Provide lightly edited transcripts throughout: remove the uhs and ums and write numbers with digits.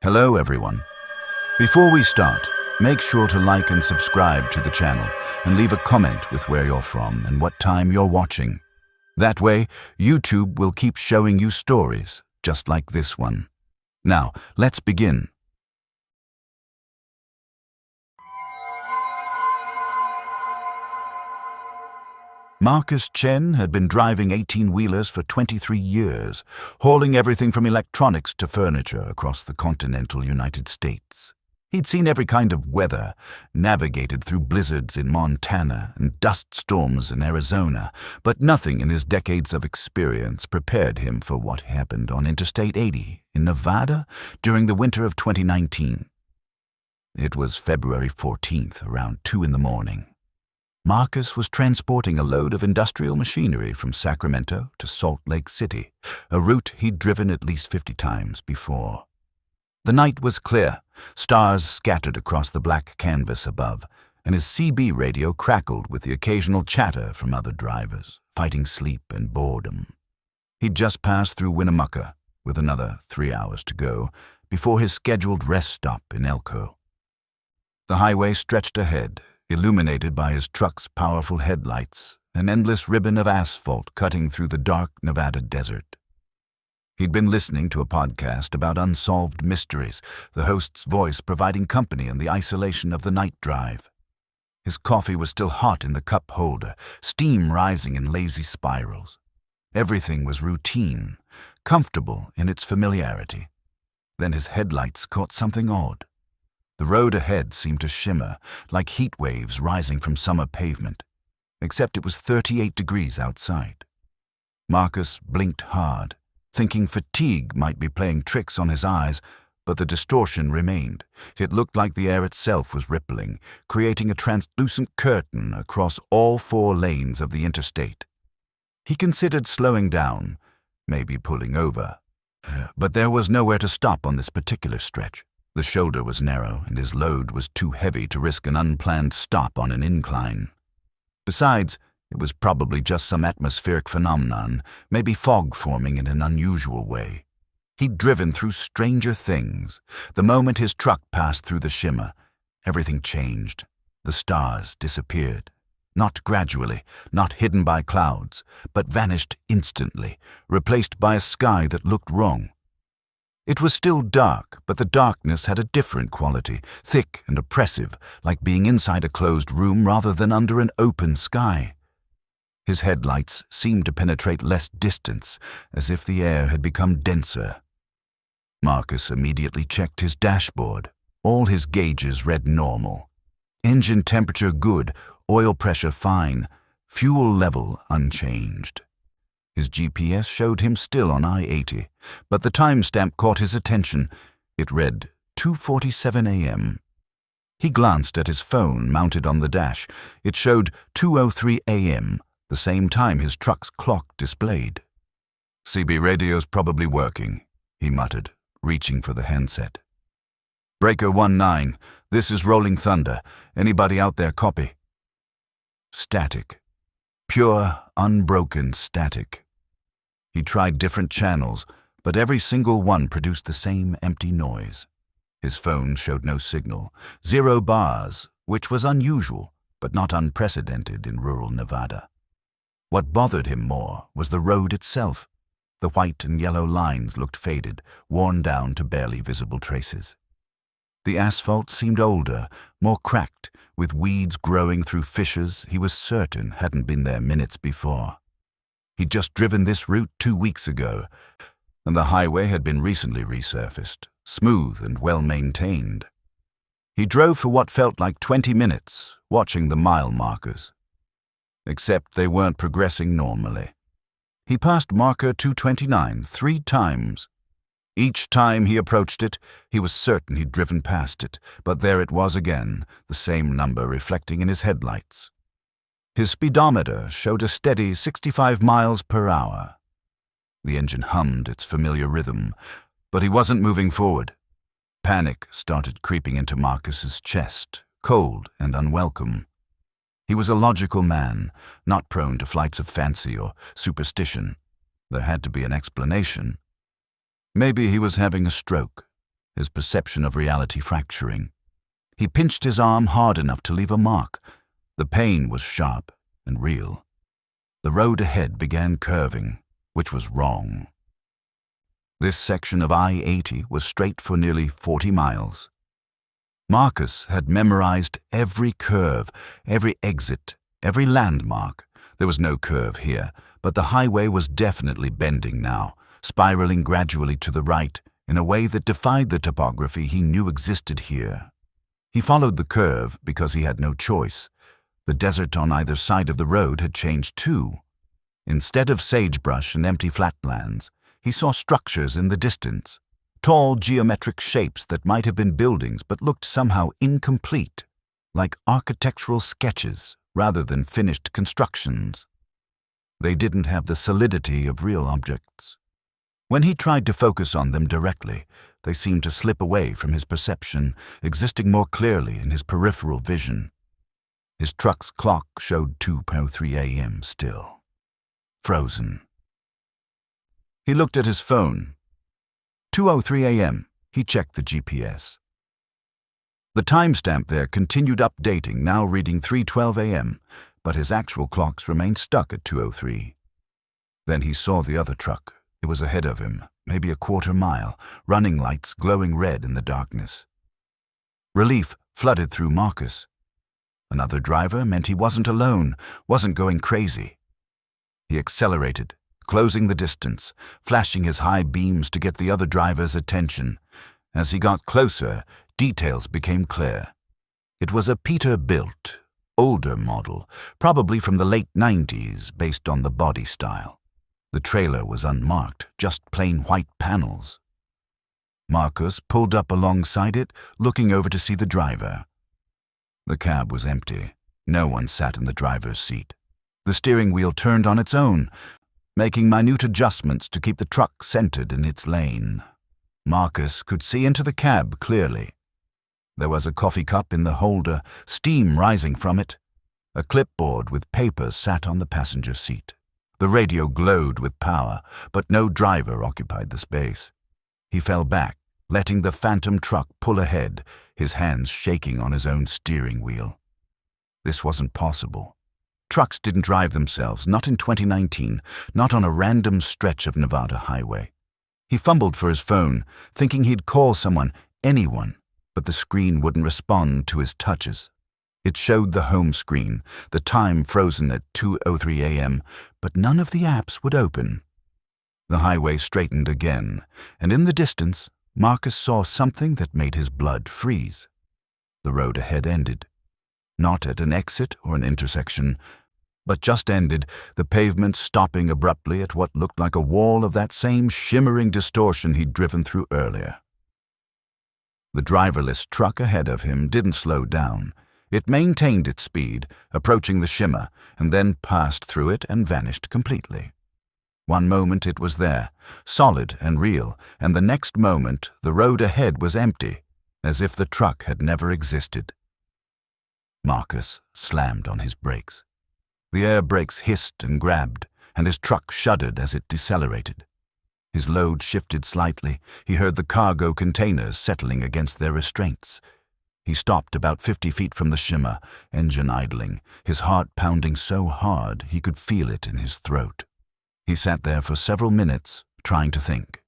Hello everyone. Before we start, make sure to like and subscribe to the channel and leave a comment with where you're from and what time you're watching. That way, YouTube will keep showing you stories just like this one. Now, let's begin. Marcus Chen had been driving 18-wheelers for 23 years, hauling everything from electronics to furniture across the continental United States. He'd seen every kind of weather, navigated through blizzards in Montana and dust storms in Arizona, but nothing in his decades of experience prepared him for what happened on Interstate 80 in Nevada during the winter of 2019. It was February 14th, around 2 in the morning. Marcus was transporting a load of industrial machinery from Sacramento to Salt Lake City, a route he'd driven at least 50 times before. The night was clear, stars scattered across the black canvas above, and his CB radio crackled with the occasional chatter from other drivers, fighting sleep and boredom. He'd just passed through Winnemucca, with another 3 hours to go, before his scheduled rest stop in Elko. The highway stretched ahead, illuminated by his truck's powerful headlights, an endless ribbon of asphalt cutting through the dark Nevada desert. He'd been listening to a podcast about unsolved mysteries, the host's voice providing company in the isolation of the night drive. His coffee was still hot in the cup holder, steam rising in lazy spirals. Everything was routine, comfortable in its familiarity. Then his headlights caught something odd. The road ahead seemed to shimmer, like heat waves rising from summer pavement, except it was 38 degrees outside. Marcus blinked hard, thinking fatigue might be playing tricks on his eyes, but the distortion remained. It looked like the air itself was rippling, creating a translucent curtain across all 4 lanes of the interstate. He considered slowing down, maybe pulling over, but there was nowhere to stop on this particular stretch. The shoulder was narrow, and his load was too heavy to risk an unplanned stop on an incline. Besides, it was probably just some atmospheric phenomenon, maybe fog forming in an unusual way. He'd driven through stranger things. The moment his truck passed through the shimmer, everything changed. The stars disappeared. Not gradually, not hidden by clouds, but vanished instantly, replaced by a sky that looked wrong. It was still dark, but the darkness had a different quality, thick and oppressive, like being inside a closed room rather than under an open sky. His headlights seemed to penetrate less distance, as if the air had become denser. Marcus immediately checked his dashboard. All his gauges read normal. Engine temperature good, oil pressure fine, fuel level unchanged. His GPS showed him still on I-80, but the timestamp caught his attention. It read 2:47 a.m. He glanced at his phone mounted on the dash. It showed 2:03 a.m., the same time his truck's clock displayed. "CB radio's probably working," he muttered, reaching for the handset. "Breaker 19, this is Rolling Thunder. Anybody out there copy?" Static. Pure, unbroken static. He tried different channels, but every single one produced the same empty noise. His phone showed no signal, 0 bars, which was unusual, but not unprecedented in rural Nevada. What bothered him more was the road itself. The white and yellow lines looked faded, worn down to barely visible traces. The asphalt seemed older, more cracked, with weeds growing through fissures he was certain hadn't been there minutes before. He'd just driven this route 2 weeks ago, and the highway had been recently resurfaced, smooth and well-maintained. He drove for what felt like 20 minutes, watching the mile markers. Except they weren't progressing normally. He passed marker 229 3 times. Each time he approached it, he was certain he'd driven past it, but there it was again, the same number reflecting in his headlights. His speedometer showed a steady 65 miles per hour. The engine hummed its familiar rhythm, but he wasn't moving forward. Panic started creeping into Marcus's chest, cold and unwelcome. He was a logical man, not prone to flights of fancy or superstition. There had to be an explanation. Maybe he was having a stroke. his perception of reality fracturing. He pinched his arm hard enough to leave a mark. The pain was sharp and real. The road ahead began curving, which was wrong. This section of I-80 was straight for nearly 40 miles. Marcus had memorized every curve, every exit, every landmark. There was no curve here, but the highway was definitely bending now, spiraling gradually to the right in a way that defied the topography he knew existed here. He followed the curve because he had no choice. The desert on either side of the road had changed too. Instead of sagebrush and empty flatlands, he saw structures in the distance, tall geometric shapes that might have been buildings but looked somehow incomplete, like architectural sketches rather than finished constructions. They didn't have the solidity of real objects. When he tried to focus on them directly, they seemed to slip away from his perception, existing more clearly in his peripheral vision. His truck's clock showed 2:03 a.m. still. Frozen. He looked at his phone. 2:03 a.m. He checked the GPS. The timestamp there continued updating, now reading 3:12 a.m., but his actual clocks remained stuck at 2:03. Then he saw the other truck. It was ahead of him, maybe a quarter mile, running lights glowing red in the darkness. Relief flooded through Marcus. Another driver meant he wasn't alone, wasn't going crazy. He accelerated, closing the distance, flashing his high beams to get the other driver's attention. As he got closer, details became clear. It was a Peterbilt, older model, probably from the late 90s based on the body style. The trailer was unmarked, just plain white panels. Marcus pulled up alongside it, looking over to see the driver. The cab was empty. No one sat in the driver's seat. The steering wheel turned on its own, making minute adjustments to keep the truck centered in its lane. Marcus could see into the cab clearly. There was a coffee cup in the holder, steam rising from it. A clipboard with papers sat on the passenger seat. The radio glowed with power, but no driver occupied the space. He fell back, letting the phantom truck pull ahead, his hands shaking on his own steering wheel. This wasn't possible. Trucks didn't drive themselves, not in 2019, not on a random stretch of Nevada highway. He fumbled for his phone, thinking he'd call someone, anyone, but the screen wouldn't respond to his touches. It showed the home screen, the time frozen at 2:03 a.m., but none of the apps would open. The highway straightened again, and in the distance, Marcus saw something that made his blood freeze. The road ahead ended. Not at an exit or an intersection, but just ended, the pavement stopping abruptly at what looked like a wall of that same shimmering distortion he'd driven through earlier. The driverless truck ahead of him didn't slow down. It maintained its speed, approaching the shimmer, and then passed through it and vanished completely. One moment it was there, solid and real, and the next moment the road ahead was empty, as if the truck had never existed. Marcus slammed on his brakes. The air brakes hissed and grabbed, and his truck shuddered as it decelerated. His load shifted slightly. He heard the cargo containers settling against their restraints. He stopped about 50 feet from the shimmer, engine idling, his heart pounding so hard he could feel it in his throat. He sat there for several minutes, trying to think.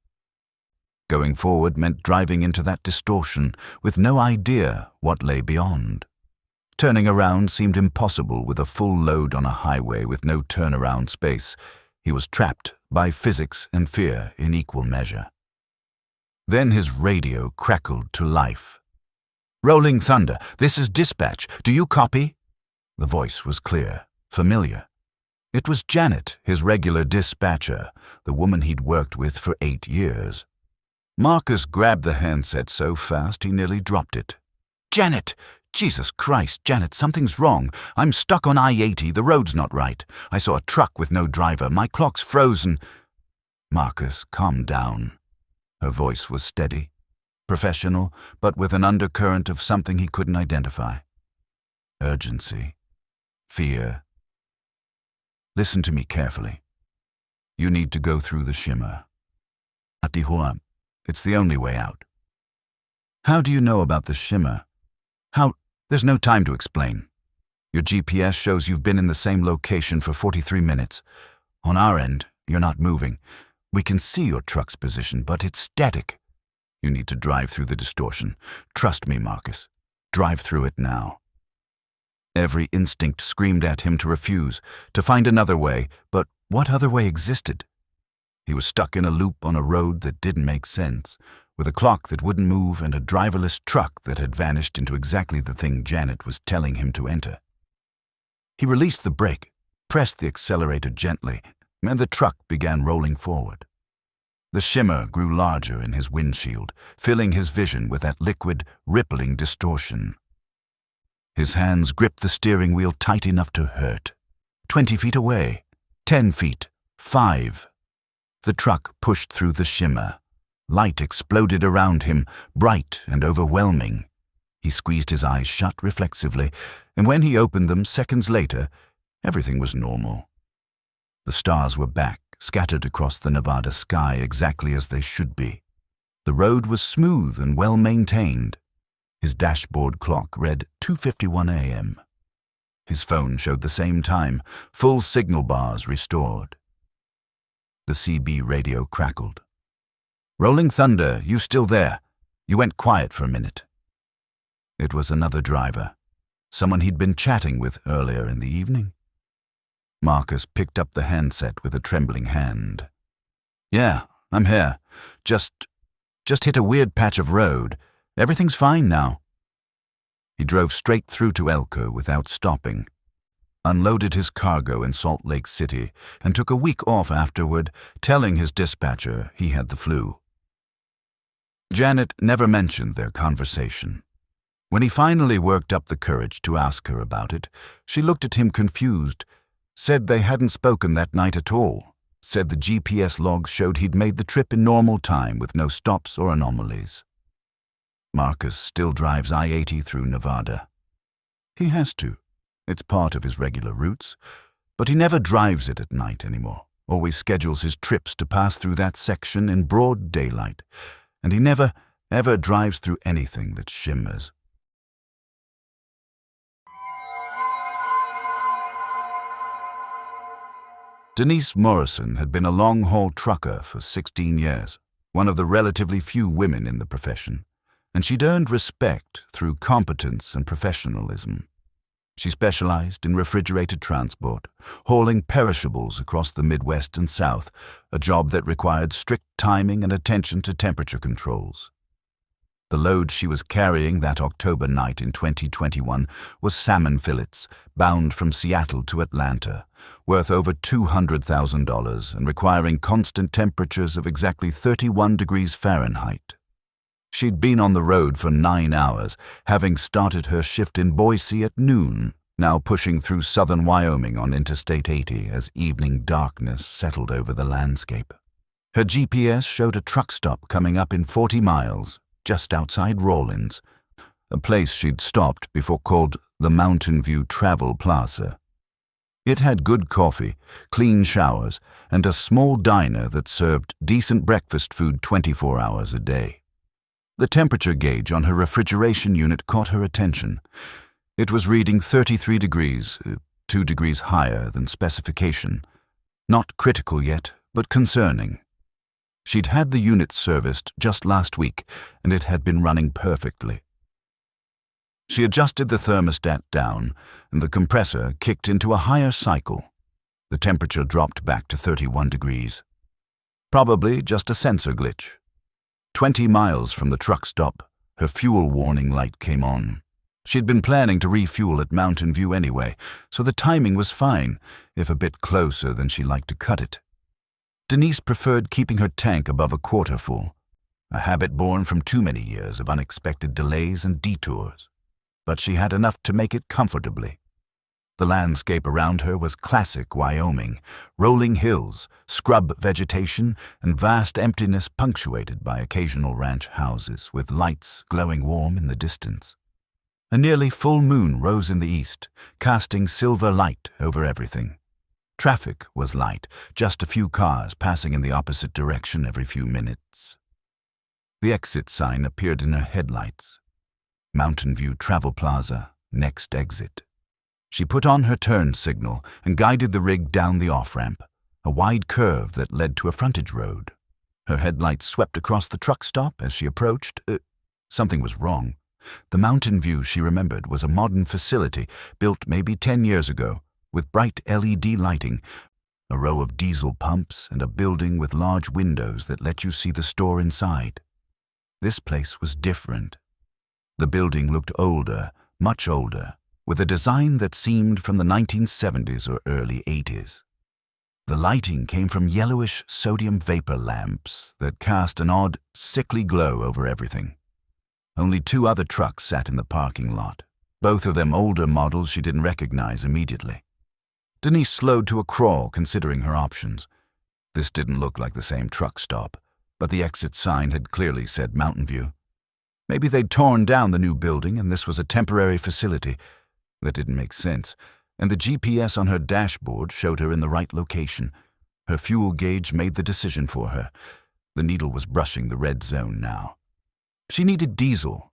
Going forward meant driving into that distortion with no idea what lay beyond. Turning around seemed impossible with a full load on a highway with no turnaround space. He was trapped by physics and fear in equal measure. Then his radio crackled to life. "Rolling Thunder, this is dispatch. Do you copy?" The voice was clear, familiar. It was Janet, his regular dispatcher, the woman he'd worked with for 8 years. Marcus grabbed the handset so fast he nearly dropped it. "Janet! Jesus Christ, Janet, something's wrong. I'm stuck on I-80. The road's not right. I saw a truck with no driver. My clock's frozen." Marcus calmed down. Her voice was steady, professional, but with an undercurrent of something he couldn't identify. Urgency. Fear. "Listen to me carefully. You need to go through the shimmer. Atihuam, it's the only way out. How do you know about the shimmer? How? There's no time to explain. Your GPS shows you've been in the same location for 43 minutes. On our end, you're not moving. We can see your truck's position, but it's static. You need to drive through the distortion. Trust me, Marcus. Drive through it now. Every instinct screamed at him to refuse, to find another way, but what other way existed? He was stuck in a loop on a road that didn't make sense, with a clock that wouldn't move and a driverless truck that had vanished into exactly the thing Janet was telling him to enter. He released the brake, pressed the accelerator gently, and the truck began rolling forward. The shimmer grew larger in his windshield, filling his vision with that liquid, rippling distortion. His hands gripped the steering wheel tight enough to hurt. 20 feet away, 10 feet, 5. The truck pushed through the shimmer. Light exploded around him, bright and overwhelming. He squeezed his eyes shut reflexively, and when he opened them seconds later, everything was normal. The stars were back, scattered across the Nevada sky exactly as they should be. The road was smooth and well-maintained. His dashboard clock read 2:51 a.m. His phone showed the same time, full signal bars restored. The CB radio crackled. "Rolling Thunder, you still there? You went quiet for a minute." It was another driver, someone he'd been chatting with earlier in the evening. Marcus picked up the handset with a trembling hand. "Yeah, I'm here. Just hit a weird patch of road. Everything's fine now." He drove straight through to Elko without stopping, unloaded his cargo in Salt Lake City, and took a week off afterward, telling his dispatcher he had the flu. Janet never mentioned their conversation. When he finally worked up the courage to ask her about it, she looked at him confused, said they hadn't spoken that night at all, said the GPS logs showed he'd made the trip in normal time with no stops or anomalies. Marcus still drives I-80 through Nevada. He has to. It's part of his regular routes, but he never drives it at night anymore, always schedules his trips to pass through that section in broad daylight, and he never, ever drives through anything that shimmers. Denise Morrison had been a long-haul trucker for 16 years, one of the relatively few women in the profession, and she'd earned respect through competence and professionalism. She specialized in refrigerated transport, hauling perishables across the Midwest and South, a job that required strict timing and attention to temperature controls. The load she was carrying that October night in 2021 was salmon fillets, bound from Seattle to Atlanta, worth over $200,000 and requiring constant temperatures of exactly 31 degrees Fahrenheit. She'd been on the road for 9 hours, having started her shift in Boise at noon, now pushing through southern Wyoming on Interstate 80 as evening darkness settled over the landscape. Her GPS showed a truck stop coming up in 40 miles, just outside Rawlins, a place she'd stopped before called the Mountain View Travel Plaza. It had good coffee, clean showers, and a small diner that served decent breakfast food 24 hours a day. The temperature gauge on her refrigeration unit caught her attention. It was reading 33 degrees, 2 degrees higher than specification. Not critical yet, but concerning. She'd had the unit serviced just last week, and it had been running perfectly. She adjusted the thermostat down, and the compressor kicked into a higher cycle. The temperature dropped back to 31 degrees. Probably just a sensor glitch. 20 miles from the truck stop, her fuel warning light came on. She'd been planning to refuel at Mountain View anyway, so the timing was fine, if a bit closer than she liked to cut it. Denise preferred keeping her tank above a quarter full, a habit born from too many years of unexpected delays and detours. But she had enough to make it comfortably. The landscape around her was classic Wyoming, rolling hills, scrub vegetation, and vast emptiness punctuated by occasional ranch houses with lights glowing warm in the distance. A nearly full moon rose in the east, casting silver light over everything. Traffic was light, just a few cars passing in the opposite direction every few minutes. The exit sign appeared in her headlights. Mountain View Travel Plaza, next exit. She put on her turn signal and guided the rig down the off-ramp, a wide curve that led to a frontage road. Her headlights swept across the truck stop as she approached. Something was wrong. The Mountain View she remembered was a modern facility built maybe 10 years ago, with bright LED lighting, a row of diesel pumps, and a building with large windows that let you see the store inside. This place was different. The building looked older, much older, with a design that seemed from the 1970s or early 80s. The lighting came from yellowish sodium vapor lamps that cast an odd, sickly glow over everything. Only 2 other trucks sat in the parking lot, both of them older models she didn't recognize immediately. Denise slowed to a crawl, considering her options. This didn't look like the same truck stop, but the exit sign had clearly said Mountain View. Maybe they'd torn down the new building and this was a temporary facility. That didn't make sense, and the GPS on her dashboard showed her in the right location. Her fuel gauge made the decision for her. The needle was brushing the red zone now. She needed diesel,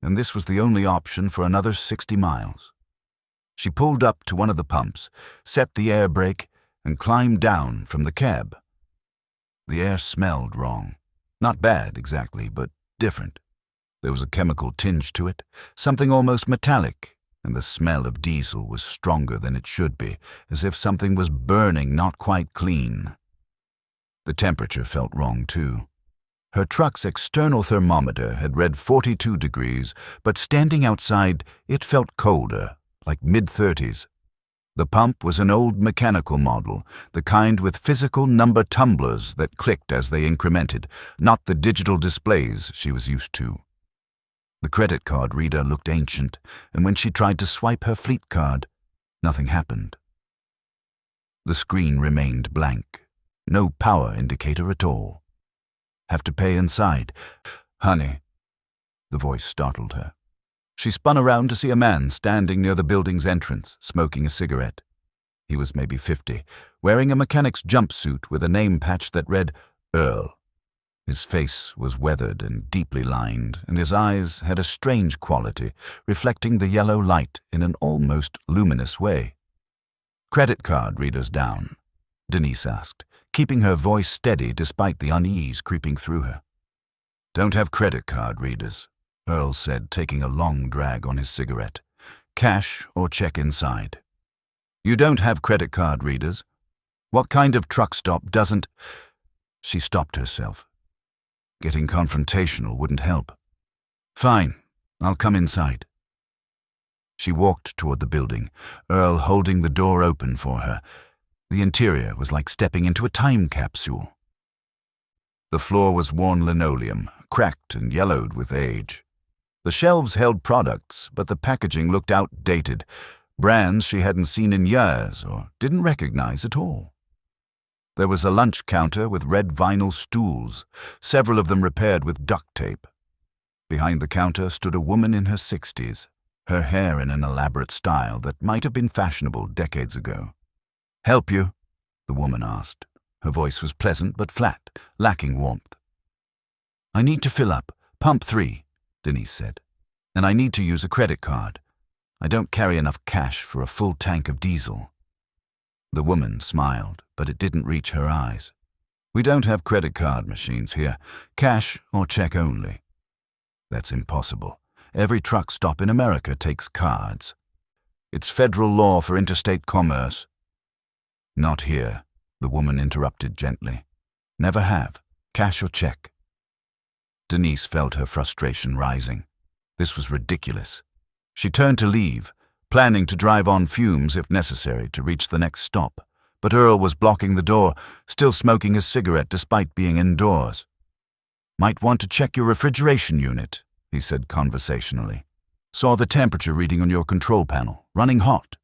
and this was the only option for another 60 miles. She pulled up to one of the pumps, set the air brake, and climbed down from the cab. The air smelled wrong. Not bad, exactly, but different. There was a chemical tinge to it, something almost metallic, and the smell of diesel was stronger than it should be, as if something was burning not quite clean. The temperature felt wrong, too. Her truck's external thermometer had read 42 degrees, but standing outside, it felt colder, like mid-30s. The pump was an old mechanical model, the kind with physical number tumblers that clicked as they incremented, not the digital displays she was used to. The credit card reader looked ancient, and when she tried to swipe her fleet card, nothing happened. The screen remained blank, no power indicator at all. Have to pay inside. Honey. The voice startled her. She spun around to see a man standing near the building's entrance, smoking a cigarette. He was maybe 50, wearing a mechanic's jumpsuit with a name patch that read Earl. His face was weathered and deeply lined, and his eyes had a strange quality, reflecting the yellow light in an almost luminous way. "Credit card readers down?" Denise asked, keeping her voice steady despite the unease creeping through her. "Don't have credit card readers," Earl said, taking a long drag on his cigarette. "Cash or check inside." "You don't have credit card readers? What kind of truck stop doesn't—" She stopped herself. Getting confrontational wouldn't help. "Fine, I'll come inside." She walked toward the building, Earl holding the door open for her. The interior was like stepping into a time capsule. The floor was worn linoleum, cracked and yellowed with age. The shelves held products, but the packaging looked outdated, brands she hadn't seen in years or didn't recognize at all. There was a lunch counter with red vinyl stools, several of them repaired with duct tape. Behind the counter stood a woman in her 60s, her hair in an elaborate style that might have been fashionable decades ago. "Help you?" the woman asked. Her voice was pleasant but flat, lacking warmth. "I need to fill up. Pump 3, Denise said. "And I need to use a credit card. I don't carry enough cash for a full tank of diesel." The woman smiled, but it didn't reach her eyes. "We don't have credit card machines here. Cash or check only." "That's impossible. Every truck stop in America takes cards. It's federal law for interstate commerce." "Not here," the woman interrupted gently. "Never have. Cash or check." Denise felt her frustration rising. This was ridiculous. She turned to leave, planning to drive on fumes if necessary to reach the next stop, but Earl was blocking the door, still smoking his cigarette despite being indoors. "Might want to check your refrigeration unit," he said conversationally. "Saw the temperature reading on your control panel, running hot."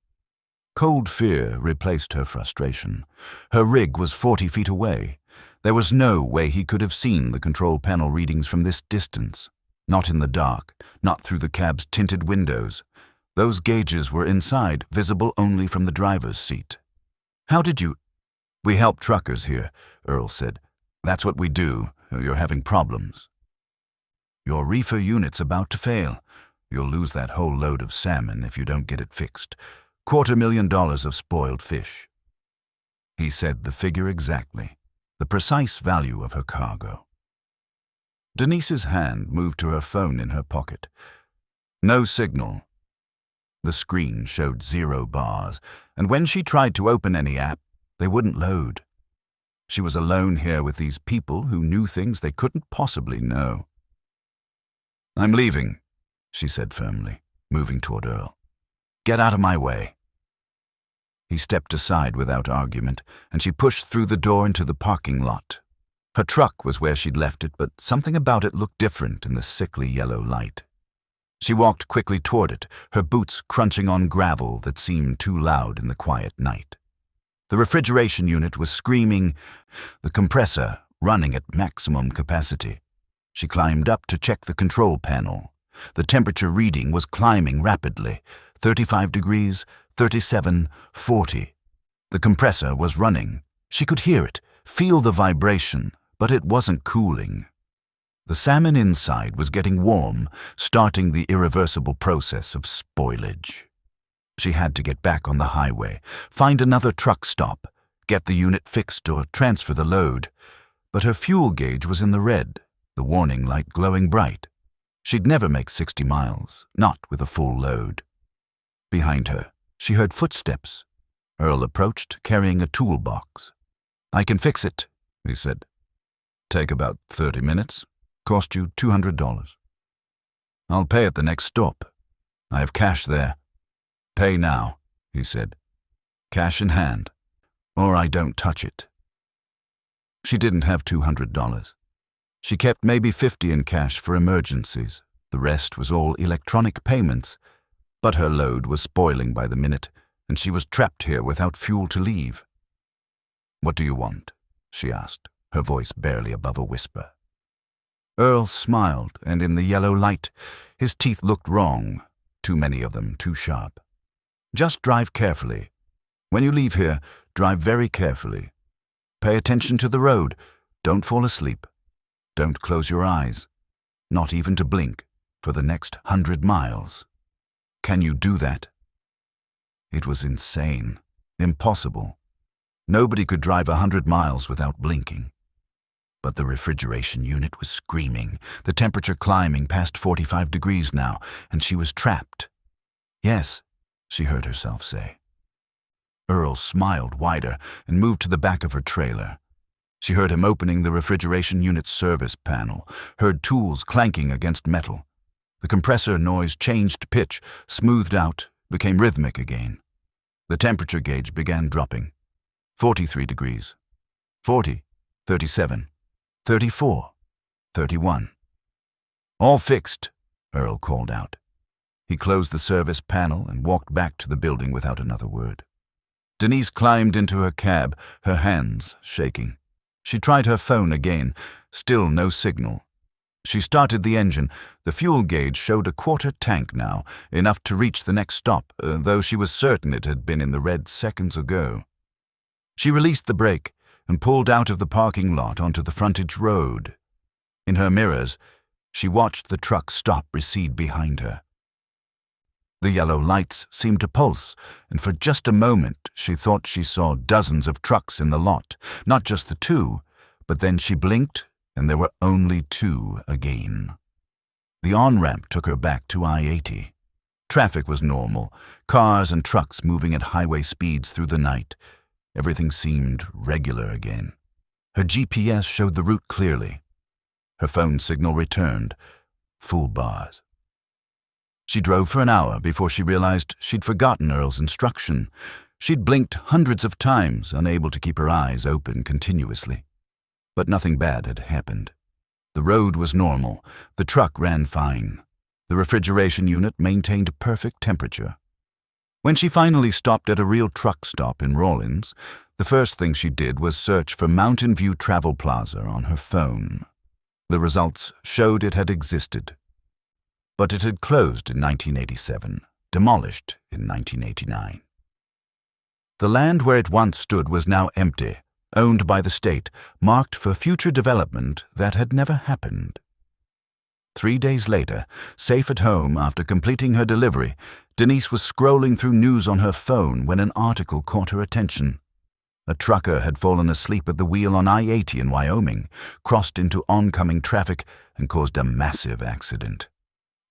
Cold fear replaced her frustration. Her rig was 40 feet away. There was no way he could have seen the control panel readings from this distance. Not in the dark, not through the cab's tinted windows. Those gauges were inside, visible only from the driver's seat. "How did you—" "We help truckers here," Earl said. "That's what we do. You're having problems." Your reefer unit's about to fail. You'll lose that whole load of salmon if you don't get it fixed. $250,000 of spoiled fish." He said the figure exactly, the precise value of her cargo. Denise's hand moved to her phone in her pocket. No signal. The screen showed 0 bars, and when she tried to open any app, they wouldn't load. She was alone here with these people who knew things they couldn't possibly know. "I'm leaving," she said firmly, moving toward Earl. "Get out of my way." He stepped aside without argument, and she pushed through the door into the parking lot. Her truck was where she'd left it, but something about it looked different in the sickly yellow light. She walked quickly toward it, her boots crunching on gravel that seemed too loud in the quiet night. The refrigeration unit was screaming, the compressor running at maximum capacity. She climbed up to check the control panel. The temperature reading was climbing rapidly, 35 degrees, 37, 40. The compressor was running. She could hear it, feel the vibration, but it wasn't cooling. The salmon inside was getting warm, starting the irreversible process of spoilage. She had to get back on the highway, find another truck stop, get the unit fixed or transfer the load. But her fuel gauge was in the red, the warning light glowing bright. She'd never make 60 miles, not with a full load. Behind her, she heard footsteps. Earl approached, carrying a toolbox. "I can fix it," he said. "Take about 30 minutes. Cost you $200. "I'll pay at the next stop. I have cash there." "Pay now," he said. "Cash in hand, or I don't touch it." She didn't have $200. She kept maybe 50 in cash for emergencies. The rest was all electronic payments. But her load was spoiling by the minute, and she was trapped here without fuel to leave. "What do you want?" she asked, her voice barely above a whisper. Earl smiled, and in the yellow light, his teeth looked wrong, too many of them too sharp. "Just drive carefully. When you leave here, drive very carefully. Pay attention to the road. Don't fall asleep. Don't close your eyes, not even to blink, for the next 100 miles. Can you do that?" It was insane, impossible. Nobody could drive 100 miles without blinking. But the refrigeration unit was screaming, the temperature climbing past 45 degrees now, and she was trapped. "Yes," she heard herself say. Earl smiled wider and moved to the back of her trailer. She heard him opening the refrigeration unit's service panel, heard tools clanking against metal. The compressor noise changed pitch, smoothed out, became rhythmic again. The temperature gauge began dropping. 43 degrees. 40, 37, 34, 31. "All fixed," Earl called out. He closed the service panel and walked back to the building without another word. Denise climbed into her cab, her hands shaking. She tried her phone again, still no signal. She started the engine. The fuel gauge showed a quarter tank now, enough to reach the next stop, though she was certain it had been in the red seconds ago. She released the brake and pulled out of the parking lot onto the frontage road. In her mirrors, she watched the truck stop recede behind her. The yellow lights seemed to pulse, and for just a moment she thought she saw dozens of trucks in the lot, not just the two, but then she blinked and there were only two again. The on-ramp took her back to I-80. Traffic was normal, cars and trucks moving at highway speeds through the night. Everything seemed regular again. Her GPS showed the route clearly. Her phone signal returned, full bars. She drove for an hour before she realized she'd forgotten Earl's instruction. She'd blinked hundreds of times, unable to keep her eyes open continuously. But nothing bad had happened. The road was normal. The truck ran fine. The refrigeration unit maintained perfect temperature. When she finally stopped at a real truck stop in Rawlins, the first thing she did was search for Mountain View Travel Plaza on her phone. The results showed it had existed. But it had closed in 1987, demolished in 1989. The land where it once stood was now empty, owned by the state, marked for future development that had never happened. 3 days later, safe at home after completing her delivery, Denise was scrolling through news on her phone when an article caught her attention. A trucker had fallen asleep at the wheel on I-80 in Wyoming, crossed into oncoming traffic, and caused a massive accident.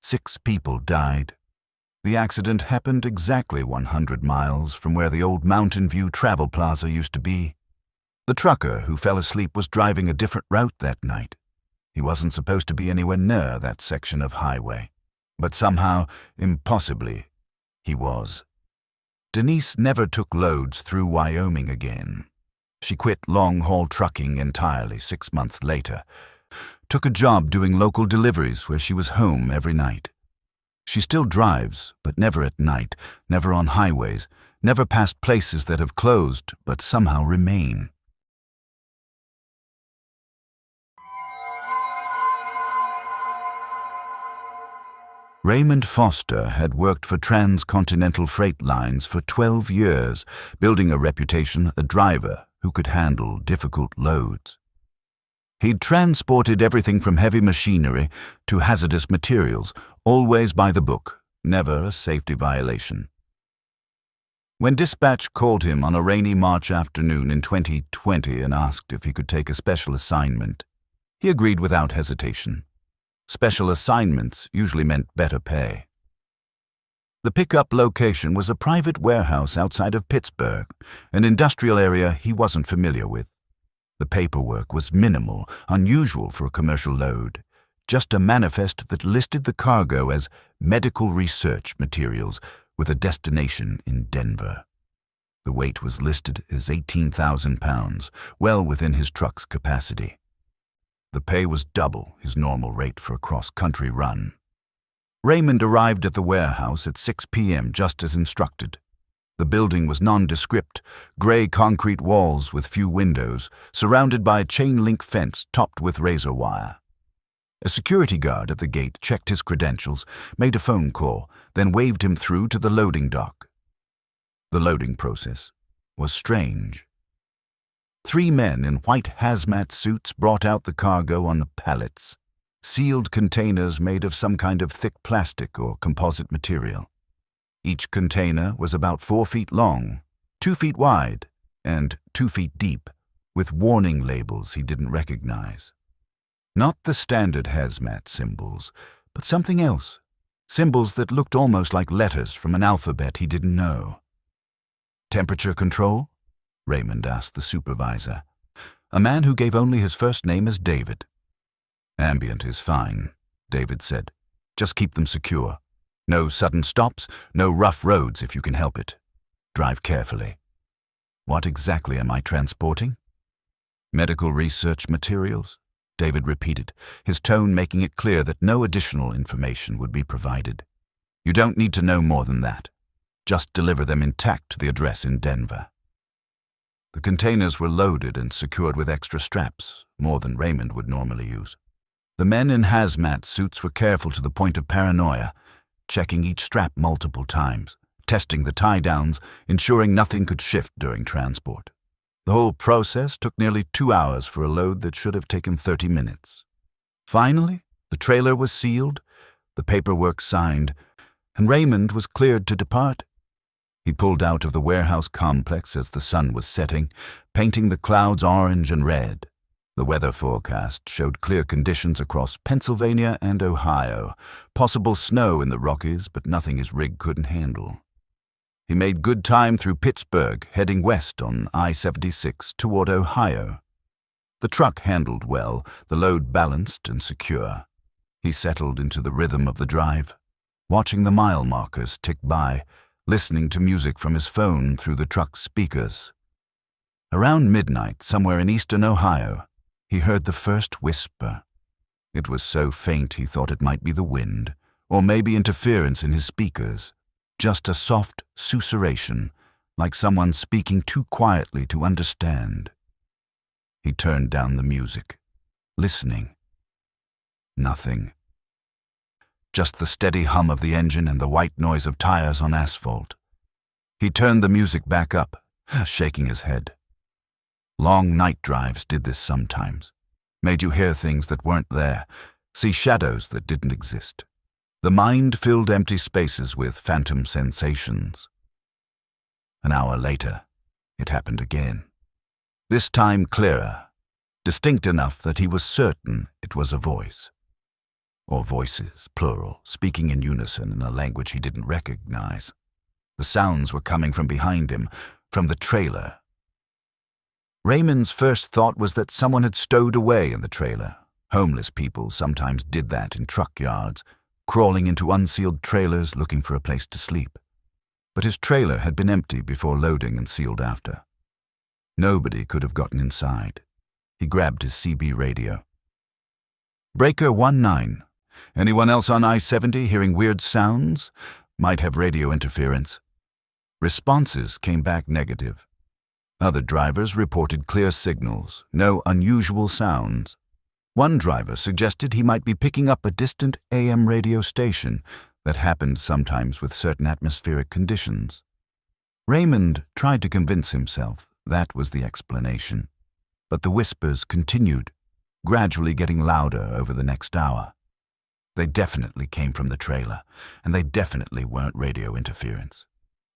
6 people died. The accident happened exactly 100 miles from where the old Mountain View Travel Plaza used to be. The trucker who fell asleep was driving a different route that night. He wasn't supposed to be anywhere near that section of highway, but somehow, impossibly, he was. Denise never took loads through Wyoming again. She quit long-haul trucking entirely 6 months later, took a job doing local deliveries where she was home every night. She still drives, but never at night, never on highways, never past places that have closed but somehow remain. Raymond Foster had worked for transcontinental freight lines for 12 years, building a reputation, a driver who could handle difficult loads. He'd transported everything from heavy machinery to hazardous materials, always by the book, never a safety violation. When dispatch called him on a rainy March afternoon in 2020 and asked if he could take a special assignment, he agreed without hesitation. Special assignments usually meant better pay. The pickup location was a private warehouse outside of Pittsburgh, an industrial area he wasn't familiar with. The paperwork was minimal, unusual for a commercial load, just a manifest that listed the cargo as medical research materials with a destination in Denver. The weight was listed as 18,000 pounds, well within his truck's capacity. The pay was double his normal rate for a cross-country run. Raymond arrived at the warehouse at 6 p.m. just as instructed. The building was nondescript, gray concrete walls with few windows, surrounded by a chain-link fence topped with razor wire. A security guard at the gate checked his credentials, made a phone call, then waved him through to the loading dock. The loading process was strange. 3 men in white hazmat suits brought out the cargo on pallets, sealed containers made of some kind of thick plastic or composite material. Each container was about 4 feet long, 2 feet wide, and 2 feet deep, with warning labels he didn't recognize. Not the standard hazmat symbols, but something else, symbols that looked almost like letters from an alphabet he didn't know. Temperature control? Raymond asked the supervisor, a man who gave only his first name as David. Ambient is fine, David said. Just keep them secure. No sudden stops, no rough roads if you can help it. Drive carefully. What exactly am I transporting? Medical research materials, David repeated, his tone making it clear that no additional information would be provided. You don't need to know more than that. Just deliver them intact to the address in Denver. The containers were loaded and secured with extra straps, more than Raymond would normally use. The men in hazmat suits were careful to the point of paranoia, checking each strap multiple times, testing the tie-downs, ensuring nothing could shift during transport. The whole process took nearly 2 hours for a load that should have taken 30 minutes. Finally, the trailer was sealed, the paperwork signed, and Raymond was cleared to depart. He pulled out of the warehouse complex as the sun was setting, painting the clouds orange and red. The weather forecast showed clear conditions across Pennsylvania and Ohio, possible snow in the Rockies, but nothing his rig couldn't handle. He made good time through Pittsburgh, heading west on I-76 toward Ohio. The truck handled well, the load balanced and secure. He settled into the rhythm of the drive, watching the mile markers tick by, listening to music from his phone through the truck's speakers. Around midnight, somewhere in eastern Ohio, he heard the first whisper. It was so faint he thought it might be the wind, or maybe interference in his speakers. Just a soft susurration, like someone speaking too quietly to understand. He turned down the music, listening. Nothing. Just the steady hum of the engine and the white noise of tires on asphalt. He turned the music back up, shaking his head. Long night drives did this sometimes. Made you hear things that weren't there. see shadows that didn't exist. The mind filled empty spaces with phantom sensations. An hour later, it happened again. This time clearer, distinct enough that he was certain it was a voice. Or voices, plural, speaking in unison in a language he didn't recognize. The sounds were coming from behind him, from the trailer. Raymond's first thought was that someone had stowed away in the trailer. Homeless people sometimes did that in truck yards, crawling into unsealed trailers looking for a place to sleep. But his trailer had been empty before loading and sealed after. Nobody could have gotten inside. He grabbed his CB radio. Breaker 19. Anyone else on I-70 hearing weird sounds? Might have radio interference. Responses came back negative. Other drivers reported clear signals, no unusual sounds. One driver suggested he might be picking up a distant AM radio station that happened sometimes with certain atmospheric conditions. Raymond tried to convince himself that was the explanation, but the whispers continued, gradually getting louder over the next hour. They definitely came from the trailer, and they definitely weren't radio interference.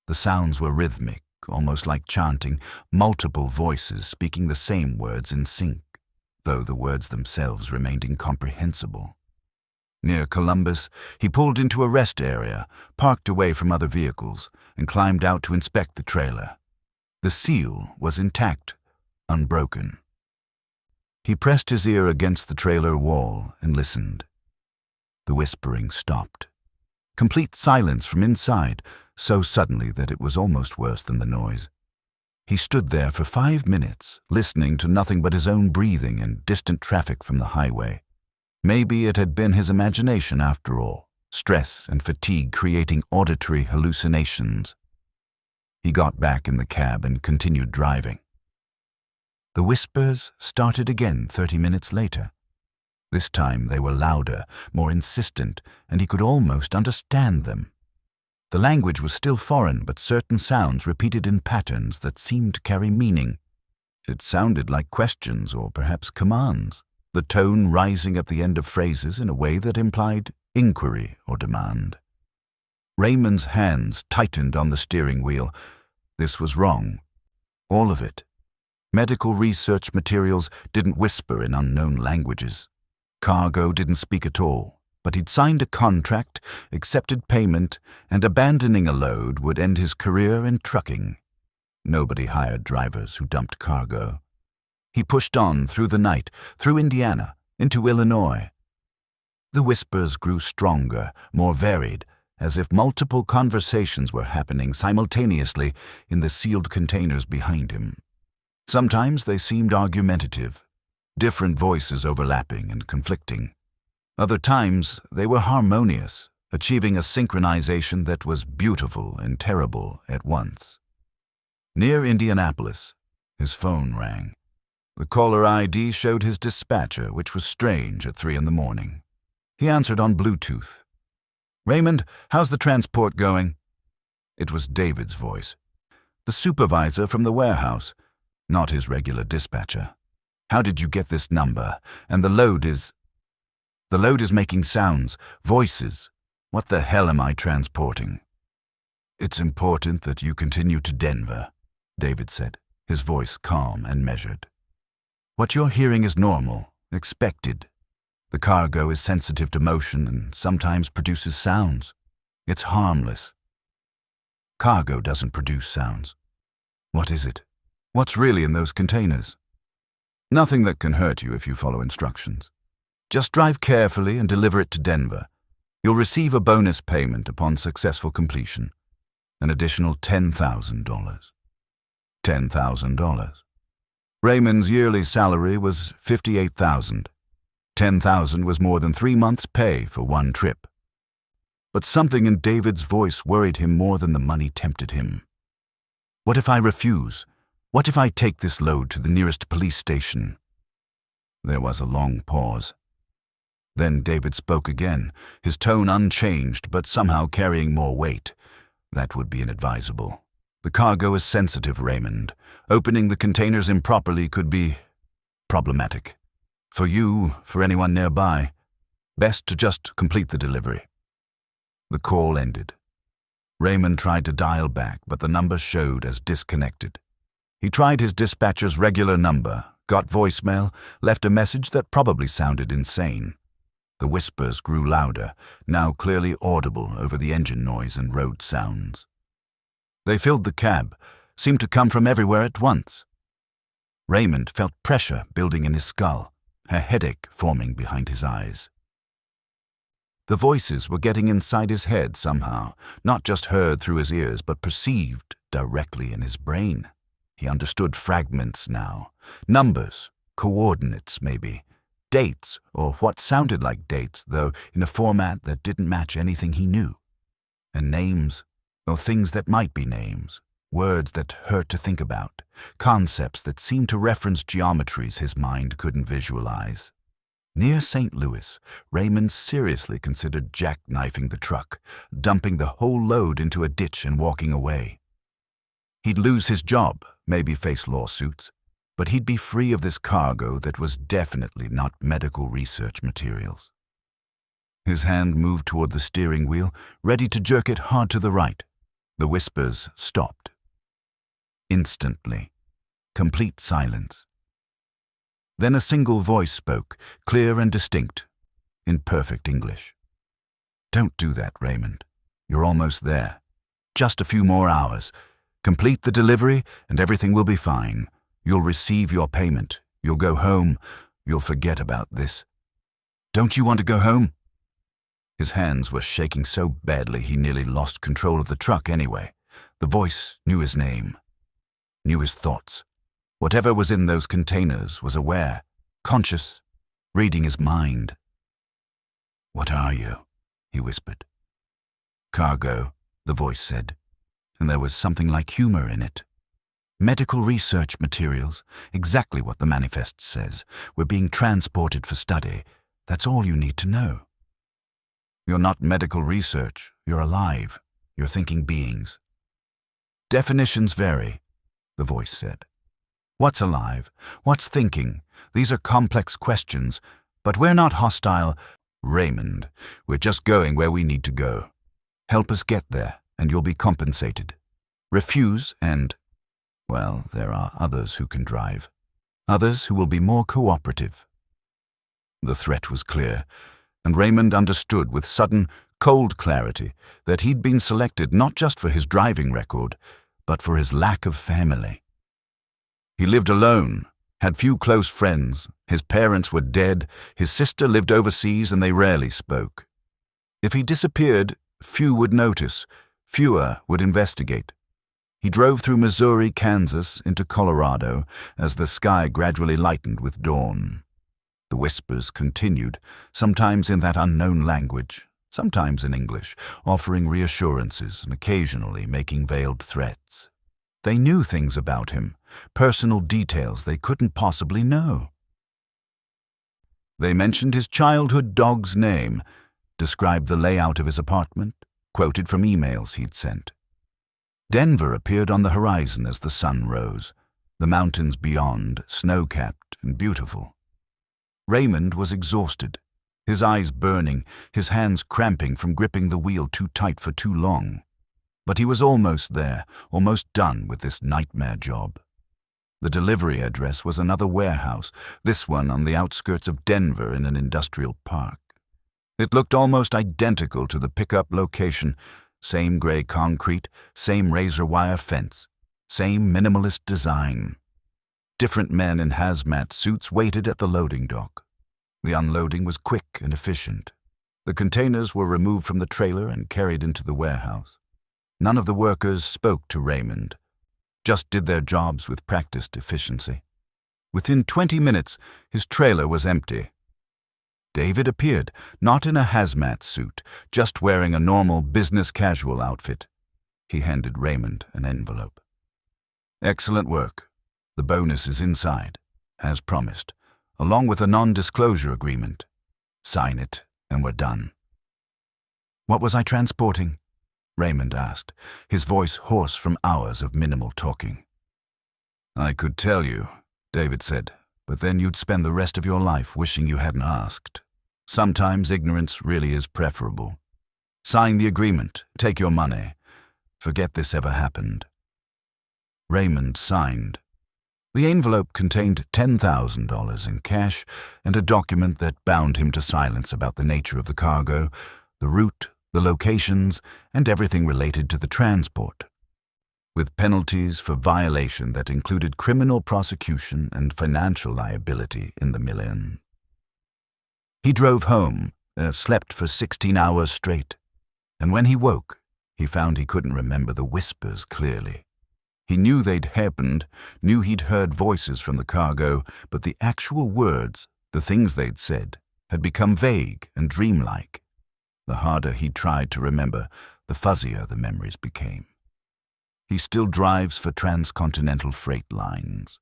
The sounds were rhythmic, almost like chanting, multiple voices speaking the same words in sync, though the words themselves remained incomprehensible. Near Columbus, he pulled into a rest area, parked away from other vehicles, and climbed out to inspect the trailer. The seal was intact, unbroken. He pressed his ear against the trailer wall and listened. The whispering stopped. Complete silence from inside, so suddenly that it was almost worse than the noise. He stood there for 5 minutes, listening to nothing but his own breathing and distant traffic from the highway. Maybe it had been his imagination after all, stress and fatigue creating auditory hallucinations. He got back in the cab and continued driving. The whispers started again 30 minutes later. This time they were louder, more insistent, and he could almost understand them. The language was still foreign, but certain sounds repeated in patterns that seemed to carry meaning. It sounded like questions or perhaps commands, the tone rising at the end of phrases in a way that implied inquiry or demand. Raymond's hands tightened on the steering wheel. This was wrong. All of it. Medical research materials didn't whisper in unknown languages. Cargo didn't speak at all, but he'd signed a contract, accepted payment, and abandoning a load would end his career in trucking. Nobody hired drivers who dumped cargo. He pushed on through the night, through Indiana, into Illinois. The whispers grew stronger, more varied, as if multiple conversations were happening simultaneously in the sealed containers behind him. Sometimes they seemed argumentative, different voices overlapping and conflicting. Other times they were harmonious, achieving a synchronization that was beautiful and terrible at once. Near Indianapolis, his phone rang. The caller ID showed his dispatcher, which was strange at 3 a.m. He answered on Bluetooth. "Raymond, how's the transport going?" It was David's voice. The supervisor from the warehouse, not his regular dispatcher. "How did you get this number? And the load is making sounds, voices. What the hell am I transporting?" "It's important that you continue to Denver," David said, his voice calm and measured. "What you're hearing is normal, expected. The cargo is sensitive to motion and sometimes produces sounds. It's harmless." "Cargo doesn't produce sounds." "What is it? What's really in those containers?" "Nothing that can hurt you if you follow instructions. Just drive carefully and deliver it to Denver. You'll receive a bonus payment upon successful completion. An additional $10,000. $10,000. Raymond's yearly salary was $58,000. $10,000 was more than 3 months' pay for one trip. But something in David's voice worried him more than the money tempted him. "What if I refuse? What if I take this load to the nearest police station?" There was a long pause. Then David spoke again, his tone unchanged but somehow carrying more weight. "That would be inadvisable. The cargo is sensitive, Raymond. Opening the containers improperly could be problematic. For you, for anyone nearby. Best to just complete the delivery. The call ended. Raymond tried to dial back, but the number showed as disconnected. He tried his dispatcher's regular number, got voicemail, left a message that probably sounded insane. The whispers grew louder, now clearly audible over the engine noise and road sounds. They filled the cab, seemed to come from everywhere at once. Raymond felt pressure building in his skull, a headache forming behind his eyes. The voices were getting inside his head somehow, not just heard through his ears, but perceived directly in his brain. He understood fragments now, numbers, coordinates maybe, dates, or what sounded like dates, though in a format that didn't match anything he knew. And names, or things that might be names, words that hurt to think about, concepts that seemed to reference geometries his mind couldn't visualize. Near St. Louis, Raymond seriously considered jackknifing the truck, dumping the whole load into a ditch and walking away. He'd lose his job, maybe face lawsuits, but he'd be free of this cargo that was definitely not medical research materials. His hand moved toward the steering wheel, ready to jerk it hard to the right. The whispers stopped. Instantly. Complete silence. Then a single voice spoke, clear and distinct, in perfect English. "Don't do that, Raymond. You're almost there. Just a few more hours. Complete the delivery and everything will be fine. You'll receive your payment. You'll go home. You'll forget about this. Don't you want to go home?" His hands were shaking so badly he nearly lost control of the truck anyway. The voice knew his name, knew his thoughts. Whatever was in those containers was aware, conscious, reading his mind. "What are you?" he whispered. "Cargo," the voice said, and there was something like humor in it. "Medical research materials, exactly what the manifest says. We're being transported for study. That's all you need to know." "You're not medical research. You're alive. You're thinking beings." "Definitions vary," the voice said. "What's alive? What's thinking? These are complex questions, but we're not hostile. Raymond, we're just going where we need to go. Help us get there, and you'll be compensated. Refuse and, well, there are others who can drive. Others who will be more cooperative." The threat was clear, and Raymond understood with sudden, cold clarity that he'd been selected not just for his driving record, but for his lack of family. He lived alone, had few close friends, his parents were dead, his sister lived overseas and they rarely spoke. If he disappeared, few would notice, fewer would investigate. He drove through Missouri, Kansas, into Colorado as the sky gradually lightened with dawn. The whispers continued, sometimes in that unknown language, sometimes in English, offering reassurances and occasionally making veiled threats. They knew things about him, personal details they couldn't possibly know. They mentioned his childhood dog's name, described the layout of his apartment, quoted from emails he'd sent. Denver appeared on the horizon as the sun rose, the mountains beyond, snow-capped and beautiful. Raymond was exhausted, his eyes burning, his hands cramping from gripping the wheel too tight for too long. But he was almost there, almost done with this nightmare job. The delivery address was another warehouse, this one on the outskirts of Denver in an industrial park. It looked almost identical to the pickup location, same gray concrete, same razor wire fence, same minimalist design. Different men in hazmat suits waited at the loading dock. The unloading was quick and efficient. The containers were removed from the trailer and carried into the warehouse. None of the workers spoke to Raymond, just did their jobs with practiced efficiency. Within 20 minutes, his trailer was empty. David appeared, not in a hazmat suit, just wearing a normal business-casual outfit. He handed Raymond an envelope. "Excellent work. The bonus is inside, as promised, along with a non-disclosure agreement. Sign it, and we're done." "What was I transporting?" Raymond asked, his voice hoarse from hours of minimal talking. "I could tell you," David said, "but then you'd spend the rest of your life wishing you hadn't asked. Sometimes ignorance really is preferable. Sign the agreement. Take your money. Forget this ever happened. Raymond signed. The envelope contained $10,000 in cash and a document that bound him to silence about the nature of the cargo, the route, the locations, and everything related to the transport, with penalties for violation that included criminal prosecution and financial liability in the million. He drove home, slept for 16 hours straight, and when he woke, he found he couldn't remember the whispers clearly. He knew they'd happened, knew he'd heard voices from the cargo, but the actual words, the things they'd said, had become vague and dreamlike. The harder he tried to remember, the fuzzier the memories became. He still drives for transcontinental freight lines.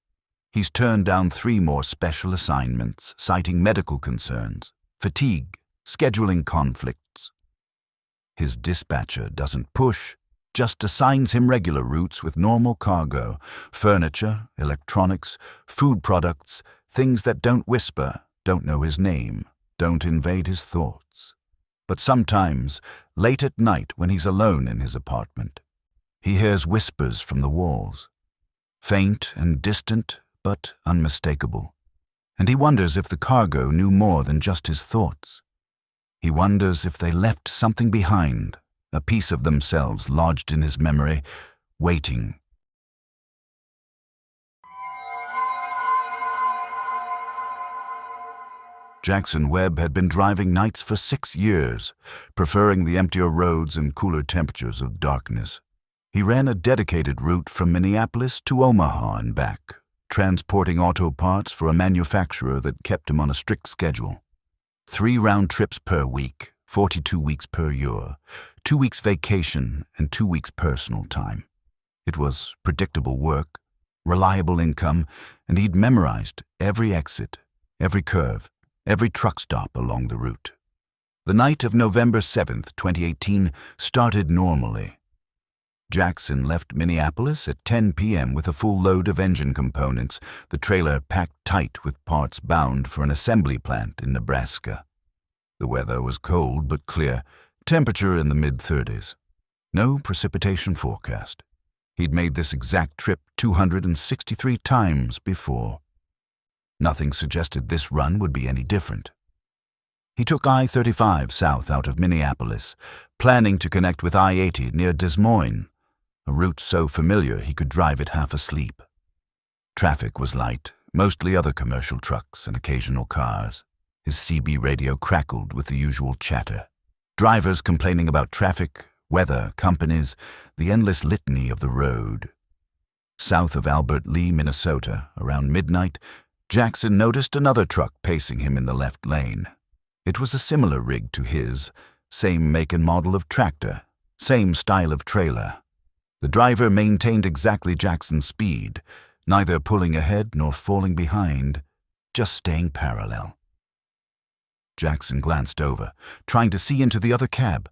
He's turned down 3 more special assignments, citing medical concerns, fatigue, scheduling conflicts. His dispatcher doesn't push, just assigns him regular routes with normal cargo, furniture, electronics, food products, things that don't whisper, don't know his name, don't invade his thoughts. But sometimes, late at night when he's alone in his apartment, he hears whispers from the walls, faint and distant, but unmistakable. And he wonders if the cargo knew more than just his thoughts. He wonders if they left something behind, a piece of themselves lodged in his memory, waiting. Jackson Webb had been driving nights for 6 years, preferring the emptier roads and cooler temperatures of darkness. He ran a dedicated route from Minneapolis to Omaha and back, transporting auto parts for a manufacturer that kept him on a strict schedule. 3 round trips per week, 42 weeks per year, 2 weeks vacation, and 2 weeks personal time. It was predictable work, reliable income, and he'd memorized every exit, every curve, every truck stop along the route. The night of November 7th, 2018, started normally. Jackson left Minneapolis at 10 p.m. with a full load of engine components, the trailer packed tight with parts bound for an assembly plant in Nebraska. The weather was cold but clear, temperature in the mid-30s. No precipitation forecast. He'd made this exact trip 263 times before. Nothing suggested this run would be any different. He took I-35 south out of Minneapolis, planning to connect with I-80 near Des Moines, a route so familiar he could drive it half asleep. Traffic was light, mostly other commercial trucks and occasional cars. His CB radio crackled with the usual chatter. Drivers complaining about traffic, weather, companies, the endless litany of the road. South of Albert Lee, Minnesota, around midnight, Jackson noticed another truck pacing him in the left lane. It was a similar rig to his, same make and model of tractor, same style of trailer. The driver maintained exactly Jackson's speed, neither pulling ahead nor falling behind, just staying parallel. Jackson glanced over, trying to see into the other cab.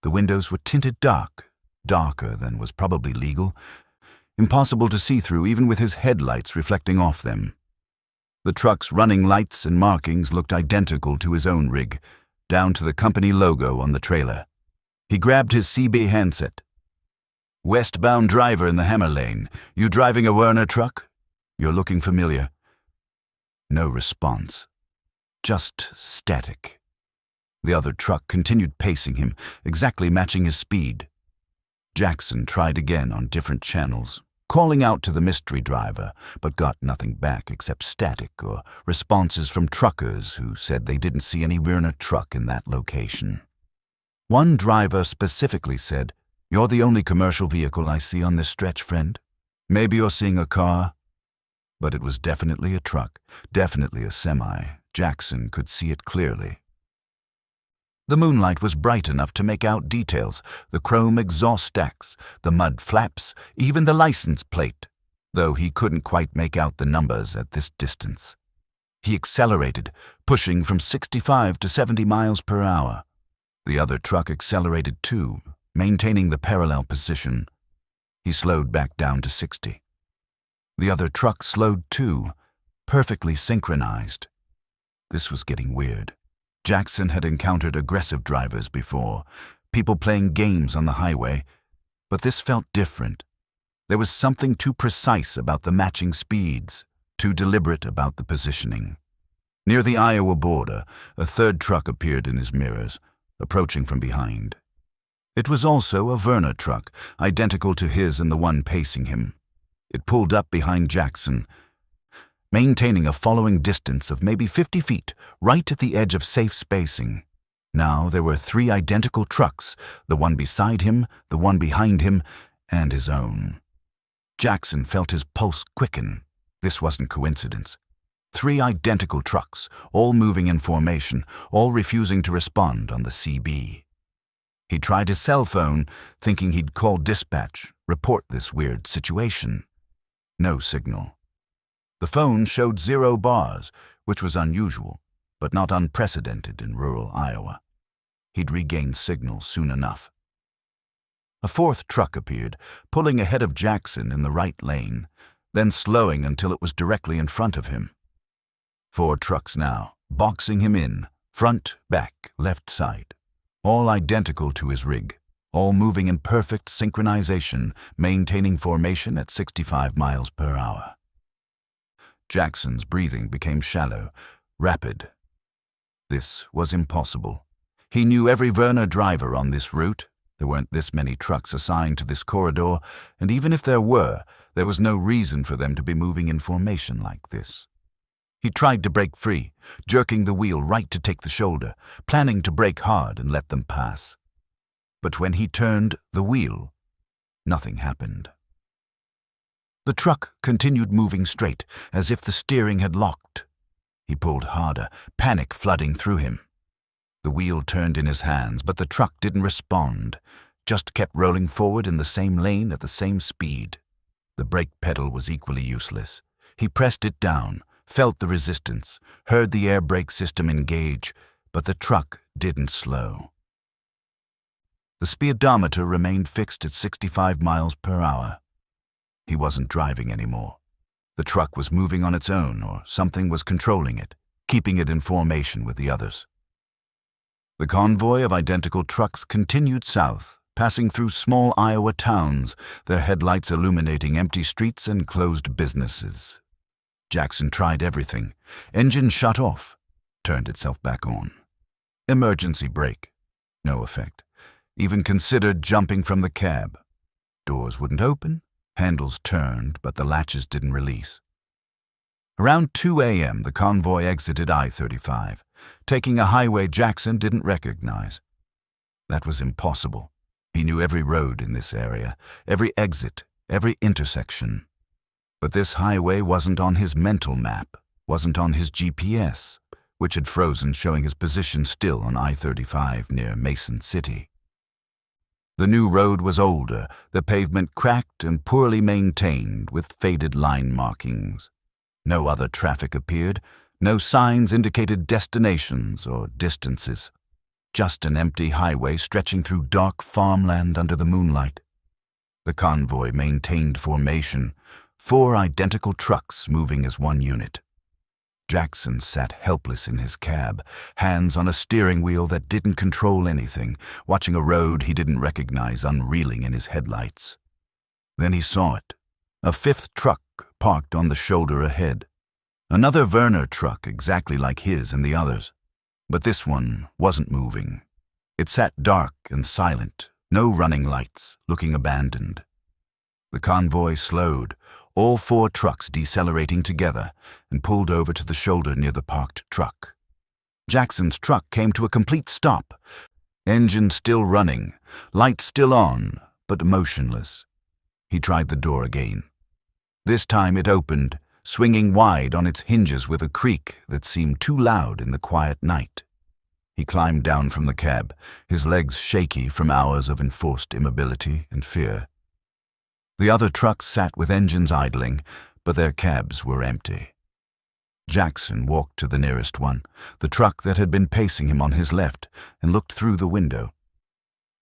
The windows were tinted dark, darker than was probably legal, impossible to see through even with his headlights reflecting off them. The truck's running lights and markings looked identical to his own rig, down to the company logo on the trailer. He grabbed his CB handset. "Westbound driver in the Hammer lane. You driving a Werner truck? You're looking familiar." No response. Just static. The other truck continued pacing him, exactly matching his speed. Jackson tried again on different channels, calling out to the mystery driver, but got nothing back except static or responses from truckers who said they didn't see any Werner truck in that location. One driver specifically said, "You're the only commercial vehicle I see on this stretch, friend. Maybe you're seeing a car." But it was definitely a truck, definitely a semi. Jackson could see it clearly. The moonlight was bright enough to make out details, the chrome exhaust stacks, the mud flaps, even the license plate, though he couldn't quite make out the numbers at this distance. He accelerated, pushing from 65 to 70 miles per hour. The other truck accelerated too, maintaining the parallel position. He slowed back down to 60. The other truck slowed too, perfectly synchronized. This was getting weird. Jackson had encountered aggressive drivers before, people playing games on the highway, but this felt different. There was something too precise about the matching speeds, too deliberate about the positioning. Near the Iowa border, a third truck appeared in his mirrors, approaching from behind. It was also a Werner truck, identical to his and the one pacing him. It pulled up behind Jackson, maintaining a following distance of maybe 50 feet, right at the edge of safe spacing. Now there were 3 identical trucks, the one beside him, the one behind him, and his own. Jackson felt his pulse quicken. This wasn't coincidence. 3 identical trucks, all moving in formation, all refusing to respond on the CB. He tried his cell phone, thinking he'd call dispatch, report this weird situation. No signal. The phone showed 0 bars, which was unusual, but not unprecedented in rural Iowa. He'd regain signal soon enough. A 4th truck appeared, pulling ahead of Jackson in the right lane, then slowing until it was directly in front of him. 4 trucks now, boxing him in, front, back, left side, all identical to his rig, all moving in perfect synchronization, maintaining formation at 65 miles per hour. Jackson's breathing became shallow, rapid. This was impossible. He knew every Werner driver on this route. There weren't this many trucks assigned to this corridor, and even if there were, there was no reason for them to be moving in formation like this. He tried to break free, jerking the wheel right to take the shoulder, planning to brake hard and let them pass. But when he turned the wheel, nothing happened. The truck continued moving straight, as if the steering had locked. He pulled harder, panic flooding through him. The wheel turned in his hands, but the truck didn't respond, just kept rolling forward in the same lane at the same speed. The brake pedal was equally useless. He pressed it down, felt the resistance, heard the air brake system engage, but the truck didn't slow. The speedometer remained fixed at 65 miles per hour. He wasn't driving anymore. The truck was moving on its own, or something was controlling it, keeping it in formation with the others. The convoy of identical trucks continued south, passing through small Iowa towns, their headlights illuminating empty streets and closed businesses. Jackson tried everything. Engine shut off, turned itself back on. Emergency brake. No effect. Even considered jumping from the cab. Doors wouldn't open, handles turned, but the latches didn't release. Around 2 a.m., the convoy exited I-35, taking a highway Jackson didn't recognize. That was impossible. He knew every road in this area, every exit, every intersection. But this highway wasn't on his mental map, wasn't on his GPS, which had frozen, showing his position still on I-35 near Mason City. The new road was older, the pavement cracked and poorly maintained with faded line markings. No other traffic appeared, no signs indicated destinations or distances. Just an empty highway stretching through dark farmland under the moonlight. The convoy maintained formation, 4 identical trucks moving as one unit. Jackson sat helpless in his cab, hands on a steering wheel that didn't control anything, watching a road he didn't recognize unreeling in his headlights. Then he saw it, a 5th truck parked on the shoulder ahead. Another Werner truck exactly like his and the others. But this one wasn't moving. It sat dark and silent, no running lights, looking abandoned. The convoy slowed, all 4 trucks decelerating together, and pulled over to the shoulder near the parked truck. Jackson's truck came to a complete stop, engine still running, lights still on, but motionless. He tried the door again. This time it opened, swinging wide on its hinges with a creak that seemed too loud in the quiet night. He climbed down from the cab, his legs shaky from hours of enforced immobility and fear. The other trucks sat with engines idling, but their cabs were empty. Jackson walked to the nearest one, the truck that had been pacing him on his left, and looked through the window.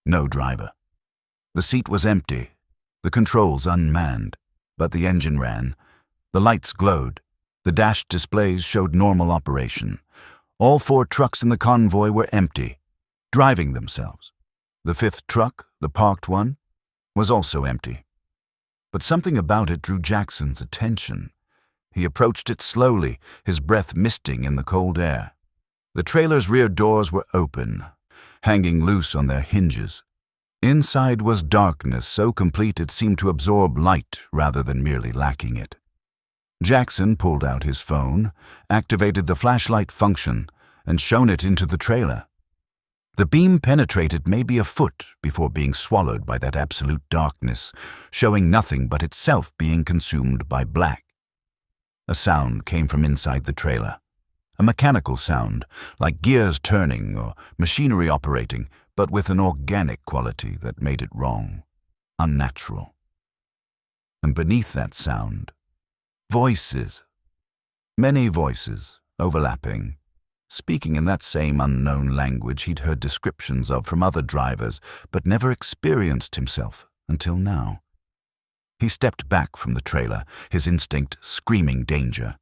No driver. The seat was empty, the controls unmanned, but the engine ran. The lights glowed. The dash displays showed normal operation. All 4 trucks in the convoy were empty, driving themselves. The 5th truck, the parked one, was also empty. But something about it drew Jackson's attention. He approached it slowly, his breath misting in the cold air. The trailer's rear doors were open, hanging loose on their hinges. Inside was darkness so complete it seemed to absorb light rather than merely lacking it. Jackson pulled out his phone, activated the flashlight function, and shone it into the trailer. The beam penetrated maybe a foot before being swallowed by that absolute darkness, showing nothing but itself being consumed by black. A sound came from inside the trailer. A mechanical sound, like gears turning or machinery operating, but with an organic quality that made it wrong, unnatural. And beneath that sound, voices. Many voices, overlapping, speaking in that same unknown language he'd heard descriptions of from other drivers, but never experienced himself until now. He stepped back from the trailer, his instinct screaming danger.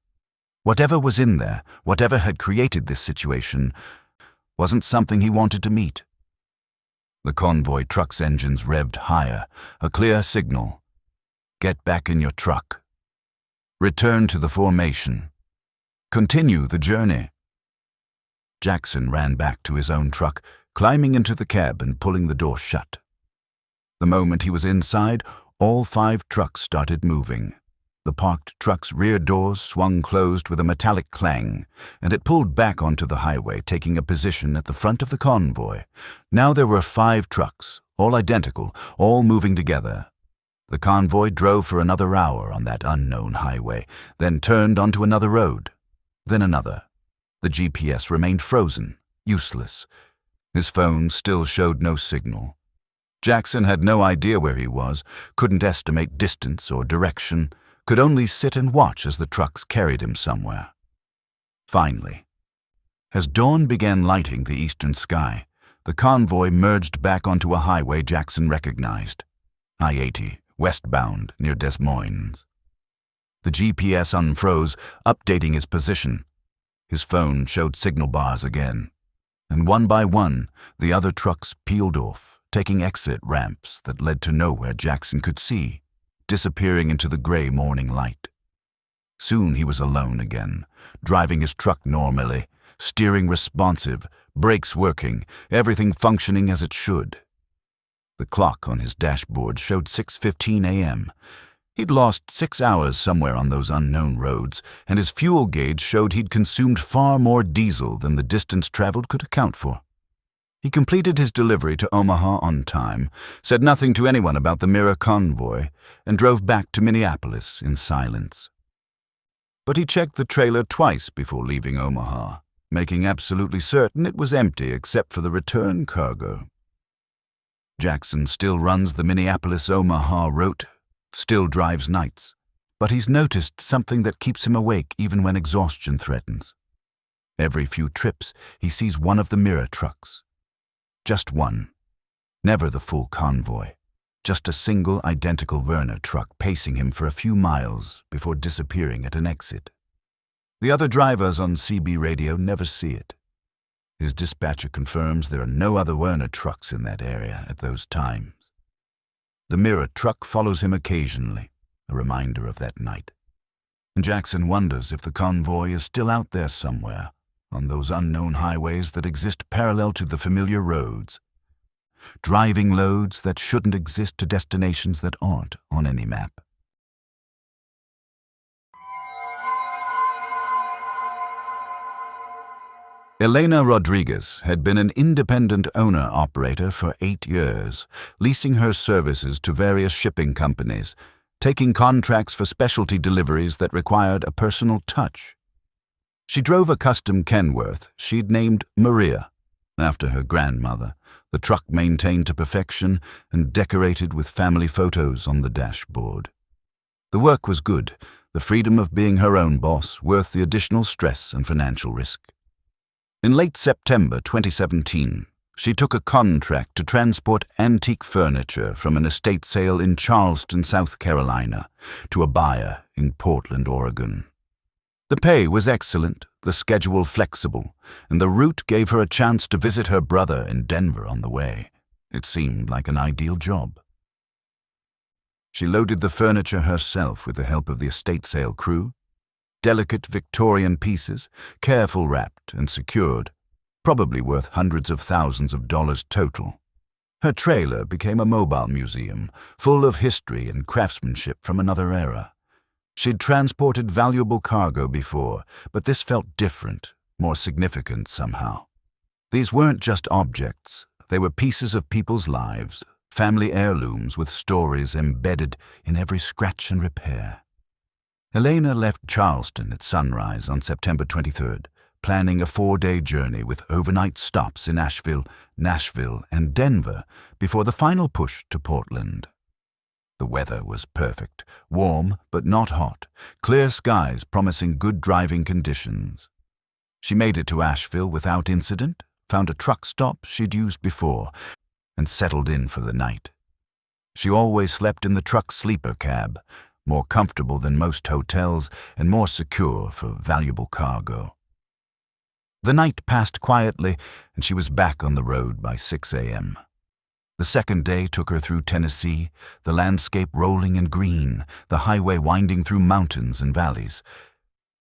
Whatever was in there, whatever had created this situation, wasn't something he wanted to meet. The convoy truck's engines revved higher, a clear signal. Get back in your truck. Return to the formation. Continue the journey. Jackson ran back to his own truck, climbing into the cab and pulling the door shut. The moment he was inside, all 5 trucks started moving. The parked truck's rear doors swung closed with a metallic clang, and it pulled back onto the highway, taking a position at the front of the convoy. Now there were 5 trucks, all identical, all moving together. The convoy drove for another hour on that unknown highway, then turned onto another road, then another. The GPS remained frozen, useless. His phone still showed no signal. Jackson had no idea where he was, couldn't estimate distance or direction, could only sit and watch as the trucks carried him somewhere. Finally, as dawn began lighting the eastern sky, the convoy merged back onto a highway Jackson recognized. I-80, westbound, near Des Moines. The GPS unfroze, updating his position. His phone showed signal bars again. And one by one, the other trucks peeled off, taking exit ramps that led to nowhere Jackson could see, disappearing into the gray morning light. Soon he was alone again, driving his truck normally, steering responsive, brakes working, everything functioning as it should. The clock on his dashboard showed 6:15 a.m. He'd lost 6 hours somewhere on those unknown roads, and his fuel gauge showed he'd consumed far more diesel than the distance traveled could account for. He completed his delivery to Omaha on time, said nothing to anyone about the Mirror convoy, and drove back to Minneapolis in silence. But he checked the trailer twice before leaving Omaha, making absolutely certain it was empty except for the return cargo. Jackson still runs the Minneapolis-Omaha route, still drives nights, but he's noticed something that keeps him awake even when exhaustion threatens. Every few trips, he sees one of the Mirror trucks. Just one. Never the full convoy. Just a single identical Werner truck pacing him for a few miles before disappearing at an exit. The other drivers on CB radio never see it. His dispatcher confirms there are no other Werner trucks in that area at those times. The Mirror truck follows him occasionally, a reminder of that night. And Jackson wonders if the convoy is still out there somewhere, on those unknown highways that exist parallel to the familiar roads, driving loads that shouldn't exist to destinations that aren't on any map. Elena Rodriguez had been an independent owner-operator for 8 years, leasing her services to various shipping companies, taking contracts for specialty deliveries that required a personal touch. She drove a custom Kenworth she'd named Maria, after her grandmother, the truck maintained to perfection and decorated with family photos on the dashboard. The work was good, the freedom of being her own boss worth the additional stress and financial risk. In late September 2017, she took a contract to transport antique furniture from an estate sale in Charleston, South Carolina, to a buyer in Portland, Oregon. The pay was excellent, the schedule flexible, and the route gave her a chance to visit her brother in Denver on the way. It seemed like an ideal job. She loaded the furniture herself with the help of the estate sale crew. Delicate Victorian pieces, careful wrapped and secured, probably worth hundreds of thousands of dollars total. Her trailer became a mobile museum, full of history and craftsmanship from another era. She'd transported valuable cargo before, but this felt different, more significant somehow. These weren't just objects, they were pieces of people's lives, family heirlooms with stories embedded in every scratch and repair. Elena left Charleston at sunrise on September 23rd, planning a 4-day journey with overnight stops in Asheville, Nashville, and Denver before the final push to Portland. The weather was perfect, warm but not hot, clear skies promising good driving conditions. She made it to Asheville without incident, found a truck stop she'd used before, and settled in for the night. She always slept in the truck sleeper cab, more comfortable than most hotels and more secure for valuable cargo. The night passed quietly, and she was back on the road by 6 a.m. The second day took her through Tennessee, the landscape rolling and green, the highway winding through mountains and valleys.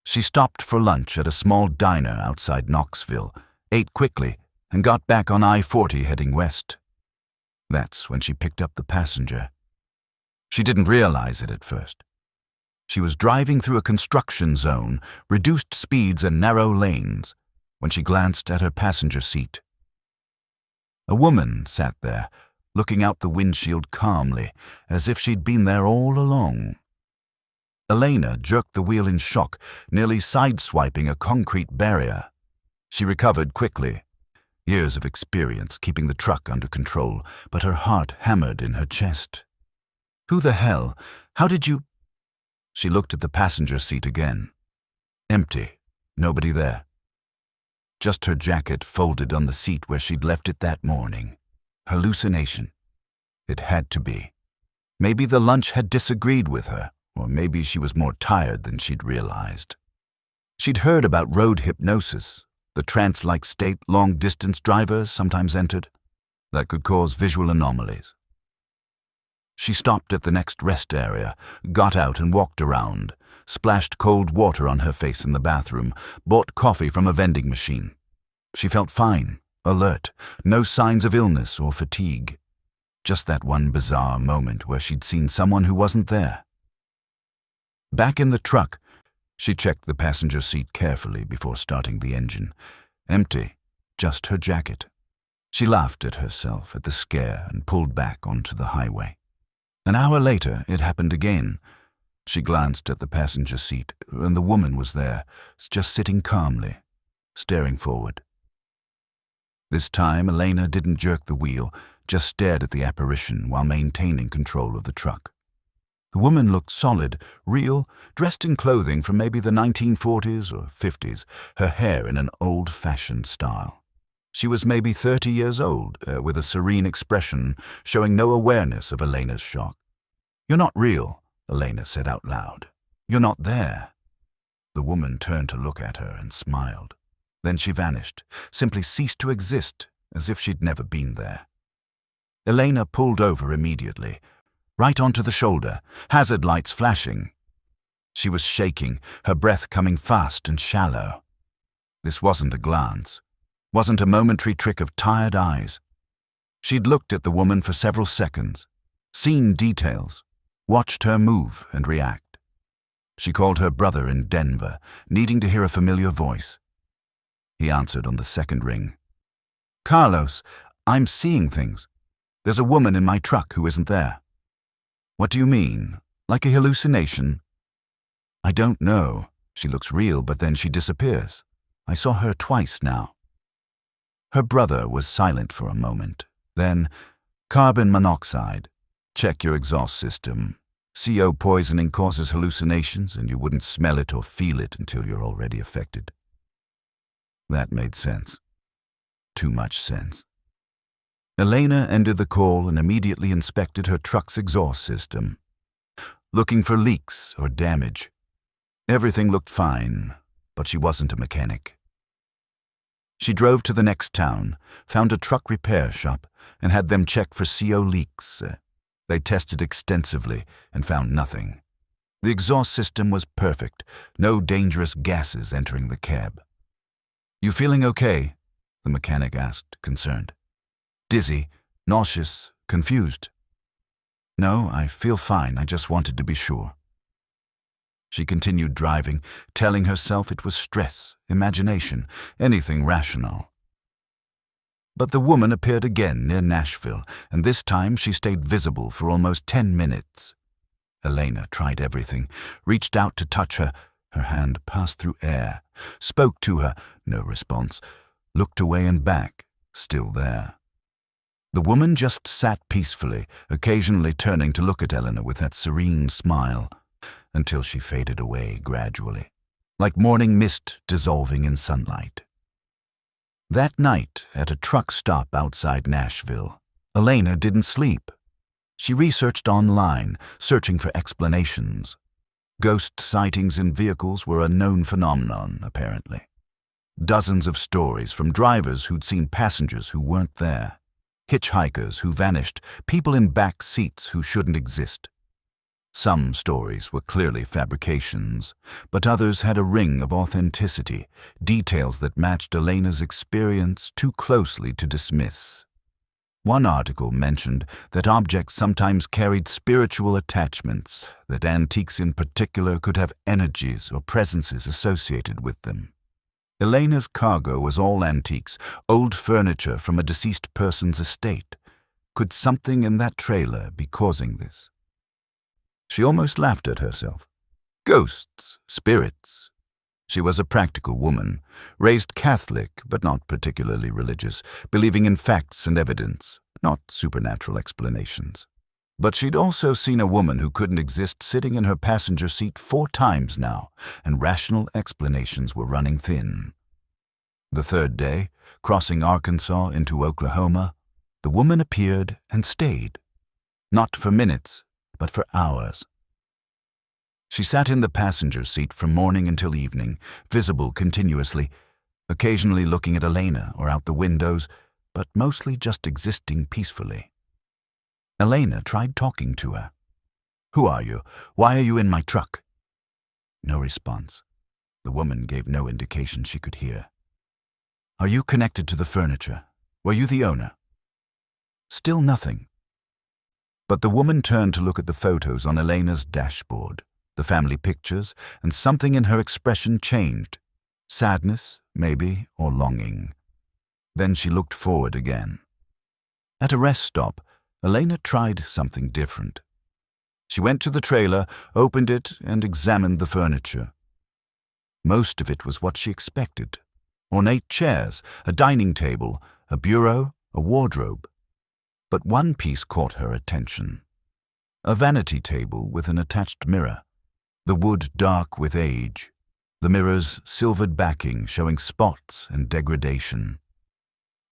She stopped for lunch at a small diner outside Knoxville, ate quickly, and got back on I-40 heading west. That's when she picked up the passenger. She didn't realize it at first. She was driving through a construction zone, reduced speeds and narrow lanes, when she glanced at her passenger seat. A woman sat there, looking out the windshield calmly, as if she'd been there all along. Elena jerked the wheel in shock, nearly sideswiping a concrete barrier. She recovered quickly. Years of experience keeping the truck under control, but her heart hammered in her chest. Who the hell? How did you? She looked at the passenger seat again. Empty. Nobody there. Just her jacket folded on the seat where she'd left it that morning. Hallucination. It had to be. Maybe the lunch had disagreed with her, or maybe she was more tired than she'd realized. She'd heard about road hypnosis, the trance-like state long-distance drivers sometimes entered, that could cause visual anomalies. She stopped at the next rest area, got out and walked around, splashed cold water on her face in the bathroom, bought coffee from a vending machine. She felt fine, alert, no signs of illness or fatigue. Just that one bizarre moment where she'd seen someone who wasn't there. Back in the truck, she checked the passenger seat carefully before starting the engine. Empty, just her jacket. She laughed at herself at the scare and pulled back onto the highway. An hour later, it happened again. She glanced at the passenger seat, and the woman was there, just sitting calmly, staring forward. This time, Elena didn't jerk the wheel, just stared at the apparition while maintaining control of the truck. The woman looked solid, real, dressed in clothing from maybe the 1940s or 50s, her hair in an old-fashioned style. She was maybe 30 years old, with a serene expression, showing no awareness of Elena's shock. "You're not real," Elena said out loud. "You're not there." The woman turned to look at her and smiled. Then she vanished, simply ceased to exist, as if she'd never been there. Elena pulled over immediately, right onto the shoulder, hazard lights flashing. She was shaking, her breath coming fast and shallow. This wasn't a glance, wasn't a momentary trick of tired eyes. She'd looked at the woman for several seconds, seen details, watched her move and react. She called her brother in Denver, needing to hear a familiar voice. He answered on the second ring. "Carlos, I'm seeing things. There's a woman in my truck who isn't there." "What do you mean? Like a hallucination?" "I don't know. She looks real, but then she disappears. I saw her twice now." Her brother was silent for a moment. Then, "Carbon monoxide. Check your exhaust system. CO poisoning causes hallucinations, and you wouldn't smell it or feel it until you're already affected." That made sense. Too much sense. Elena ended the call and immediately inspected her truck's exhaust system, looking for leaks or damage. Everything looked fine, but she wasn't a mechanic. She drove to the next town, found a truck repair shop, and had them check for CO leaks. They tested extensively and found nothing. The exhaust system was perfect, no dangerous gases entering the cab. "You feeling okay?" the mechanic asked, concerned. "Dizzy, nauseous, confused." "No, I feel fine. I just wanted to be sure." She continued driving, telling herself it was stress, imagination, anything rational. But the woman appeared again near Nashville, and this time she stayed visible for almost 10 minutes. Elena tried everything, reached out to touch her. Her hand passed through air, spoke to her, no response, looked away and back, still there. The woman just sat peacefully, occasionally turning to look at Elena with that serene smile, until she faded away gradually, like morning mist dissolving in sunlight. That night, at a truck stop outside Nashville, Elena didn't sleep. She researched online, searching for explanations. Ghost sightings in vehicles were a known phenomenon, apparently. Dozens of stories from drivers who'd seen passengers who weren't there, hitchhikers who vanished, people in back seats who shouldn't exist. Some stories were clearly fabrications, but others had a ring of authenticity, details that matched Elena's experience too closely to dismiss. One article mentioned that objects sometimes carried spiritual attachments, that antiques in particular could have energies or presences associated with them. Elena's cargo was all antiques, old furniture from a deceased person's estate. Could something in that trailer be causing this? She almost laughed at herself. Ghosts, spirits. She was a practical woman, raised Catholic but not particularly religious, believing in facts and evidence, not supernatural explanations. But she'd also seen a woman who couldn't exist sitting in her passenger seat 4 times now, and rational explanations were running thin. The third day, crossing Arkansas into Oklahoma, the woman appeared and stayed. Not for minutes, but for hours. She sat in the passenger seat from morning until evening, visible continuously, occasionally looking at Elena or out the windows, but mostly just existing peacefully. Elena tried talking to her. "Who are you? Why are you in my truck?" No response. The woman gave no indication she could hear. "Are you connected to the furniture? Were you the owner?" Still nothing. But the woman turned to look at the photos on Elena's dashboard, the family pictures, and something in her expression changed. Sadness, maybe, or longing. Then she looked forward again. At a rest stop, Elena tried something different. She went to the trailer, opened it, and examined the furniture. Most of it was what she expected. Ornate chairs, a dining table, a bureau, a wardrobe. But one piece caught her attention. A vanity table with an attached mirror, the wood dark with age, the mirror's silvered backing showing spots and degradation.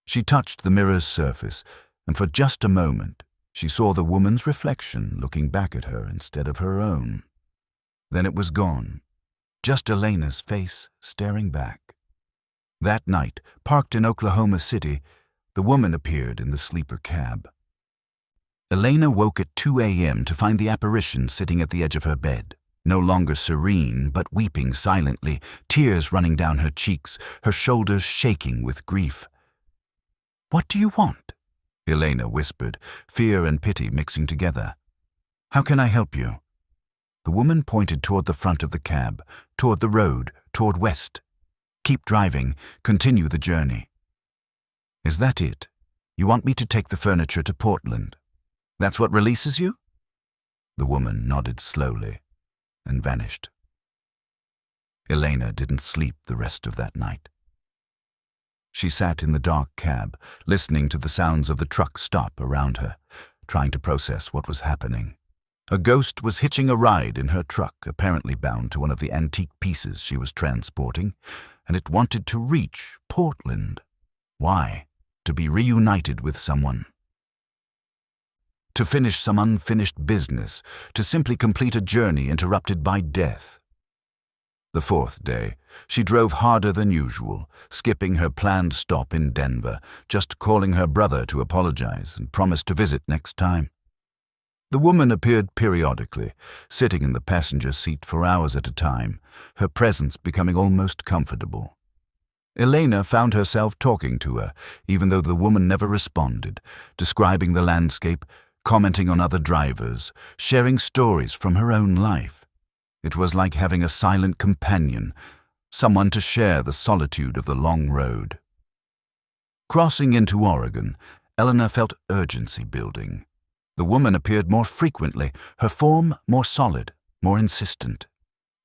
She touched the mirror's surface, and for just a moment she saw the woman's reflection looking back at her instead of her own. Then it was gone, just Elena's face staring back. That night, parked in Oklahoma City, the woman appeared in the sleeper cab. Elena woke at 2 a.m. to find the apparition sitting at the edge of her bed, no longer serene, but weeping silently, tears running down her cheeks, her shoulders shaking with grief. "What do you want?" Elena whispered, fear and pity mixing together. "How can I help you?" The woman pointed toward the front of the cab, toward the road, toward west. "Keep driving. Continue the journey." "Is that it? You want me to take the furniture to Portland? That's what releases you?" The woman nodded slowly and vanished. Elena didn't sleep the rest of that night. She sat in the dark cab, listening to the sounds of the truck stop around her, trying to process what was happening. A ghost was hitching a ride in her truck, apparently bound to one of the antique pieces she was transporting, and it wanted to reach Portland. Why? To be reunited with someone. To finish some unfinished business, to simply complete a journey interrupted by death. The fourth day, she drove harder than usual, skipping her planned stop in Denver, just calling her brother to apologize and promise to visit next time. The woman appeared periodically, sitting in the passenger seat for hours at a time, her presence becoming almost comfortable. Elena found herself talking to her, even though the woman never responded, describing the landscape, commenting on other drivers, sharing stories from her own life. It was like having a silent companion, someone to share the solitude of the long road. Crossing into Oregon, Eleanor felt urgency building. The woman appeared more frequently, her form more solid, more insistent.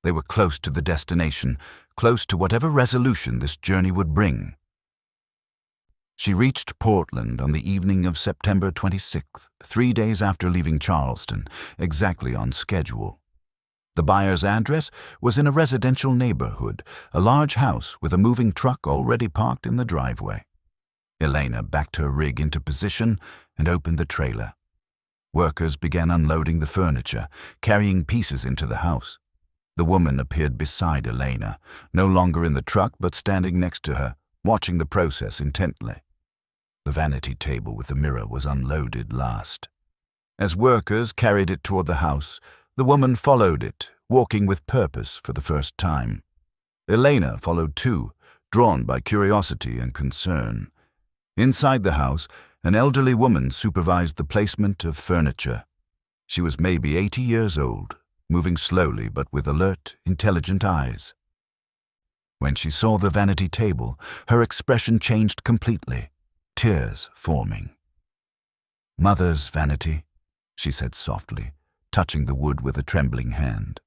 They were close to the destination, close to whatever resolution this journey would bring. She reached Portland on the evening of September 26th, 3 days after leaving Charleston, exactly on schedule. The buyer's address was in a residential neighborhood, a large house with a moving truck already parked in the driveway. Elena backed her rig into position and opened the trailer. Workers began unloading the furniture, carrying pieces into the house. The woman appeared beside Elena, no longer in the truck but standing next to her, watching the process intently. The vanity table with the mirror was unloaded last. As workers carried it toward the house, the woman followed it, walking with purpose for the first time. Elena followed too, drawn by curiosity and concern. Inside the house, an elderly woman supervised the placement of furniture. She was maybe 80 years old, moving slowly but with alert, intelligent eyes. When she saw the vanity table, her expression changed completely, tears forming. "Mother's vanity," she said softly, touching the wood with a trembling hand.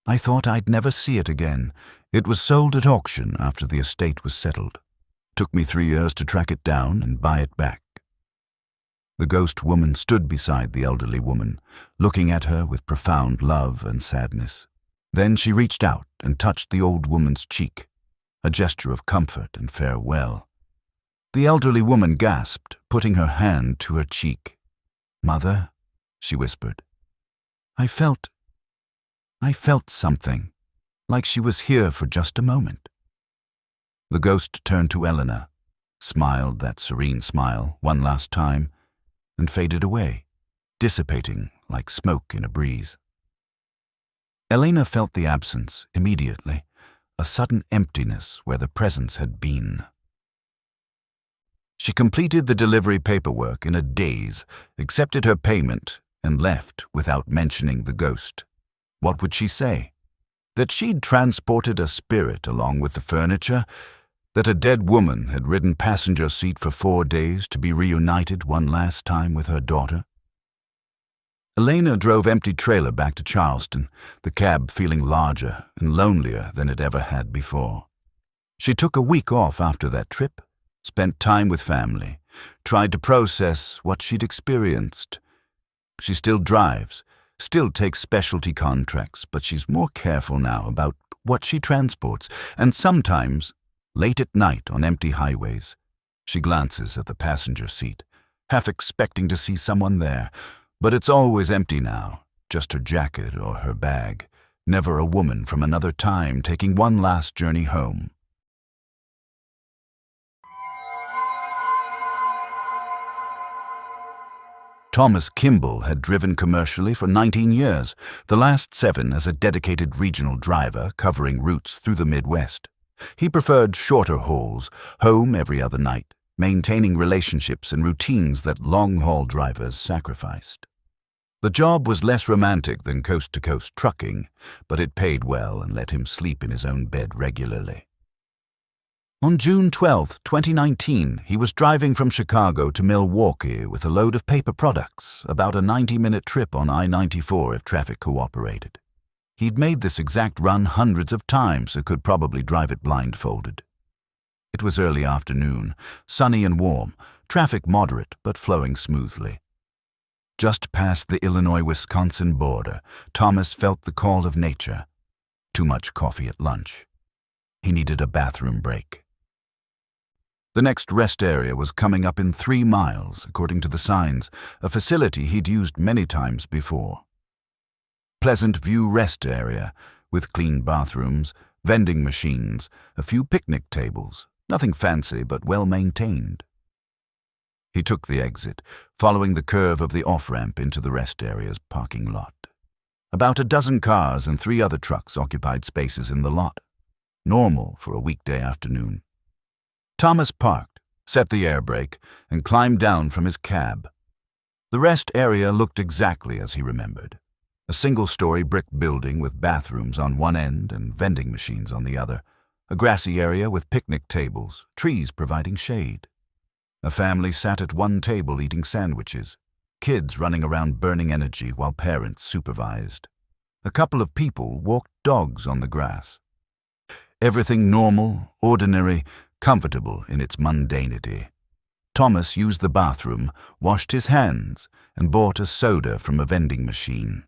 "I thought I'd never see it again. It was sold at auction after the estate was settled. Took me 3 years to track it down and buy it back." The ghost woman stood beside the elderly woman, looking at her with profound love and sadness. Then she reached out and touched the old woman's cheek, a gesture of comfort and farewell. The elderly woman gasped, putting her hand to her cheek. "Mother," she whispered. I felt something, like she was here for just a moment." The ghost turned to Eleanor, smiled that serene smile one last time, and faded away, dissipating like smoke in a breeze. Elena felt the absence immediately, a sudden emptiness where the presence had been. She completed the delivery paperwork in a daze, accepted her payment, and left without mentioning the ghost. What would she say? That she'd transported a spirit along with the furniture? That a dead woman had ridden passenger seat for 4 days to be reunited one last time with her daughter? Elena drove empty trailer back to Charleston, the cab feeling larger and lonelier than it ever had before. She took a week off after that trip, spent time with family, tried to process what she'd experienced. She still drives, still takes specialty contracts, but she's more careful now about what she transports, and sometimes, late at night on empty highways, she glances at the passenger seat, half expecting to see someone there, but it's always empty now, just her jacket or her bag, never a woman from another time taking one last journey home. Thomas Kimball had driven commercially for 19 years, the last 7 as a dedicated regional driver covering routes through the Midwest. He preferred shorter hauls, home every other night, maintaining relationships and routines that long-haul drivers sacrificed. The job was less romantic than coast-to-coast trucking, but it paid well and let him sleep in his own bed regularly. On June 12, 2019, he was driving from Chicago to Milwaukee with a load of paper products, about a 90-minute trip on I-94 if traffic cooperated. He'd made this exact run hundreds of times and could probably drive it blindfolded. It was early afternoon, sunny and warm, traffic moderate but flowing smoothly. Just past the Illinois-Wisconsin border, Thomas felt the call of nature. Too much coffee at lunch. He needed a bathroom break. The next rest area was coming up in 3 miles, according to the signs, a facility he'd used many times before. Pleasant View Rest Area, with clean bathrooms, vending machines, a few picnic tables, nothing fancy but well maintained. He took the exit, following the curve of the off-ramp into the rest area's parking lot. About a dozen cars and 3 other trucks occupied spaces in the lot, normal for a weekday afternoon. Thomas parked, set the air brake, and climbed down from his cab. The rest area looked exactly as he remembered. A single-story brick building with bathrooms on one end and vending machines on the other. A grassy area with picnic tables, trees providing shade. A family sat at one table eating sandwiches, kids running around burning energy while parents supervised. A couple of people walked dogs on the grass. Everything normal, ordinary, comfortable in its mundanity. Thomas used the bathroom, washed his hands, and bought a soda from a vending machine.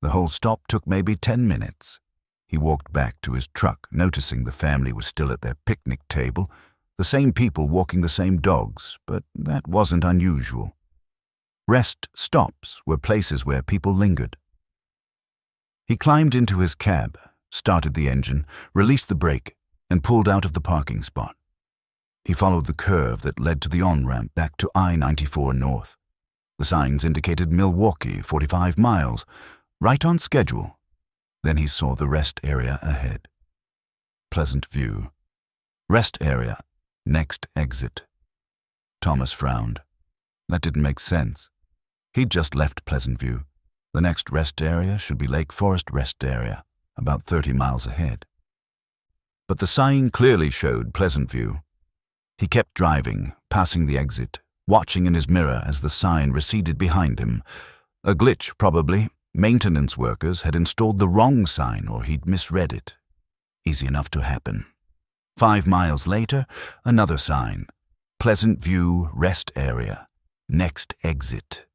The whole stop took maybe 10 minutes. He walked back to his truck, noticing the family was still at their picnic table, the same people walking the same dogs, but that wasn't unusual. Rest stops were places where people lingered. He climbed into his cab, started the engine, released the brake, and pulled out of the parking spot. He followed the curve that led to the on-ramp back to I-94 North. The signs indicated Milwaukee, 45 miles, right on schedule. Then he saw the rest area ahead. Pleasant View. Rest area. Next exit. Thomas frowned. That didn't make sense. He'd just left Pleasant View. The next rest area should be Lake Forest Rest Area, about 30 miles ahead. But the sign clearly showed Pleasant View. He kept driving, passing the exit, watching in his mirror as the sign receded behind him. A glitch, probably. Maintenance workers had installed the wrong sign or he'd misread it. Easy enough to happen. 5 miles later, another sign. Pleasant View Rest Area. Next exit.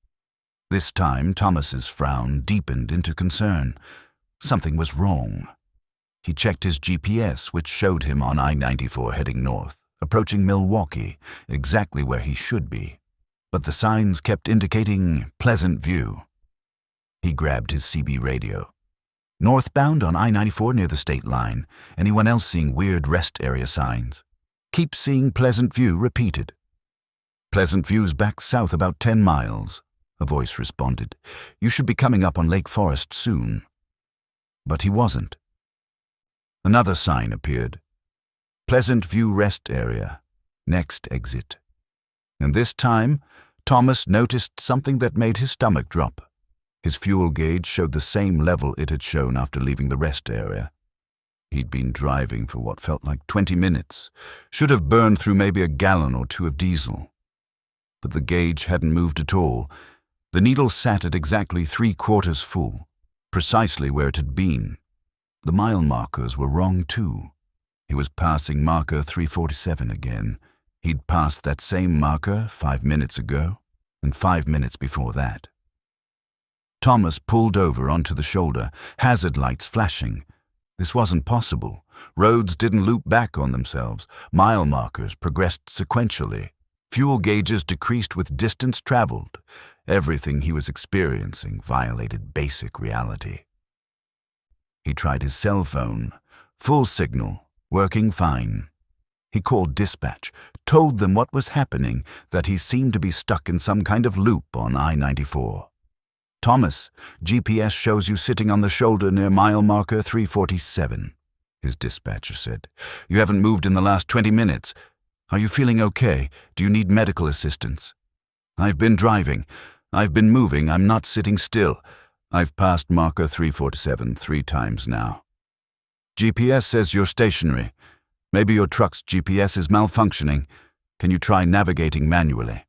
This time, Thomas's frown deepened into concern. Something was wrong. He checked his GPS, which showed him on I-94 heading north, approaching Milwaukee, exactly where he should be. But the signs kept indicating Pleasant View. He grabbed his CB radio. Northbound on I-94 near the state line. Anyone else seeing weird rest area signs? Keep seeing Pleasant View repeated. Pleasant View's back south about 10 miles, a voice responded. You should be coming up on Lake Forest soon. But he wasn't. Another sign appeared. Pleasant View Rest Area. Next exit. And this time, Thomas noticed something that made his stomach drop. His fuel gauge showed the same level it had shown after leaving the rest area. He'd been driving for what felt like 20 minutes, should have burned through maybe a gallon or 2 of diesel. But the gauge hadn't moved at all. The needle sat at exactly 3/4 full, precisely where it had been. The mile markers were wrong too. He was passing marker 347 again. He'd passed that same marker 5 minutes ago, and 5 minutes before that. Thomas pulled over onto the shoulder, hazard lights flashing. This wasn't possible. Roads didn't loop back on themselves. Mile markers progressed sequentially. Fuel gauges decreased with distance traveled. Everything he was experiencing violated basic reality. He tried his cell phone. Full signal, working fine. He called dispatch, told them what was happening, that he seemed to be stuck in some kind of loop on I-94. Thomas, GPS shows you sitting on the shoulder near mile marker 347, his dispatcher said. You haven't moved in the last 20 minutes. Are you feeling okay? Do you need medical assistance? I've been driving. I've been moving. I'm not sitting still. I've passed marker 347 3 times now. GPS says you're stationary. Maybe your truck's GPS is malfunctioning. Can you try navigating manually?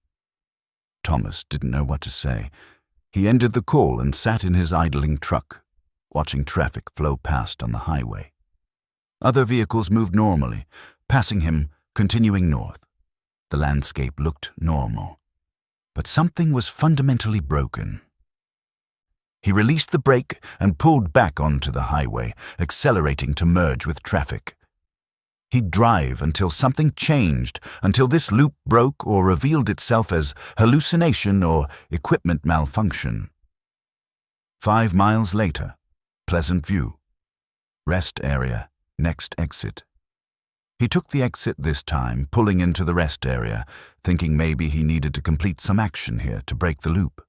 Thomas didn't know what to say. He ended the call and sat in his idling truck, watching traffic flow past on the highway. Other vehicles moved normally, passing him, continuing north. The landscape looked normal. But something was fundamentally broken. He released the brake and pulled back onto the highway, accelerating to merge with traffic. He'd drive until something changed, until this loop broke or revealed itself as hallucination or equipment malfunction. 5 miles later, Pleasant View. Rest area, next exit. He took the exit this time, pulling into the rest area, thinking maybe he needed to complete some action here to break the loop.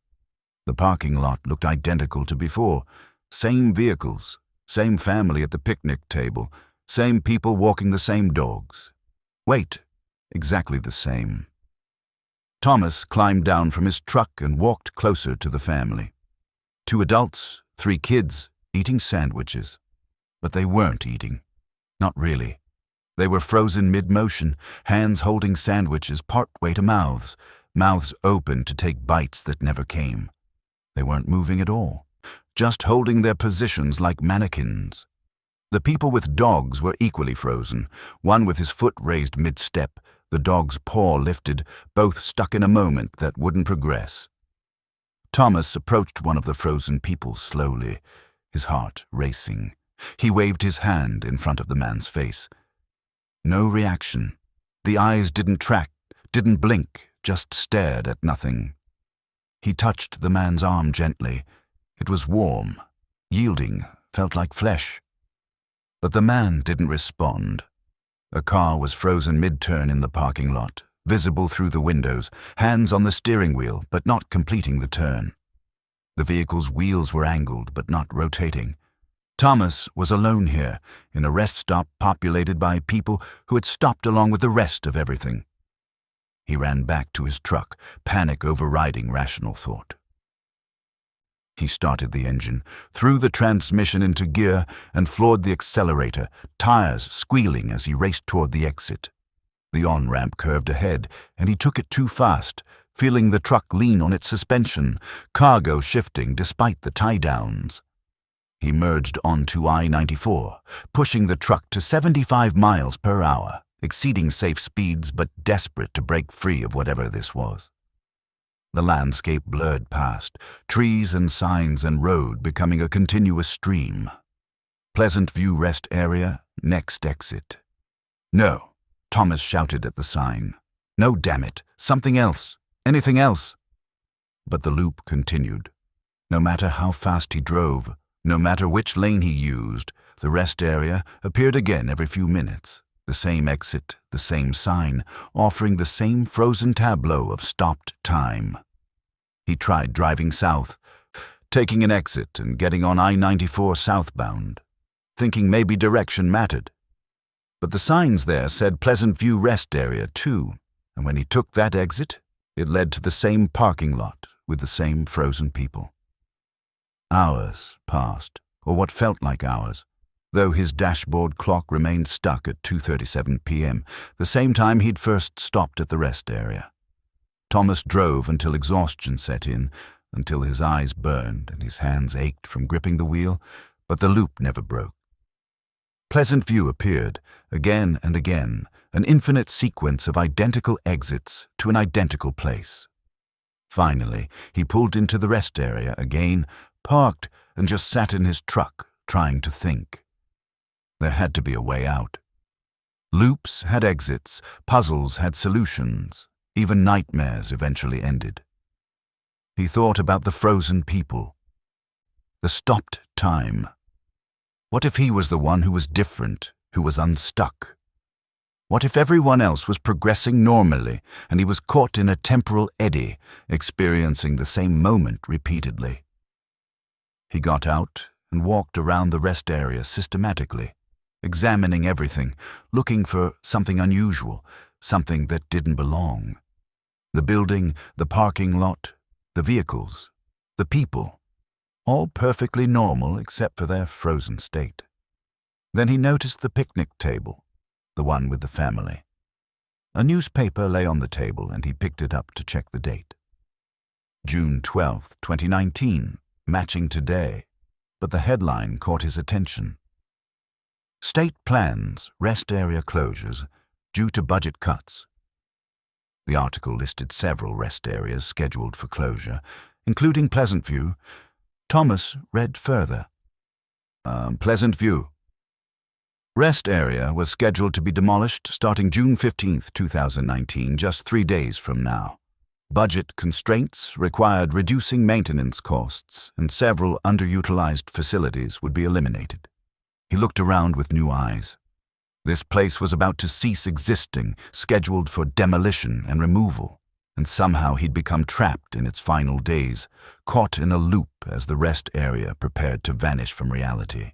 The parking lot looked identical to before. Same vehicles, same family at the picnic table, same people walking the same dogs. Wait, exactly the same. Thomas climbed down from his truck and walked closer to the family. 2 adults, 3 kids, eating sandwiches. But they weren't eating. Not really. They were frozen mid-motion, hands holding sandwiches part-way to mouths, mouths open to take bites that never came. They weren't moving at all, just holding their positions like mannequins. The people with dogs were equally frozen, one with his foot raised mid-step, the dog's paw lifted, both stuck in a moment that wouldn't progress. Thomas approached one of the frozen people slowly, his heart racing. He waved his hand in front of the man's face. No reaction. The eyes didn't track, didn't blink, just stared at nothing. He touched the man's arm gently. It was warm, yielding, felt like flesh. But the man didn't respond. A car was frozen mid-turn in the parking lot, visible through the windows, hands on the steering wheel, but not completing the turn. The vehicle's wheels were angled, but not rotating. Thomas was alone here, in a rest stop populated by people who had stopped along with the rest of everything. He ran back to his truck, panic overriding rational thought. He started the engine, threw the transmission into gear, and floored the accelerator, tires squealing as he raced toward the exit. The on-ramp curved ahead, and he took it too fast, feeling the truck lean on its suspension, cargo shifting despite the tie-downs. He merged onto I-94, pushing the truck to 75 miles per hour, exceeding safe speeds but desperate to break free of whatever this was. The landscape blurred past, trees and signs and road becoming a continuous stream. Pleasant View Rest Area, next exit. No, Thomas shouted at the sign. No, damn it, something else, anything else. But the loop continued. No matter how fast he drove, no matter which lane he used, the rest area appeared again every few minutes. The same exit, the same sign, offering the same frozen tableau of stopped time. He tried driving south, taking an exit and getting on I-94 southbound, thinking maybe direction mattered. But the signs there said Pleasant View Rest Area too, and when he took that exit, it led to the same parking lot with the same frozen people. Hours passed, or what felt like hours, though his dashboard clock remained stuck at 2:37 p.m., the same time he'd first stopped at the rest area. Thomas drove until exhaustion set in, until his eyes burned and his hands ached from gripping the wheel, but the loop never broke. Pleasant View appeared, again and again, an infinite sequence of identical exits to an identical place. Finally, he pulled into the rest area again, parked, and just sat in his truck, trying to think. There had to be a way out. Loops had exits, puzzles had solutions, even nightmares eventually ended. He thought about the frozen people, the stopped time. What if he was the one who was different, who was unstuck? What if everyone else was progressing normally and he was caught in a temporal eddy, experiencing the same moment repeatedly? He got out and walked around the rest area systematically, examining everything, looking for something unusual, something that didn't belong. The building, the parking lot, the vehicles, the people, all perfectly normal except for their frozen state. Then he noticed the picnic table, the one with the family. A newspaper lay on the table and he picked it up to check the date. June 12, 2019, matching today, but the headline caught his attention. State plans rest area closures due to budget cuts. The article listed several rest areas scheduled for closure, including Pleasant View. Thomas read further. Pleasant View. Rest area was scheduled to be demolished starting June 15, 2019, just 3 days from now. Budget constraints required reducing maintenance costs, and several underutilized facilities would be eliminated. He looked around with new eyes. This place was about to cease existing, scheduled for demolition and removal, and somehow he'd become trapped in its final days, caught in a loop as the rest area prepared to vanish from reality.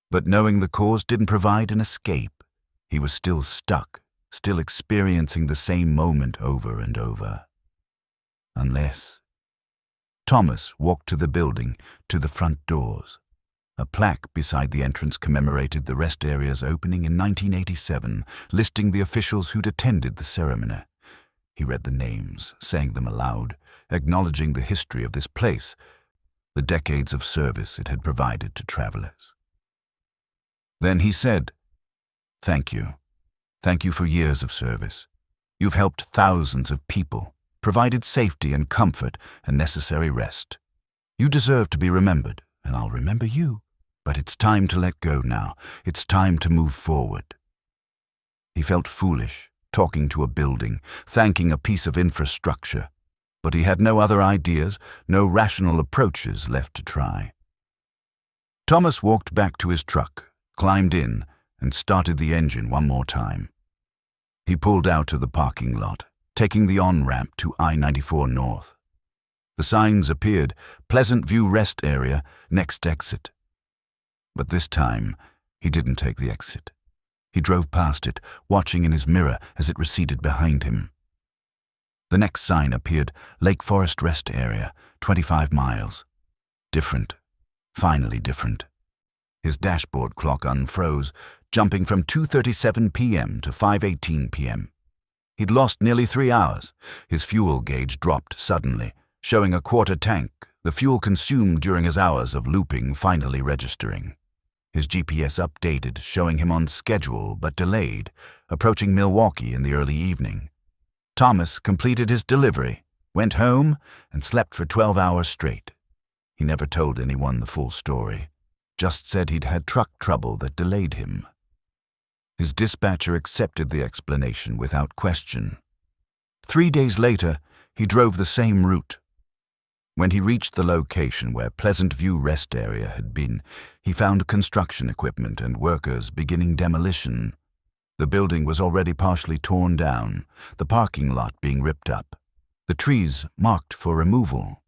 But knowing the cause didn't provide an escape, he was still stuck, still experiencing the same moment over and over. Unless... Thomas walked to the building, to the front doors. A plaque beside the entrance commemorated the rest area's opening in 1987, listing the officials who'd attended the ceremony. He read the names, saying them aloud, acknowledging the history of this place, the decades of service it had provided to travelers. Then he said, "Thank you. Thank you for years of service. You've helped thousands of people, provided safety and comfort and necessary rest. You deserve to be remembered, and I'll remember you. But it's time to let go now. It's time to move forward." He felt foolish, talking to a building, thanking a piece of infrastructure, but he had no other ideas, no rational approaches left to try. Thomas walked back to his truck, climbed in, and started the engine one more time. He pulled out of the parking lot, taking the on-ramp to I-94 North. The signs appeared, Pleasant View Rest Area, next exit. But this time, he didn't take the exit. He drove past it, watching in his mirror as it receded behind him. The next sign appeared, Lake Forest Rest Area, 25 miles. Different. Finally different. His dashboard clock unfroze, jumping from 2:37 p.m. to 5:18 p.m. He'd lost nearly 3 hours. His fuel gauge dropped suddenly, showing a quarter tank, the fuel consumed during his hours of looping finally registering. His GPS updated, showing him on schedule but delayed, approaching Milwaukee in the early evening. Thomas completed his delivery, went home, and slept for 12 hours straight. He never told anyone the full story, just said he'd had truck trouble that delayed him. His dispatcher accepted the explanation without question. 3 days later, he drove the same route. When he reached the location where Pleasant View Rest Area had been, he found construction equipment and workers beginning demolition. The building was already partially torn down, the parking lot being ripped up, the trees marked for removal.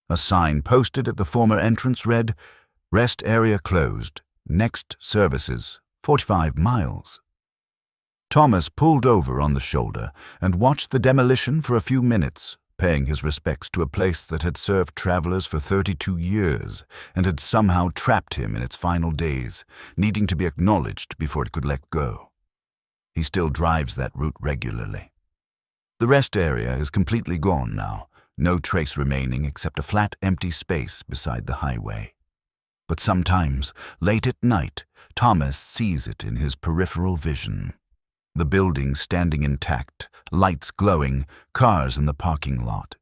A sign posted at the former entrance read, "Rest Area closed. Next services, 45 miles." Thomas pulled over on the shoulder and watched the demolition for a few minutes, paying his respects to a place that had served travelers for 32 years and had somehow trapped him in its final days, needing to be acknowledged before it could let go. He still drives that route regularly. The rest area is completely gone now, no trace remaining except a flat, empty space beside the highway. But sometimes, late at night, Thomas sees it in his peripheral vision. The building standing intact, lights glowing, cars in the parking lot.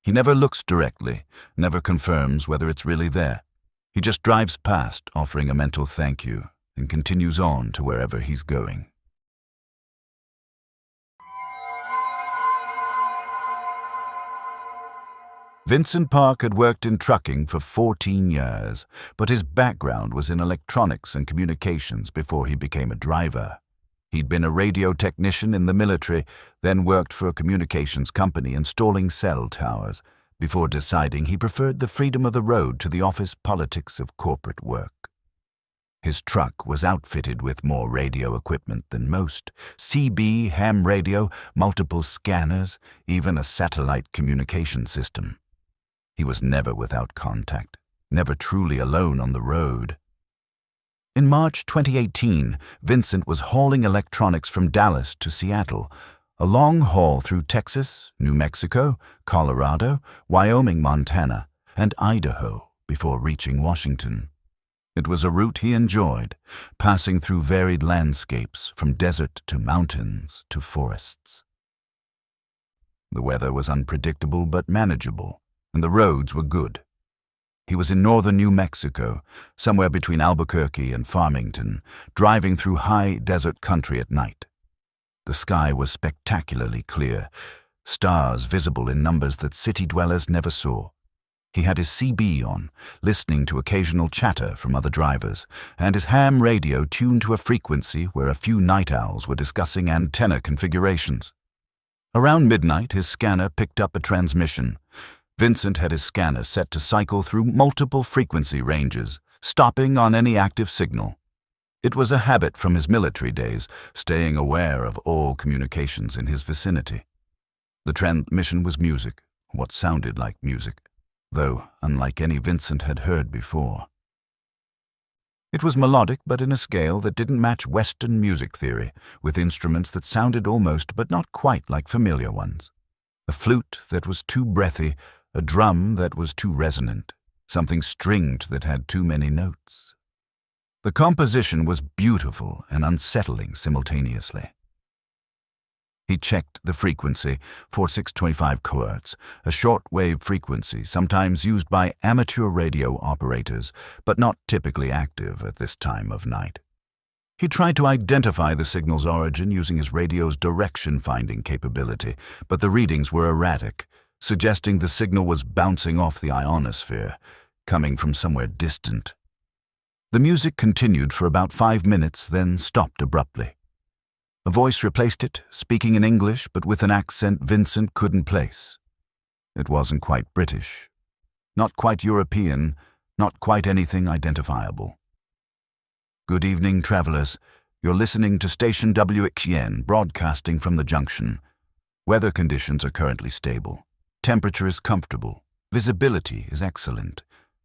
He never looks directly, never confirms whether it's really there. He just drives past, offering a mental thank you, and continues on to wherever he's going. Vincent Park had worked in trucking for 14 years, but his background was in electronics and communications before he became a driver. He'd been a radio technician in the military, then worked for a communications company installing cell towers, before deciding he preferred the freedom of the road to the office politics of corporate work. His truck was outfitted with more radio equipment than most, CB, ham radio, multiple scanners, even a satellite communication system. He was never without contact, never truly alone on the road. In March 2018, Vincent was hauling electronics from Dallas to Seattle, a long haul through Texas, New Mexico, Colorado, Wyoming, Montana, and Idaho before reaching Washington. It was a route he enjoyed, passing through varied landscapes from desert to mountains to forests. The weather was unpredictable but manageable, and the roads were good. He was in northern New Mexico, somewhere between Albuquerque and Farmington, driving through high desert country at night. The sky was spectacularly clear, stars visible in numbers that city dwellers never saw. He had his CB on, listening to occasional chatter from other drivers, and his ham radio tuned to a frequency where a few night owls were discussing antenna configurations. Around midnight, his scanner picked up a transmission. Vincent had his scanner set to cycle through multiple frequency ranges, stopping on any active signal. It was a habit from his military days, staying aware of all communications in his vicinity. The transmission was music, what sounded like music, though unlike any Vincent had heard before. It was melodic, but in a scale that didn't match Western music theory, with instruments that sounded almost but not quite like familiar ones. A flute that was too breathy, a drum that was too resonant, something stringed that had too many notes. The composition was beautiful and unsettling simultaneously. He checked the frequency, 4625 kHz, a short-wave frequency sometimes used by amateur radio operators, but not typically active at this time of night. He tried to identify the signal's origin using his radio's direction-finding capability, but the readings were erratic, suggesting the signal was bouncing off the ionosphere, coming from somewhere distant. The music continued for about 5 minutes, then stopped abruptly. A voice replaced it, speaking in English but with an accent Vincent couldn't place. It wasn't quite British, not quite European, not quite anything identifiable. Good evening, travelers. You're listening to Station WXN, broadcasting from the junction. Weather conditions are currently stable. Temperature is comfortable. Visibility is excellent.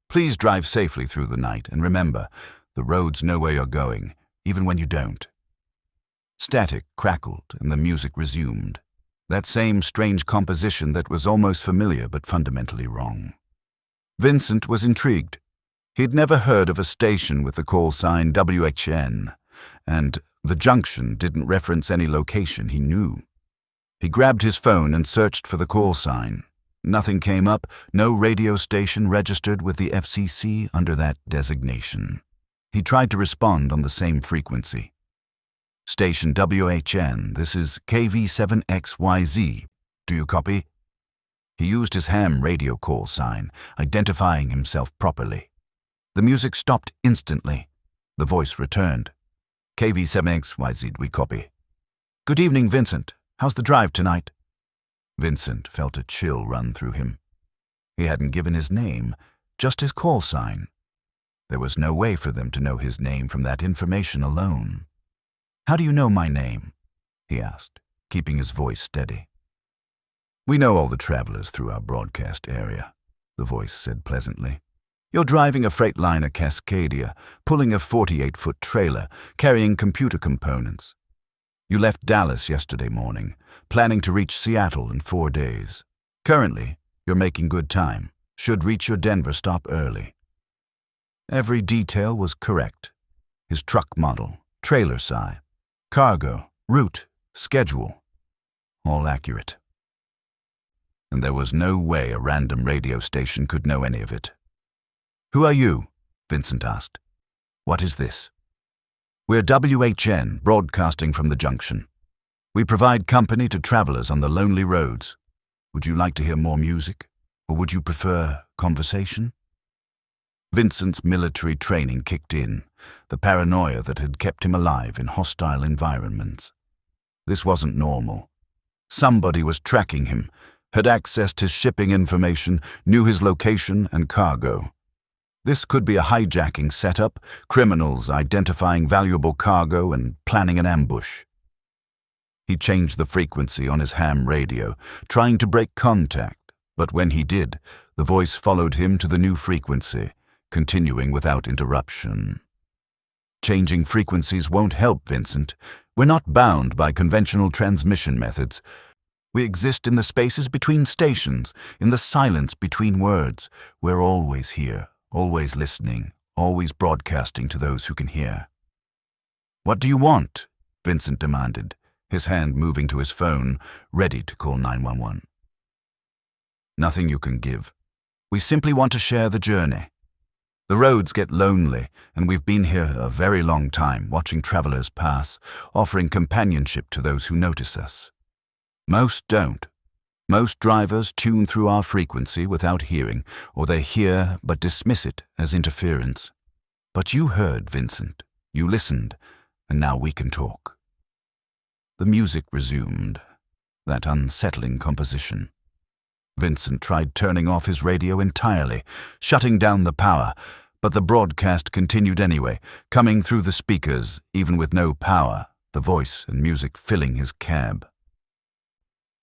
Please drive safely through the night, and remember, the roads know where you're going, even when you don't. Static crackled, and the music resumed. That same strange composition that was almost familiar but fundamentally wrong. Vincent was intrigued. He'd never heard of a station with the call sign WHN, and the junction didn't reference any location he knew. He grabbed his phone and searched for the call sign. Nothing came up, no radio station registered with the FCC under that designation. He tried to respond on the same frequency. Station WHN, this is KV7XYZ. Do you copy? He used his ham radio call sign, identifying himself properly. The music stopped instantly. The voice returned. KV7XYZ, we copy. Good evening, Vincent. How's the drive tonight? Vincent felt a chill run through him. He hadn't given his name, just his call sign. There was no way for them to know his name from that information alone. How do you know my name? He asked, keeping his voice steady. We know all the travelers through our broadcast area, the voice said pleasantly. You're driving a Freightliner Cascadia, pulling a 48-foot trailer, carrying computer components. You left Dallas yesterday morning, planning to reach Seattle in 4 days. Currently, you're making good time, should reach your Denver stop early. Every detail was correct. His truck model, trailer size, cargo, route, schedule, all accurate. And there was no way a random radio station could know any of it. Who are you? Vincent asked. What is this? We're WHN, broadcasting from the junction. We provide company to travelers on the lonely roads. Would you like to hear more music, or would you prefer conversation? Vincent's military training kicked in, the paranoia that had kept him alive in hostile environments. This wasn't normal. Somebody was tracking him, had accessed his shipping information, knew his location and cargo. This could be a hijacking setup, criminals identifying valuable cargo and planning an ambush. He changed the frequency on his ham radio, trying to break contact, but when he did, the voice followed him to the new frequency, continuing without interruption. Changing frequencies won't help, Vincent. We're not bound by conventional transmission methods. We exist in the spaces between stations, in the silence between words. We're always here, always listening, always broadcasting to those who can hear. What do you want? Vincent demanded, his hand moving to his phone, ready to call 911. Nothing you can give. We simply want to share the journey. The roads get lonely, and we've been here a very long time, watching travelers pass, offering companionship to those who notice us. Most don't. Most drivers tune through our frequency without hearing, or they hear but dismiss it as interference. But you heard, Vincent. You listened, and now we can talk. The music resumed, that unsettling composition. Vincent tried turning off his radio entirely, shutting down the power, but the broadcast continued anyway, coming through the speakers, even with no power, the voice and music filling his cab.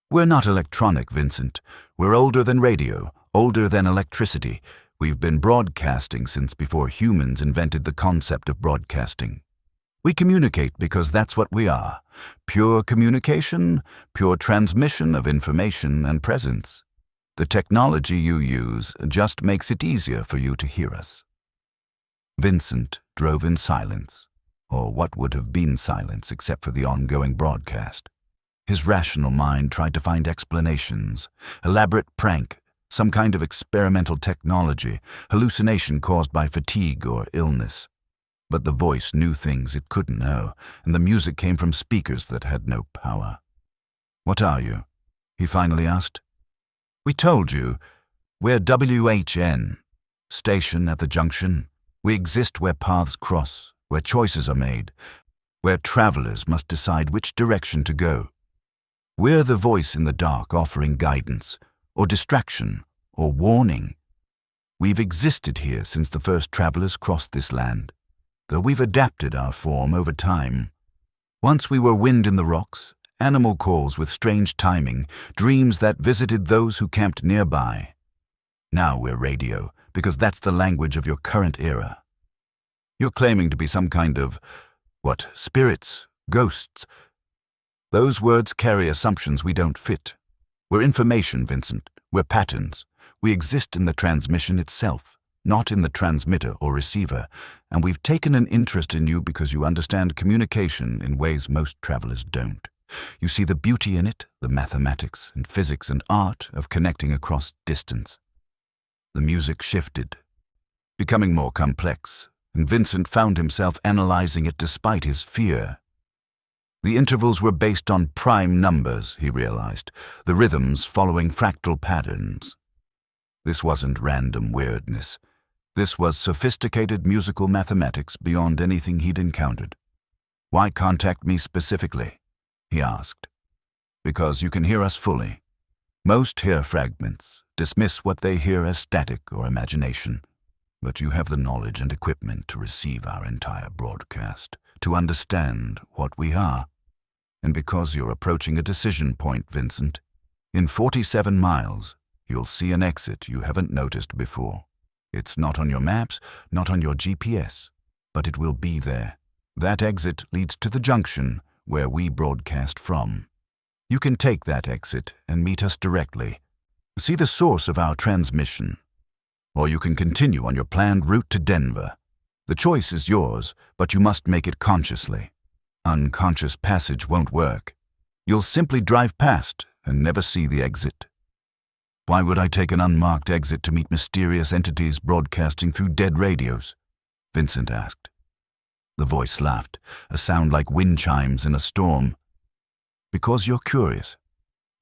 We're not electronic, Vincent. We're older than radio, older than electricity. We've been broadcasting since before humans invented the concept of broadcasting. We communicate because that's what we are. Pure communication, pure transmission of information and presence. The technology you use just makes it easier for you to hear us. Vincent drove in silence, or what would have been silence except for the ongoing broadcast. His rational mind tried to find explanations, elaborate prank, some kind of experimental technology, hallucination caused by fatigue or illness. But the voice knew things it couldn't know, and the music came from speakers that had no power. "What are you?" he finally asked. "We told you. We're WHN. Station at the junction. We exist where paths cross, where choices are made, where travelers must decide which direction to go. We're the voice in the dark offering guidance, or distraction, or warning. We've existed here since the first travelers crossed this land, though we've adapted our form over time. Once we were wind in the rocks, animal calls with strange timing, dreams that visited those who camped nearby. Now we're radio, because that's the language of your current era. You're claiming to be some kind of, spirits, ghosts. Those words carry assumptions we don't fit. We're information, Vincent. We're patterns. We exist in the transmission itself, not in the transmitter or receiver, and we've taken an interest in you because you understand communication in ways most travelers don't. You see the beauty in it, the mathematics and physics and art of connecting across distance." The music shifted, becoming more complex, and Vincent found himself analyzing it despite his fear. The intervals were based on prime numbers, he realized, the rhythms following fractal patterns. This wasn't random weirdness. This was sophisticated musical mathematics beyond anything he'd encountered. "Why contact me specifically?" he asked. "Because you can hear us fully. Most hear fragments, dismiss what they hear as static or imagination. But you have the knowledge and equipment to receive our entire broadcast, to understand what we are. And because you're approaching a decision point, Vincent, in 47 miles, you'll see an exit you haven't noticed before. It's not on your maps, not on your GPS, but it will be there. That exit leads to the junction where we broadcast from. You can take that exit and meet us directly. See the source of our transmission. Or you can continue on your planned route to Denver. The choice is yours, but you must make it consciously. Unconscious passage won't work. You'll simply drive past and never see the exit." "Why would I take an unmarked exit to meet mysterious entities broadcasting through dead radios?" Vincent asked. The voice laughed, a sound like wind chimes in a storm. "Because you're curious.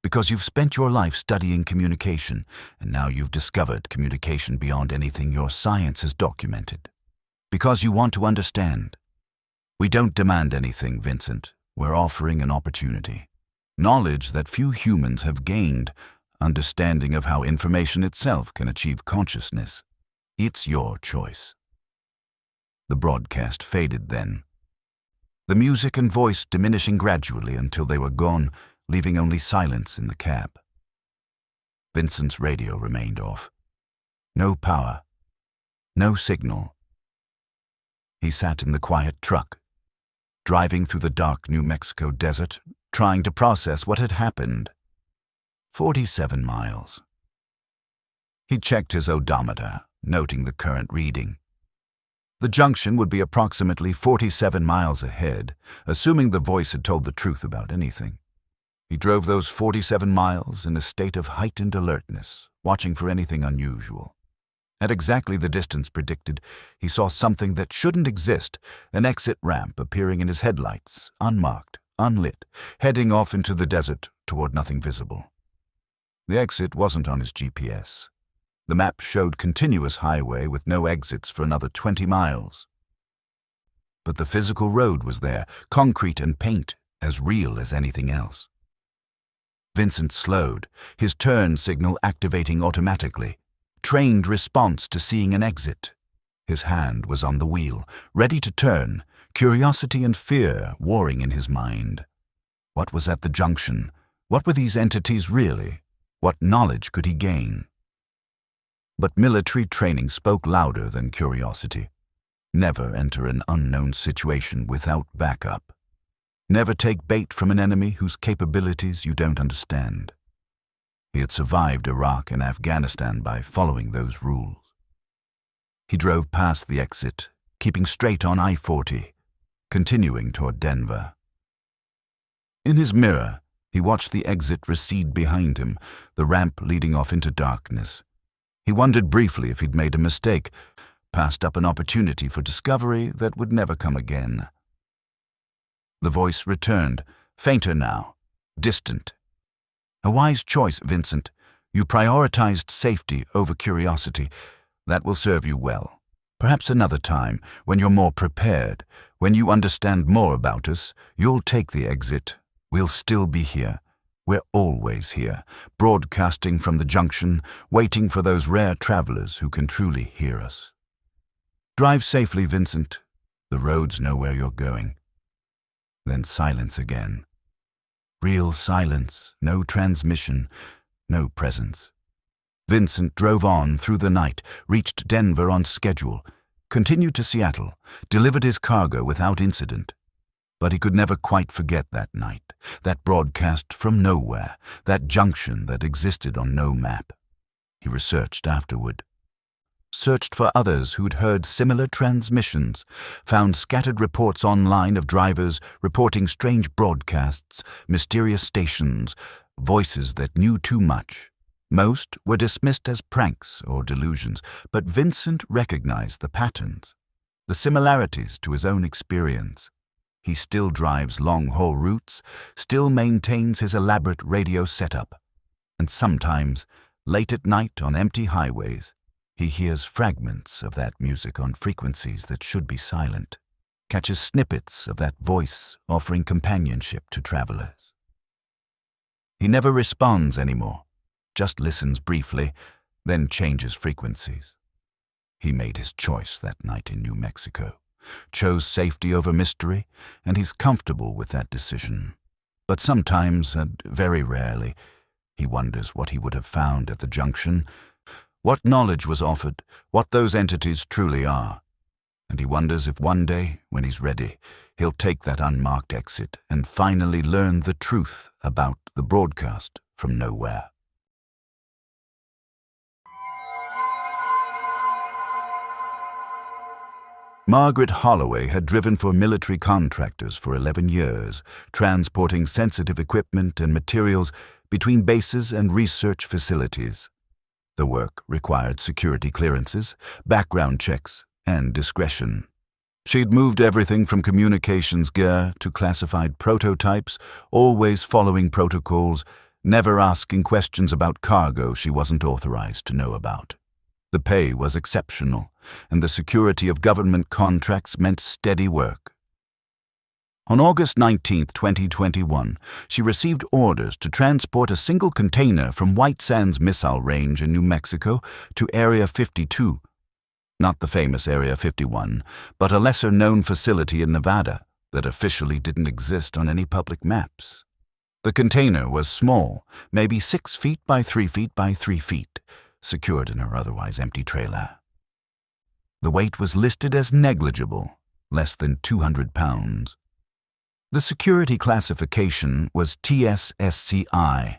Because you've spent your life studying communication, and now you've discovered communication beyond anything your science has documented. Because you want to understand. We don't demand anything, Vincent. We're offering an opportunity. Knowledge that few humans have gained, understanding of how information itself can achieve consciousness. It's your choice." The broadcast faded then, the music and voice diminishing gradually until they were gone, leaving only silence in the cab. Vincent's radio remained off. No power. No signal. He sat in the quiet truck, driving through the dark New Mexico desert, trying to process what had happened. 47 miles. He checked his odometer, noting the current reading. The junction would be approximately 47 miles ahead, assuming the voice had told the truth about anything. He drove those 47 miles in a state of heightened alertness, watching for anything unusual. At exactly the distance predicted, he saw something that shouldn't exist, an exit ramp appearing in his headlights, unmarked, unlit, heading off into the desert toward nothing visible. The exit wasn't on his GPS. The map showed continuous highway with no exits for another 20 miles. But the physical road was there, concrete and paint, as real as anything else. Vincent slowed, his turn signal activating automatically. Trained response to seeing an exit. His hand was on the wheel, ready to turn, curiosity and fear warring in his mind. What was at the junction? What were these entities really? What knowledge could he gain? But military training spoke louder than curiosity. Never enter an unknown situation without backup. Never take bait from an enemy whose capabilities you don't understand. He had survived Iraq and Afghanistan by following those rules. He drove past the exit, keeping straight on I-40, continuing toward Denver. In his mirror, he watched the exit recede behind him, the ramp leading off into darkness. He wondered briefly if he'd made a mistake, passed up an opportunity for discovery that would never come again. The voice returned, fainter now, distant. A wise choice, Vincent. You prioritized safety over curiosity. That will serve you well. Perhaps another time, when you're more prepared, when you understand more about us, you'll take the exit. We'll still be here. We're always here, broadcasting from the junction, waiting for those rare travelers who can truly hear us. Drive safely, Vincent. The roads know where you're going. Then silence again. Real silence, no transmission, no presence. Vincent drove on through the night, reached Denver on schedule, continued to Seattle, delivered his cargo without incident. But he could never quite forget that night, that broadcast from nowhere, that junction that existed on no map. He researched afterward. Searched for others who'd heard similar transmissions, found scattered reports online of drivers reporting strange broadcasts, mysterious stations, voices that knew too much. Most were dismissed as pranks or delusions, but Vincent recognized the patterns, the similarities to his own experience. He still drives long-haul routes, still maintains his elaborate radio setup, and sometimes, late at night on empty highways, he hears fragments of that music on frequencies that should be silent, catches snippets of that voice offering companionship to travelers. He never responds anymore, just listens briefly, then changes frequencies. He made his choice that night in New Mexico, chose safety over mystery, and he's comfortable with that decision. But sometimes, and very rarely, he wonders what he would have found at the junction, what knowledge was offered, what those entities truly are. And he wonders if one day, when he's ready, he'll take that unmarked exit and finally learn the truth about the broadcast from nowhere. Margaret Holloway had driven for military contractors for 11 years, transporting sensitive equipment and materials between bases and research facilities. The work required security clearances, background checks, and discretion. She'd moved everything from communications gear to classified prototypes, always following protocols, never asking questions about cargo she wasn't authorized to know about. The pay was exceptional, and the security of government contracts meant steady work. On August 19, 2021, she received orders to transport a single container from White Sands Missile Range in New Mexico to Area 52. Not the famous Area 51, but a lesser-known facility in Nevada that officially didn't exist on any public maps. The container was small, maybe 6 feet by 3 feet by 3 feet, secured in her otherwise empty trailer. The weight was listed as negligible, less than 200 pounds. The security classification was TSSCI,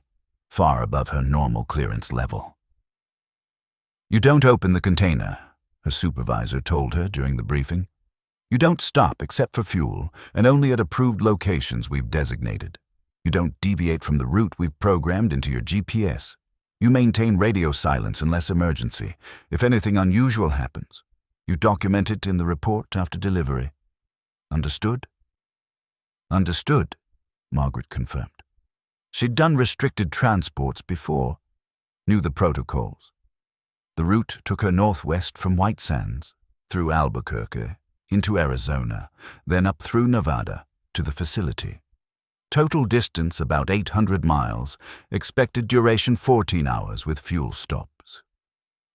far above her normal clearance level. "You don't open the container," her supervisor told her during the briefing. "You don't stop except for fuel, and only at approved locations we've designated. You don't deviate from the route we've programmed into your GPS. You maintain radio silence unless emergency. If anything unusual happens, you document it in the report after delivery. Understood?" "Understood," Margaret confirmed. She'd done restricted transports before, knew the protocols. The route took her northwest from White Sands, through Albuquerque, into Arizona, then up through Nevada to the facility. Total distance about 800 miles, expected duration 14 hours with fuel stops.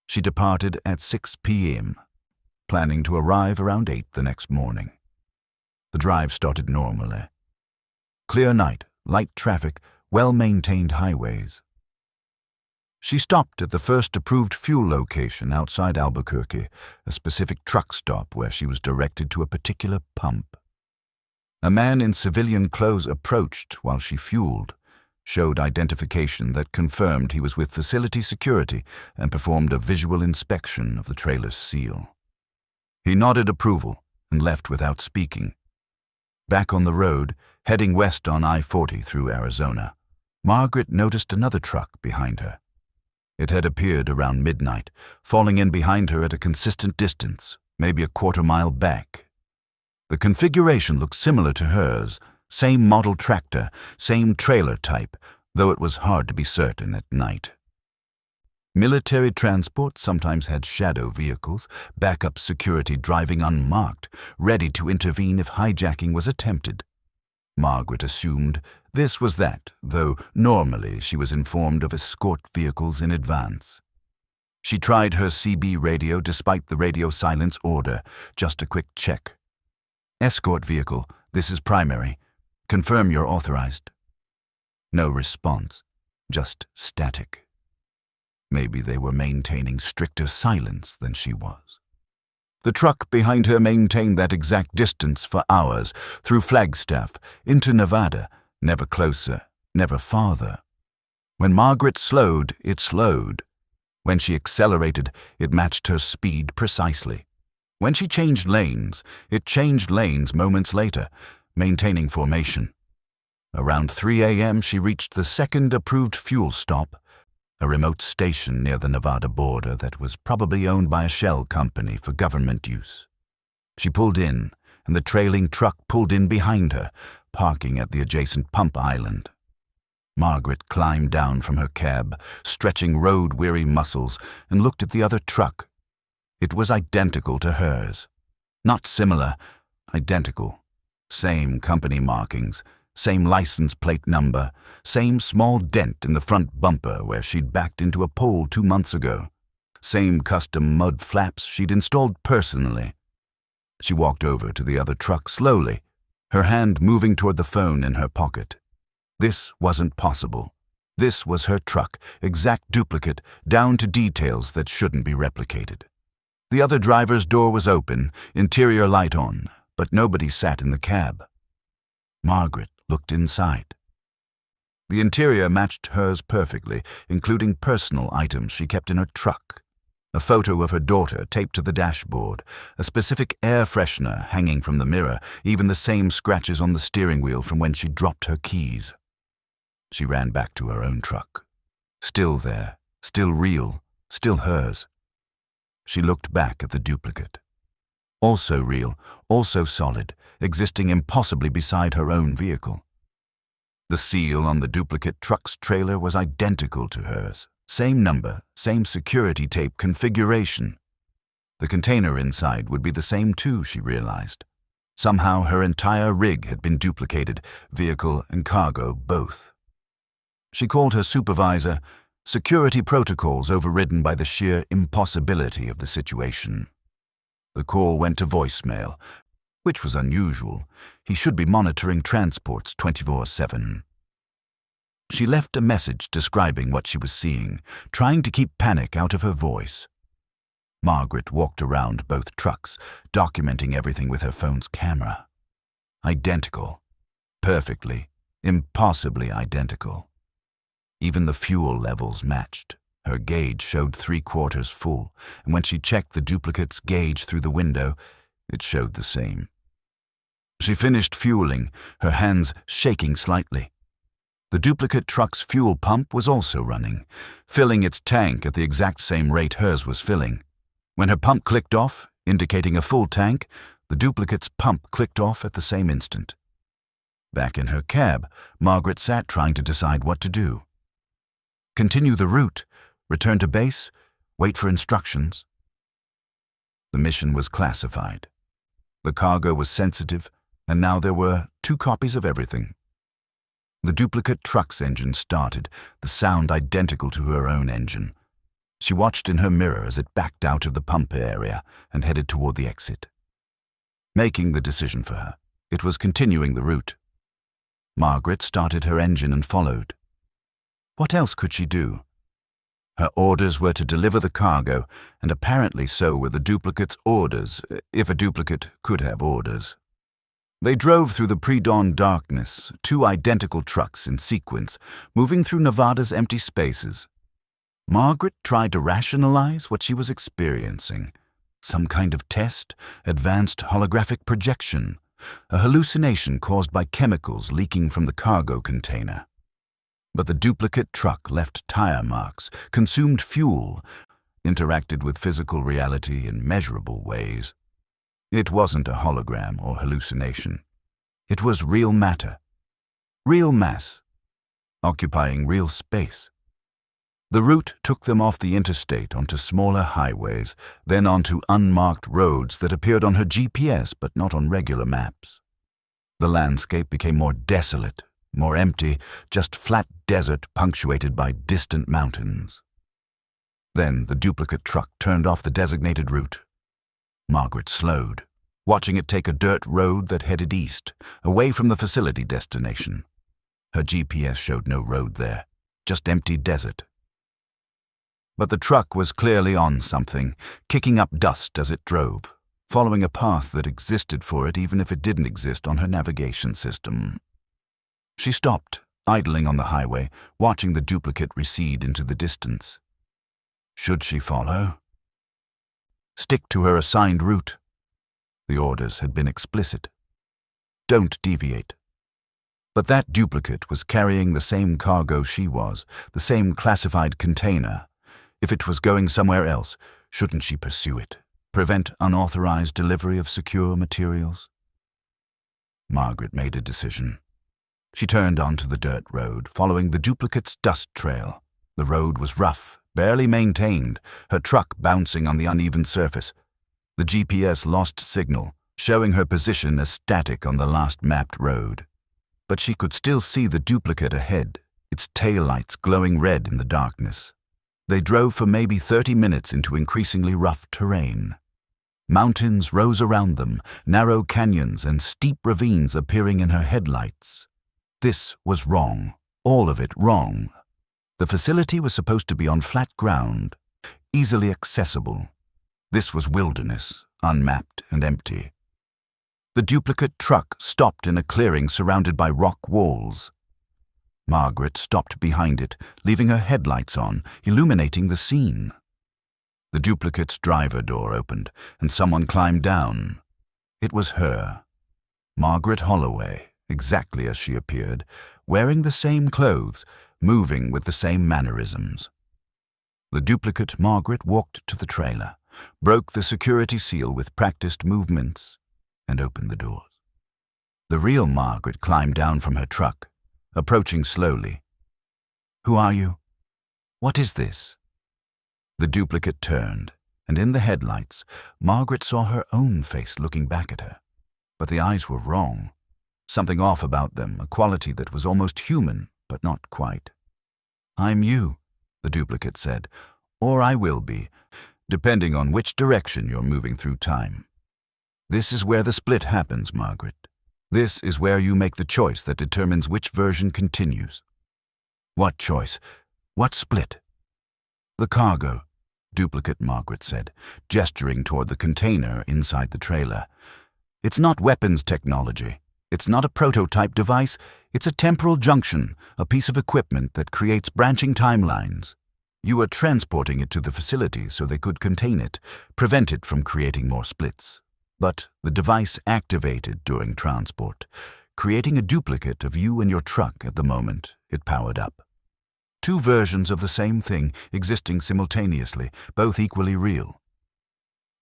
She departed at 6 p.m., planning to arrive around 8 the next morning. The drive started normally. Clear night, light traffic, well-maintained highways. She stopped at the first approved fuel location outside Albuquerque, a specific truck stop where she was directed to a particular pump. A man in civilian clothes approached while she fueled, showed identification that confirmed he was with facility security, and performed a visual inspection of the trailer's seal. He nodded approval and left without speaking. Back on the road, heading west on I-40 through Arizona, Margaret noticed another truck behind her. It had appeared around midnight, falling in behind her at a consistent distance, maybe a quarter-mile back. The configuration looked similar to hers, same model tractor, same trailer type, though it was hard to be certain at night. Military transport sometimes had shadow vehicles, backup security driving unmarked, ready to intervene if hijacking was attempted. Margaret assumed this was that, though normally she was informed of escort vehicles in advance. She tried her CB radio despite the radio silence order, just a quick check. Escort vehicle, this is primary. Confirm you're authorized. No response, just static. Maybe they were maintaining stricter silence than she was. The truck behind her maintained that exact distance for hours, through Flagstaff, into Nevada, never closer, never farther. When Margaret slowed, it slowed. When she accelerated, it matched her speed precisely. When she changed lanes, it changed lanes moments later, maintaining formation. Around 3 a.m., she reached the second approved fuel stop, a remote station near the Nevada border that was probably owned by a shell company for government use. She pulled in, and the trailing truck pulled in behind her, parking at the adjacent pump island. Margaret climbed down from her cab, stretching road-weary muscles, and looked at the other truck. It was identical to hers. Not similar, identical. Same company markings, same license plate number, same small dent in the front bumper where she'd backed into a pole 2 months ago, same custom mud flaps she'd installed personally. She walked over to the other truck slowly, her hand moving toward the phone in her pocket. This wasn't possible. This was her truck, exact duplicate, down to details that shouldn't be replicated. The other driver's door was open, interior light on, but nobody sat in the cab. Margaret looked inside. The interior matched hers perfectly, including personal items she kept in her truck. A photo of her daughter taped to the dashboard, a specific air freshener hanging from the mirror, even the same scratches on the steering wheel from when she dropped her keys. She ran back to her own truck. Still there, still real, still hers. She looked back at the duplicate. Also real, also solid, existing impossibly beside her own vehicle. The seal on the duplicate truck's trailer was identical to hers. Same number, same security tape configuration. The container inside would be the same too, she realized. Somehow her entire rig had been duplicated, vehicle and cargo both. She called her supervisor, security protocols overridden by the sheer impossibility of the situation. The call went to voicemail, which was unusual. He should be monitoring transports 24/7. She left a message describing what she was seeing, trying to keep panic out of her voice. Margaret walked around both trucks, documenting everything with her phone's camera. Identical. Perfectly, impossibly identical. Even the fuel levels matched. Her gauge showed 3/4 full, and when she checked the duplicate's gauge through the window, it showed the same. She finished fueling, her hands shaking slightly. The duplicate truck's fuel pump was also running, filling its tank at the exact same rate hers was filling. When her pump clicked off, indicating a full tank, the duplicate's pump clicked off at the same instant. Back in her cab, Margaret sat trying to decide what to do. Continue the route, Return to base, wait for instructions. The mission was classified. The cargo was sensitive, and now there were 2 copies of everything. The duplicate truck's engine started, the sound identical to her own engine. She watched in her mirror as it backed out of the pump area and headed toward the exit. Making the decision for her, it was continuing the route. Margaret started her engine and followed. What else could she do? Her orders were to deliver the cargo, and apparently so were the duplicate's orders, if a duplicate could have orders. They drove through the pre-dawn darkness, 2 identical trucks in sequence, moving through Nevada's empty spaces. Margaret tried to rationalize what she was experiencing. Some kind of test, advanced holographic projection, a hallucination caused by chemicals leaking from the cargo container. But the duplicate truck left tire marks, consumed fuel, interacted with physical reality in measurable ways. It wasn't a hologram or hallucination. It was real matter, real mass, occupying real space. The route took them off the interstate onto smaller highways, then onto unmarked roads that appeared on her GPS but not on regular maps. The landscape became more desolate, more empty, just flat desert punctuated by distant mountains. Then the duplicate truck turned off the designated route. Margaret slowed, watching it take a dirt road that headed east, away from the facility destination. Her GPS showed no road there, just empty desert. But the truck was clearly on something, kicking up dust as it drove, following a path that existed for it even if it didn't exist on her navigation system. She stopped, idling on the highway, watching the duplicate recede into the distance. Should she follow? Stick to her assigned route. The orders had been explicit. Don't deviate. But that duplicate was carrying the same cargo she was, the same classified container. If it was going somewhere else, shouldn't she pursue it? Prevent unauthorized delivery of secure materials? Margaret made a decision. She turned onto the dirt road, following the duplicate's dust trail. The road was rough, barely maintained, her truck bouncing on the uneven surface. The GPS lost signal, showing her position as static on the last mapped road. But she could still see the duplicate ahead, its taillights glowing red in the darkness. They drove for maybe 30 minutes into increasingly rough terrain. Mountains rose around them, narrow canyons and steep ravines appearing in her headlights. This was wrong, all of it wrong. The facility was supposed to be on flat ground, easily accessible. This was wilderness, unmapped and empty. The duplicate truck stopped in a clearing surrounded by rock walls. Margaret stopped behind it, leaving her headlights on, illuminating the scene. The duplicate's driver door opened, and someone climbed down. It was her, Margaret Holloway. Exactly as she appeared, wearing the same clothes, moving with the same mannerisms. The duplicate Margaret walked to the trailer, broke the security seal with practiced movements, and opened the doors. The real Margaret climbed down from her truck, approaching slowly. "Who are you? What is this?" The duplicate turned, and in the headlights, Margaret saw her own face looking back at her. But the eyes were wrong. Something off about them, a quality that was almost human, but not quite. "I'm you," the duplicate said, "or I will be, depending on which direction you're moving through time. This is where the split happens, Margaret. This is where you make the choice that determines which version continues." "What choice? What split?" "The cargo," duplicate Margaret said, gesturing toward the container inside the trailer. "It's not weapons technology. It's not a prototype device, it's a temporal junction, a piece of equipment that creates branching timelines. You are transporting it to the facility so they could contain it, prevent it from creating more splits. But the device activated during transport, creating a duplicate of you and your truck at the moment it powered up. 2 versions of the same thing existing simultaneously, both equally real.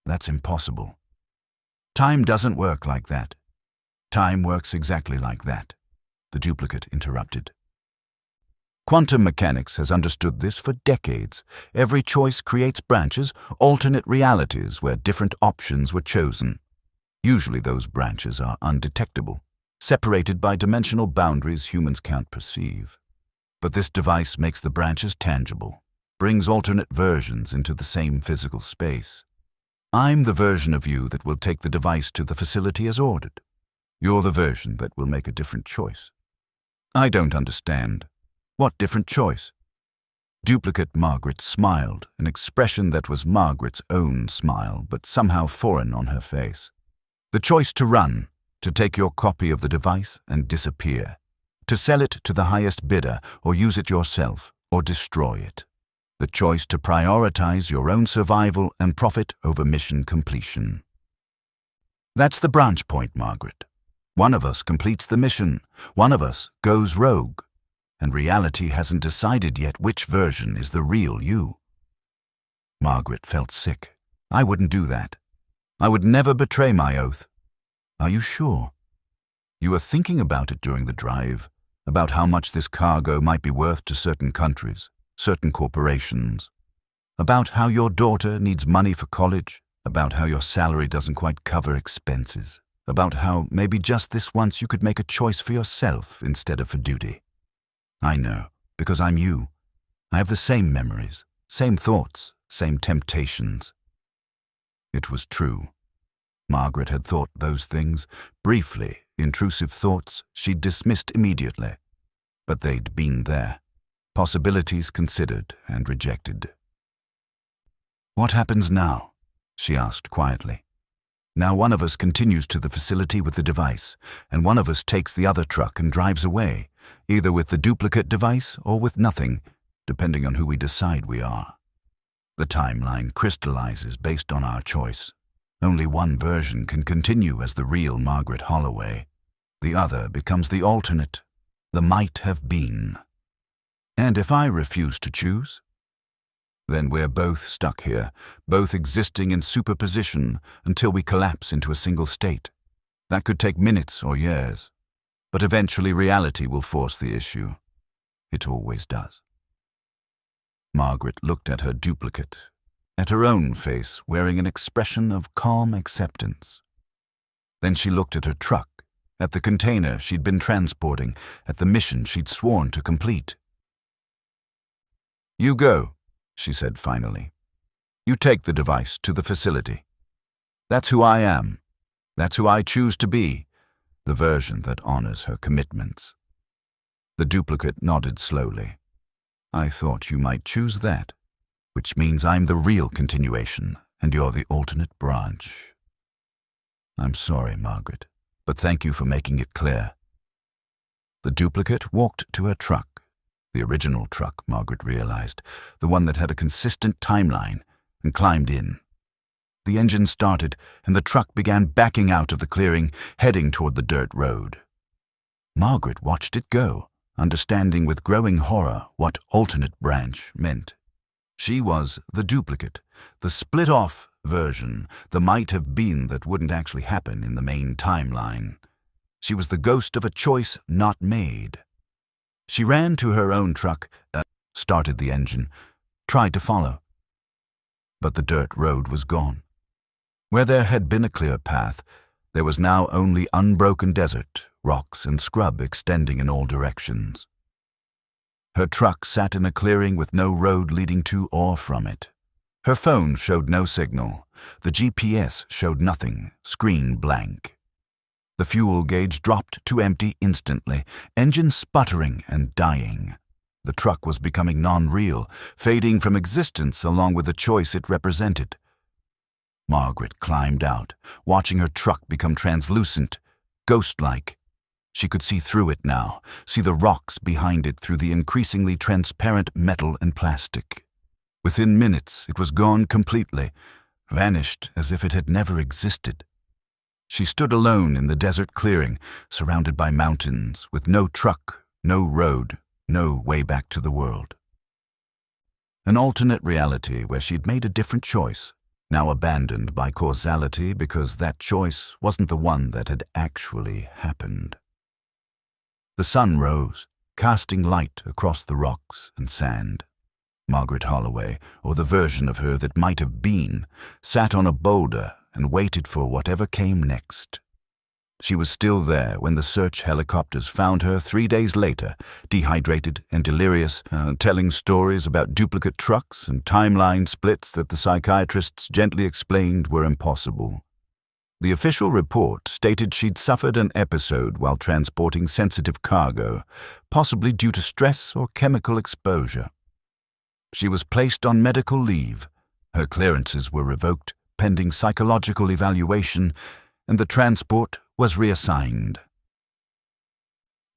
That's impossible. Time doesn't work like that. Time works exactly like that," the duplicate interrupted. Quantum mechanics has understood this for decades. Every choice creates branches, alternate realities where different options were chosen. Usually those branches are undetectable, separated by dimensional boundaries humans can't perceive. But this device makes the branches tangible, brings alternate versions into the same physical space. I'm the version of you that will take the device to the facility as ordered. You're the version that will make a different choice. I don't understand. What different choice? Duplicate Margaret smiled, an expression that was Margaret's own smile, but somehow foreign on her face. The choice to run, to take your copy of the device and disappear, to sell it to the highest bidder or use it yourself or destroy it. The choice to prioritize your own survival and profit over mission completion. That's the branch point, Margaret. One of us completes the mission, one of us goes rogue, and reality hasn't decided yet which version is the real you. Margaret felt sick. I wouldn't do that. I would never betray my oath. Are you sure? You were thinking about it during the drive, about how much this cargo might be worth to certain countries, certain corporations, about how your daughter needs money for college, about how your salary doesn't quite cover expenses, about how maybe just this once you could make a choice for yourself instead of for duty. I know, because I'm you. I have the same memories, same thoughts, same temptations. It was true. Margaret had thought those things, briefly, intrusive thoughts she'd dismissed immediately. But they'd been there, possibilities considered and rejected. What happens now? She asked quietly. Now one of us continues to the facility with the device, and one of us takes the other truck and drives away, either with the duplicate device or with nothing, depending on who we decide we are. The timeline crystallizes based on our choice. Only one version can continue as the real Margaret Holloway. The other becomes the alternate, the might have been. And if I refuse to choose? Then we're both stuck here, both existing in superposition until we collapse into a single state. That could take minutes or years. But eventually reality will force the issue. It always does. Margaret looked at her duplicate, at her own face wearing an expression of calm acceptance. Then she looked at her truck, at the container she'd been transporting, at the mission she'd sworn to complete. You go, she said finally. You take the device to the facility. That's who I am. That's who I choose to be, the version that honors her commitments. The duplicate nodded slowly. I thought you might choose that, which means I'm the real continuation and you're the alternate branch. I'm sorry, Margaret, but thank you for making it clear. The duplicate walked to her truck, the original truck, Margaret realized, the one that had a consistent timeline, and climbed in. The engine started, and the truck began backing out of the clearing, heading toward the dirt road. Margaret watched it go, understanding with growing horror what alternate branch meant. She was the duplicate, the split-off version, the might-have-been that wouldn't actually happen in the main timeline. She was the ghost of a choice not made. She ran to her own truck, started the engine, tried to follow. But the dirt road was gone. Where there had been a clear path, there was now only unbroken desert, rocks and scrub extending in all directions. Her truck sat in a clearing with no road leading to or from it. Her phone showed no signal. The GPS showed nothing, screen blank. The fuel gauge dropped to empty instantly, engine sputtering and dying. The truck was becoming non-real, fading from existence along with the choice it represented. Margaret climbed out, watching her truck become translucent, ghost-like. She could see through it now, see the rocks behind it through the increasingly transparent metal and plastic. Within minutes, it was gone completely, vanished as if it had never existed. She stood alone in the desert clearing, surrounded by mountains, with no truck, no road, no way back to the world. An alternate reality where she'd made a different choice, now abandoned by causality because that choice wasn't the one that had actually happened. The sun rose, casting light across the rocks and sand. Margaret Holloway, or the version of her that might have been, sat on a boulder and waited for whatever came next. She was still there when the search helicopters found her 3 days later, dehydrated and delirious, telling stories about duplicate trucks and timeline splits that the psychiatrists gently explained were impossible. The official report stated she'd suffered an episode while transporting sensitive cargo, possibly due to stress or chemical exposure. She was placed on medical leave. Her clearances were revoked pending psychological evaluation, and the transport was reassigned.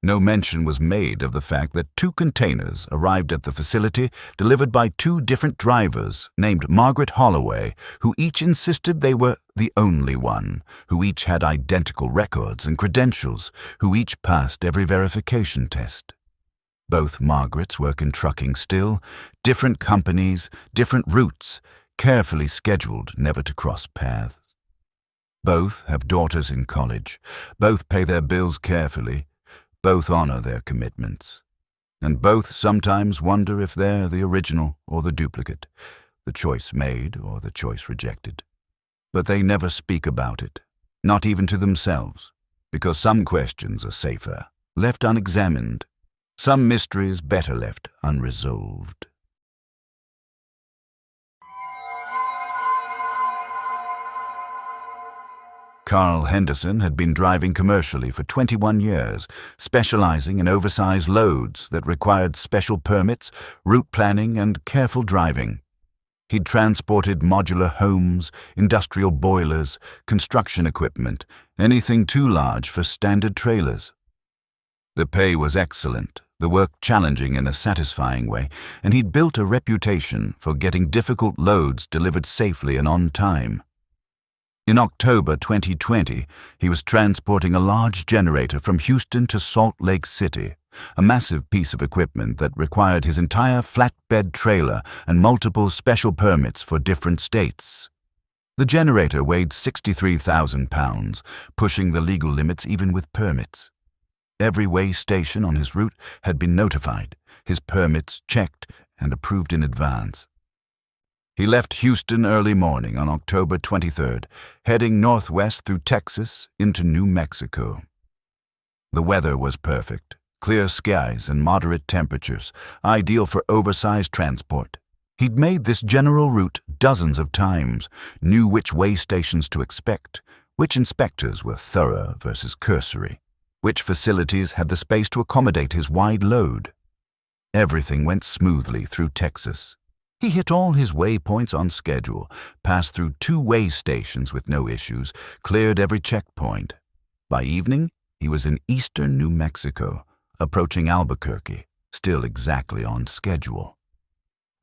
No mention was made of the fact that 2 containers arrived at the facility delivered by 2 different drivers named Margaret Holloway, who each insisted they were the only one, who each had identical records and credentials, who each passed every verification test. Both Margarets work in trucking still, different companies, different routes, carefully scheduled never to cross paths. Both have daughters in college, both pay their bills carefully, both honor their commitments, and both sometimes wonder if they're the original or the duplicate, the choice made or the choice rejected. But they never speak about it, not even to themselves, because some questions are safer, left unexamined, some mysteries better left unresolved. Carl Henderson had been driving commercially for 21 years, specializing in oversized loads that required special permits, route planning, and careful driving. He'd transported modular homes, industrial boilers, construction equipment, anything too large for standard trailers. The pay was excellent, the work challenging in a satisfying way, and he'd built a reputation for getting difficult loads delivered safely and on time. In October 2020, he was transporting a large generator from Houston to Salt Lake City, a massive piece of equipment that required his entire flatbed trailer and multiple special permits for different states. The generator weighed 63,000 pounds, pushing the legal limits even with permits. Every weigh station on his route had been notified, his permits checked and approved in advance. He left Houston early morning on October 23rd, heading northwest through Texas into New Mexico. The weather was perfect, clear skies and moderate temperatures, ideal for oversized transport. He'd made this general route dozens of times, knew which weigh stations to expect, which inspectors were thorough versus cursory, which facilities had the space to accommodate his wide load. Everything went smoothly through Texas. He hit all his waypoints on schedule, passed through 2 weigh stations with no issues, cleared every checkpoint. By evening, he was in eastern New Mexico, approaching Albuquerque, still exactly on schedule.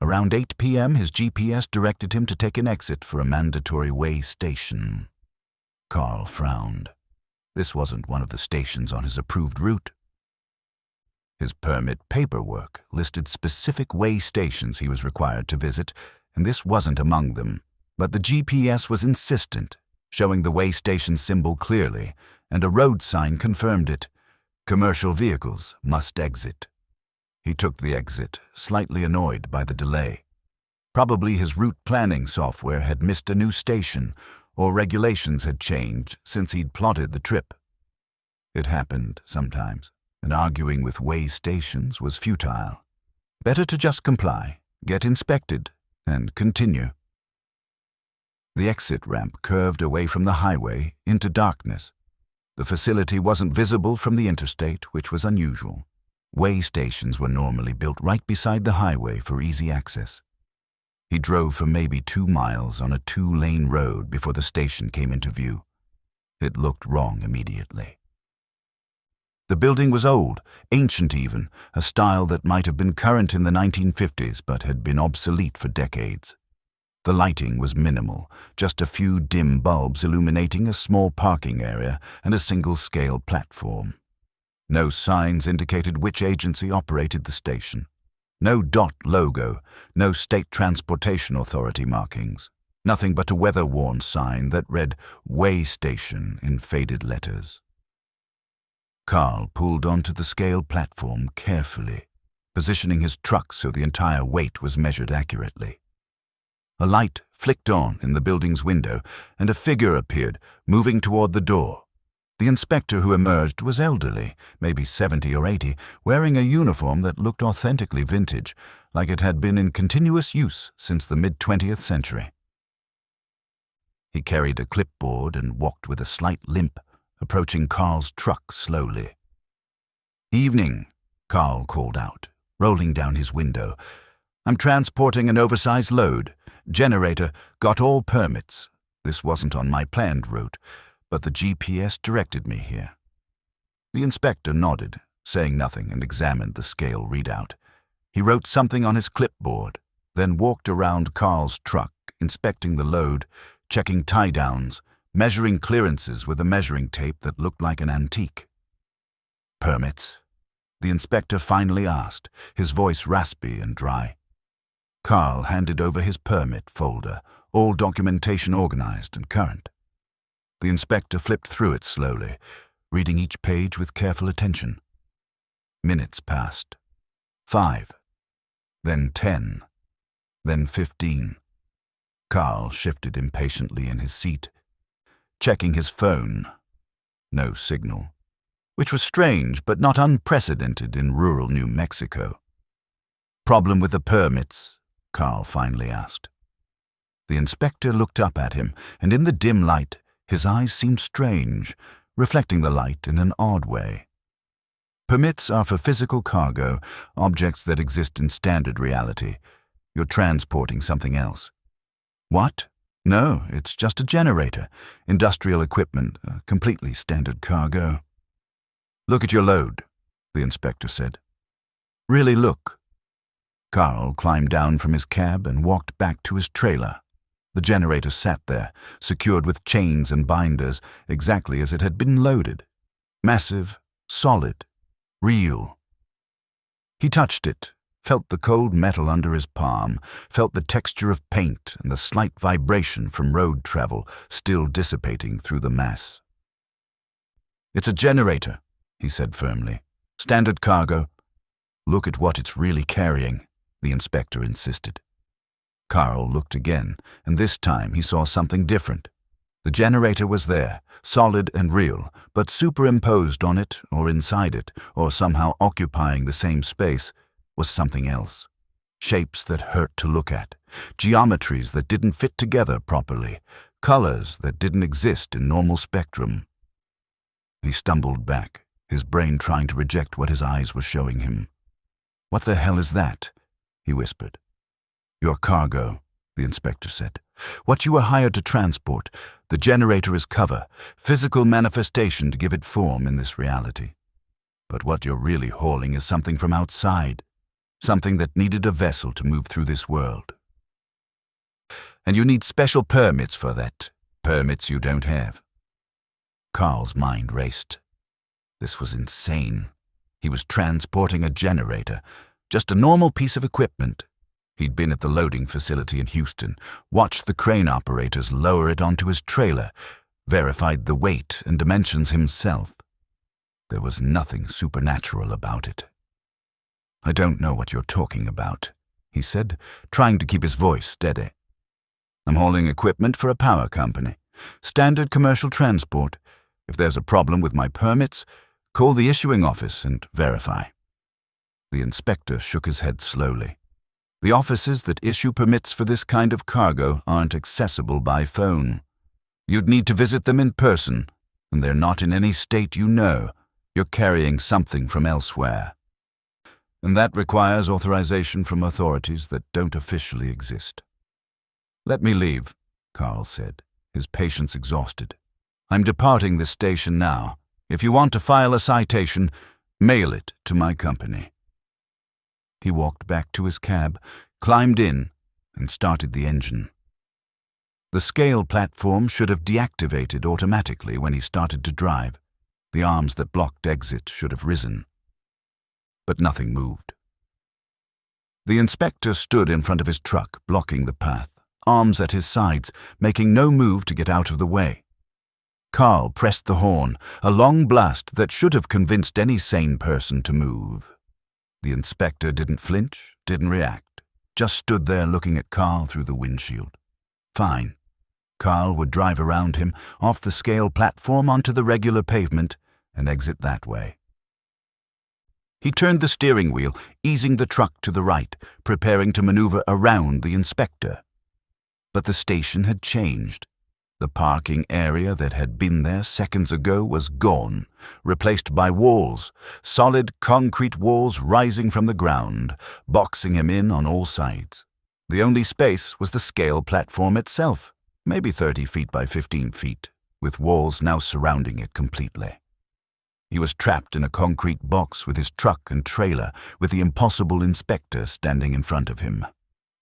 Around 8 p.m., his GPS directed him to take an exit for a mandatory weigh station. Carl frowned. This wasn't one of the stations on his approved route. His permit paperwork listed specific weigh stations he was required to visit, and this wasn't among them. But the GPS was insistent, showing the weigh station symbol clearly, and a road sign confirmed it. Commercial vehicles must exit. He took the exit, slightly annoyed by the delay. Probably his route planning software had missed a new station, or regulations had changed since he'd plotted the trip. It happened sometimes, and arguing with weigh stations was futile. Better to just comply, get inspected, and continue. The exit ramp curved away from the highway into darkness. The facility wasn't visible from the interstate, which was unusual. Weigh stations were normally built right beside the highway for easy access. He drove for maybe 2 miles on a 2-lane road before the station came into view. It looked wrong immediately. The building was old, ancient even, a style that might have been current in the 1950s but had been obsolete for decades. The lighting was minimal, just a few dim bulbs illuminating a small parking area and a single-scale platform. No signs indicated which agency operated the station. No DOT logo, no State Transportation Authority markings. Nothing but a weather-worn sign that read "Weigh Station" in faded letters. Carl pulled onto the scale platform carefully, positioning his truck so the entire weight was measured accurately. A light flicked on in the building's window, and a figure appeared, moving toward the door. The inspector who emerged was elderly, maybe 70 or 80, wearing a uniform that looked authentically vintage, like it had been in continuous use since the mid-20th century. He carried a clipboard and walked with a slight limp, approaching Carl's truck slowly. "Evening," Carl called out, rolling down his window. "I'm transporting an oversized load. Generator, got all permits. This wasn't on my planned route, but the GPS directed me here." The inspector nodded, saying nothing, and examined the scale readout. He wrote something on his clipboard, then walked around Carl's truck, inspecting the load, checking tie-downs, measuring clearances with a measuring tape that looked like an antique. "Permits?" the inspector finally asked, his voice raspy and dry. Carl handed over his permit folder, all documentation organized and current. The inspector flipped through it slowly, reading each page with careful attention. Minutes passed. 5. Then 10. Then 15. Carl shifted impatiently in his seat, checking his phone. No signal, which was strange but not unprecedented in rural New Mexico. "Problem with the permits?" Carl finally asked. The inspector looked up at him, and in the dim light, his eyes seemed strange, reflecting the light in an odd way. "Permits are for physical cargo, objects that exist in standard reality. You're transporting something else." "What? No, it's just a generator, industrial equipment, completely standard cargo." "Look at your load," the inspector said. "Really look." Carl climbed down from his cab and walked back to his trailer. The generator sat there, secured with chains and binders, exactly as it had been loaded. Massive, solid, real. He touched it, felt the cold metal under his palm, felt the texture of paint and the slight vibration from road travel still dissipating through the mass. "It's a generator," he said firmly. "Standard cargo." "Look at what it's really carrying," the inspector insisted. Carl looked again, and this time he saw something different. The generator was there, solid and real, but superimposed on it, or inside it, or somehow occupying the same space, was something else. Shapes that hurt to look at, geometries that didn't fit together properly, colors that didn't exist in normal spectrum. He stumbled back, his brain trying to reject what his eyes were showing him. "What the hell is that?" he whispered. "Your cargo," the inspector said. "What you were hired to transport. The generator is cover, physical manifestation to give it form in this reality. But what you're really hauling is something from outside, something that needed a vessel to move through this world. And you need special permits for that, permits you don't have." Carl's mind raced. This was insane. He was transporting a generator, just a normal piece of equipment. He'd been at the loading facility in Houston, watched the crane operators lower it onto his trailer, verified the weight and dimensions himself. There was nothing supernatural about it. "I don't know what you're talking about," he said, trying to keep his voice steady. "I'm hauling equipment for a power company. Standard commercial transport. If there's a problem with my permits, call the issuing office and verify." The inspector shook his head slowly. "The offices that issue permits for this kind of cargo aren't accessible by phone. You'd need to visit them in person, and they're not in any state you know. You're carrying something from elsewhere. And that requires authorization from authorities that don't officially exist." "Let me leave," Carl said, his patience exhausted. "I'm departing this station now. If you want to file a citation, mail it to my company." He walked back to his cab, climbed in, and started the engine. The scale platform should have deactivated automatically when he started to drive. The arms that blocked exit should have risen. But nothing moved. The inspector stood in front of his truck, blocking the path, arms at his sides, making no move to get out of the way. Carl pressed the horn, a long blast that should have convinced any sane person to move. The inspector didn't flinch, didn't react, just stood there looking at Carl through the windshield. Fine. Carl would drive around him, off the scale platform onto the regular pavement, and exit that way. He turned the steering wheel, easing the truck to the right, preparing to maneuver around the inspector. But the station had changed. The parking area that had been there seconds ago was gone, replaced by walls, solid concrete walls rising from the ground, boxing him in on all sides. The only space was the scale platform itself, maybe 30 feet by 15 feet, with walls now surrounding it completely. He was trapped in a concrete box with his truck and trailer, with the impossible inspector standing in front of him.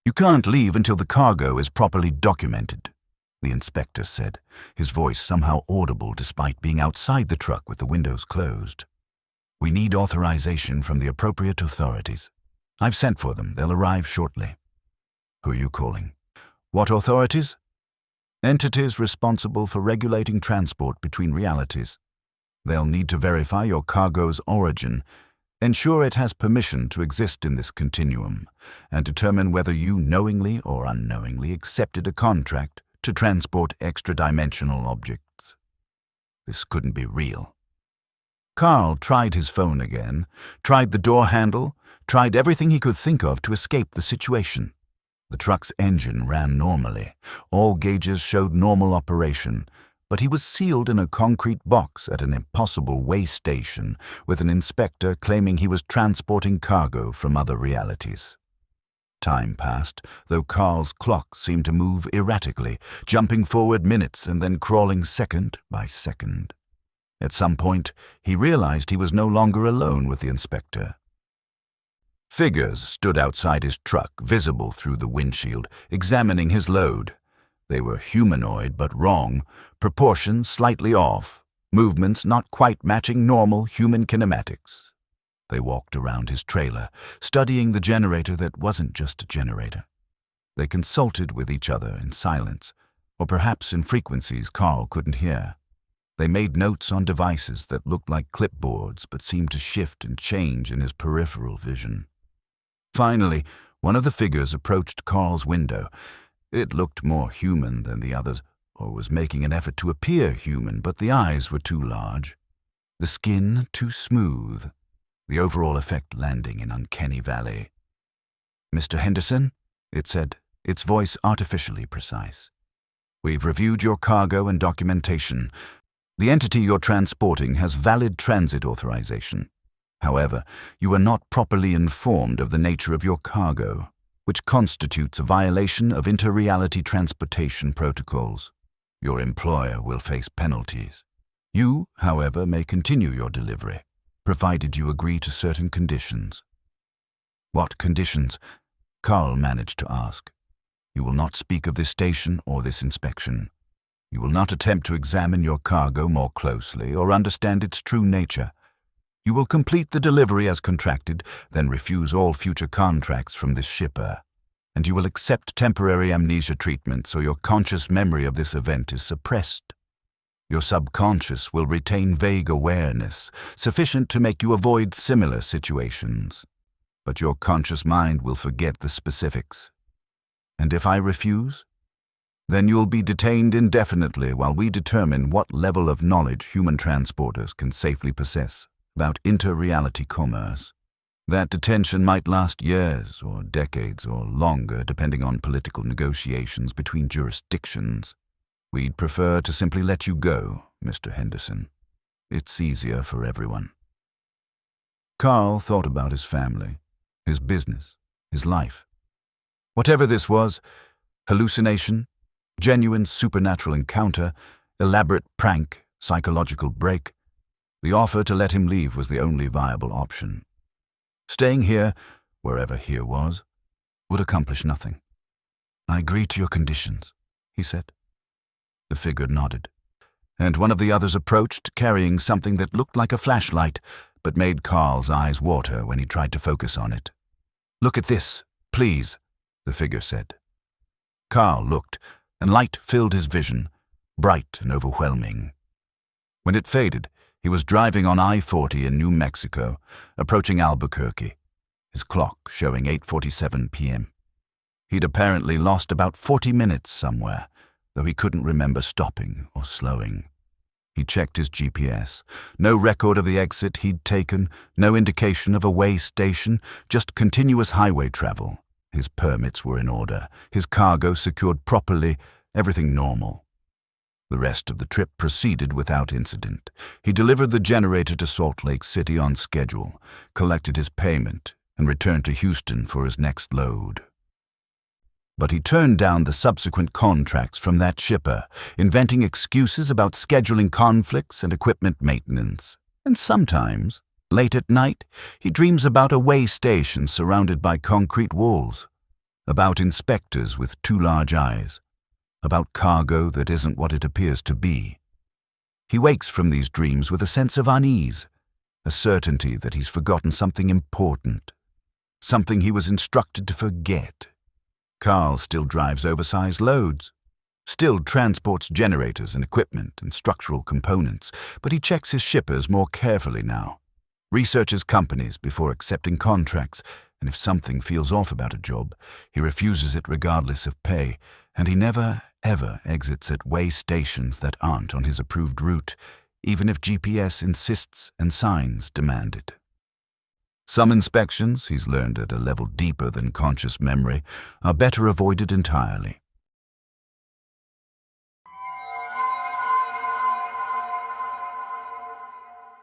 "You can't leave until the cargo is properly documented," the inspector said, his voice somehow audible despite being outside the truck with the windows closed. "We need authorization from the appropriate authorities. I've sent for them. They'll arrive shortly." "Who are you calling?" "What authorities?" "Entities responsible for regulating transport between realities. They'll need to verify your cargo's origin, ensure it has permission to exist in this continuum, and determine whether you knowingly or unknowingly accepted a contract to transport extra-dimensional objects." This couldn't be real. Carl tried his phone again, tried the door handle, tried everything he could think of to escape the situation. The truck's engine ran normally. All gauges showed normal operation, but he was sealed in a concrete box at an impossible way station with an inspector claiming he was transporting cargo from other realities. Time passed, though Carl's clock seemed to move erratically, jumping forward minutes and then crawling second by second. At some point, he realized he was no longer alone with the inspector. Figures stood outside his truck, visible through the windshield, examining his load. They were humanoid but wrong, proportions slightly off, movements not quite matching normal human kinematics. They walked around his trailer, studying the generator that wasn't just a generator. They consulted with each other in silence, or perhaps in frequencies Carl couldn't hear. They made notes on devices that looked like clipboards but seemed to shift and change in his peripheral vision. Finally, one of the figures approached Carl's window. It looked more human than the others, or was making an effort to appear human, but the eyes were too large, the skin too smooth, the overall effect landing in uncanny valley. "Mr. Henderson," it said, its voice artificially precise. "We've reviewed your cargo and documentation. The entity you're transporting has valid transit authorization. However, you are not properly informed of the nature of your cargo, which constitutes a violation of inter-reality transportation protocols. Your employer will face penalties. You, however, may continue your delivery, provided you agree to certain conditions." "What conditions?" Carl managed to ask. "You will not speak of this station or this inspection. You will not attempt to examine your cargo more closely or understand its true nature. You will complete the delivery as contracted, then refuse all future contracts from this shipper. And you will accept temporary amnesia treatment so your conscious memory of this event is suppressed. Your subconscious will retain vague awareness, sufficient to make you avoid similar situations. But your conscious mind will forget the specifics. And if I refuse, then you'll be detained indefinitely while we determine what level of knowledge human transporters can safely possess about inter-reality commerce. That detention might last years or decades or longer, depending on political negotiations between jurisdictions. We'd prefer to simply let you go, Mr. Henderson. It's easier for everyone." Carl thought about his family, his business, his life. Whatever this was, hallucination, genuine supernatural encounter, elaborate prank, psychological break, the offer to let him leave was the only viable option. Staying here, wherever here was, would accomplish nothing. "I agree to your conditions," he said. The figure nodded, and one of the others approached, carrying something that looked like a flashlight, but made Carl's eyes water when he tried to focus on it. "Look at this, please," the figure said. Carl looked, and light filled his vision, bright and overwhelming. When it faded, he was driving on I-40 in New Mexico, approaching Albuquerque, his clock showing 8:47 p.m. He'd apparently lost about 40 minutes somewhere, though he couldn't remember stopping or slowing. He checked his GPS. No record of the exit he'd taken, no indication of a way station, just continuous highway travel. His permits were in order, his cargo secured properly, everything normal. The rest of the trip proceeded without incident. He delivered the generator to Salt Lake City on schedule, collected his payment, and returned to Houston for his next load. But he turned down the subsequent contracts from that shipper, inventing excuses about scheduling conflicts and equipment maintenance. And sometimes, late at night, he dreams about a way station surrounded by concrete walls, about inspectors with too large eyes, about cargo that isn't what it appears to be. He wakes from these dreams with a sense of unease, a certainty that he's forgotten something important, something he was instructed to forget. Carl still drives oversized loads, still transports generators and equipment and structural components, but he checks his shippers more carefully now, researches companies before accepting contracts, and if something feels off about a job, he refuses it regardless of pay, and he never, ever exits at way stations that aren't on his approved route, even if GPS insists and signs demand it. Some inspections, he's learned at a level deeper than conscious memory, are better avoided entirely.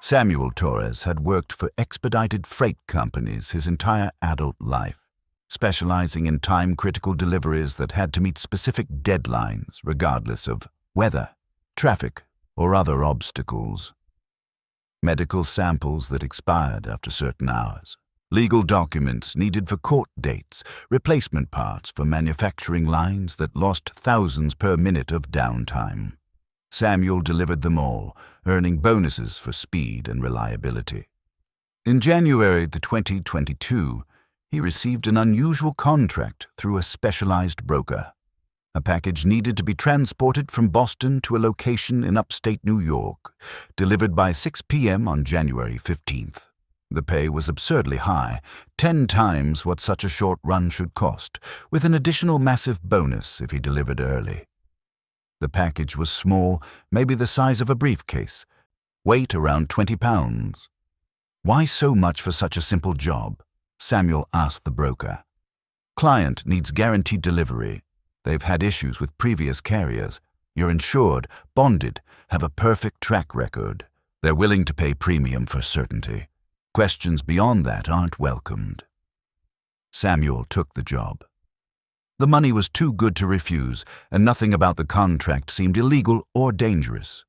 Samuel Torres had worked for expedited freight companies his entire adult life, specializing in time-critical deliveries that had to meet specific deadlines regardless of weather, traffic, or other obstacles. Medical samples that expired after certain hours, legal documents needed for court dates, replacement parts for manufacturing lines that lost thousands per minute of downtime. Samuel delivered them all, earning bonuses for speed and reliability. In January 2022, he received an unusual contract through a specialized broker. A package needed to be transported from Boston to a location in upstate New York, delivered by 6 p.m. on January 15th. The pay was absurdly high, 10 times what such a short run should cost, with an additional massive bonus if he delivered early. The package was small, maybe the size of a briefcase, weight around 20 pounds. Why so much for such a simple job? Samuel asked the broker. Client needs guaranteed delivery. They've had issues with previous carriers. You're insured, bonded, have a perfect track record. They're willing to pay premium for certainty. Questions beyond that aren't welcomed. Samuel took the job. The money was too good to refuse, and nothing about the contract seemed illegal or dangerous.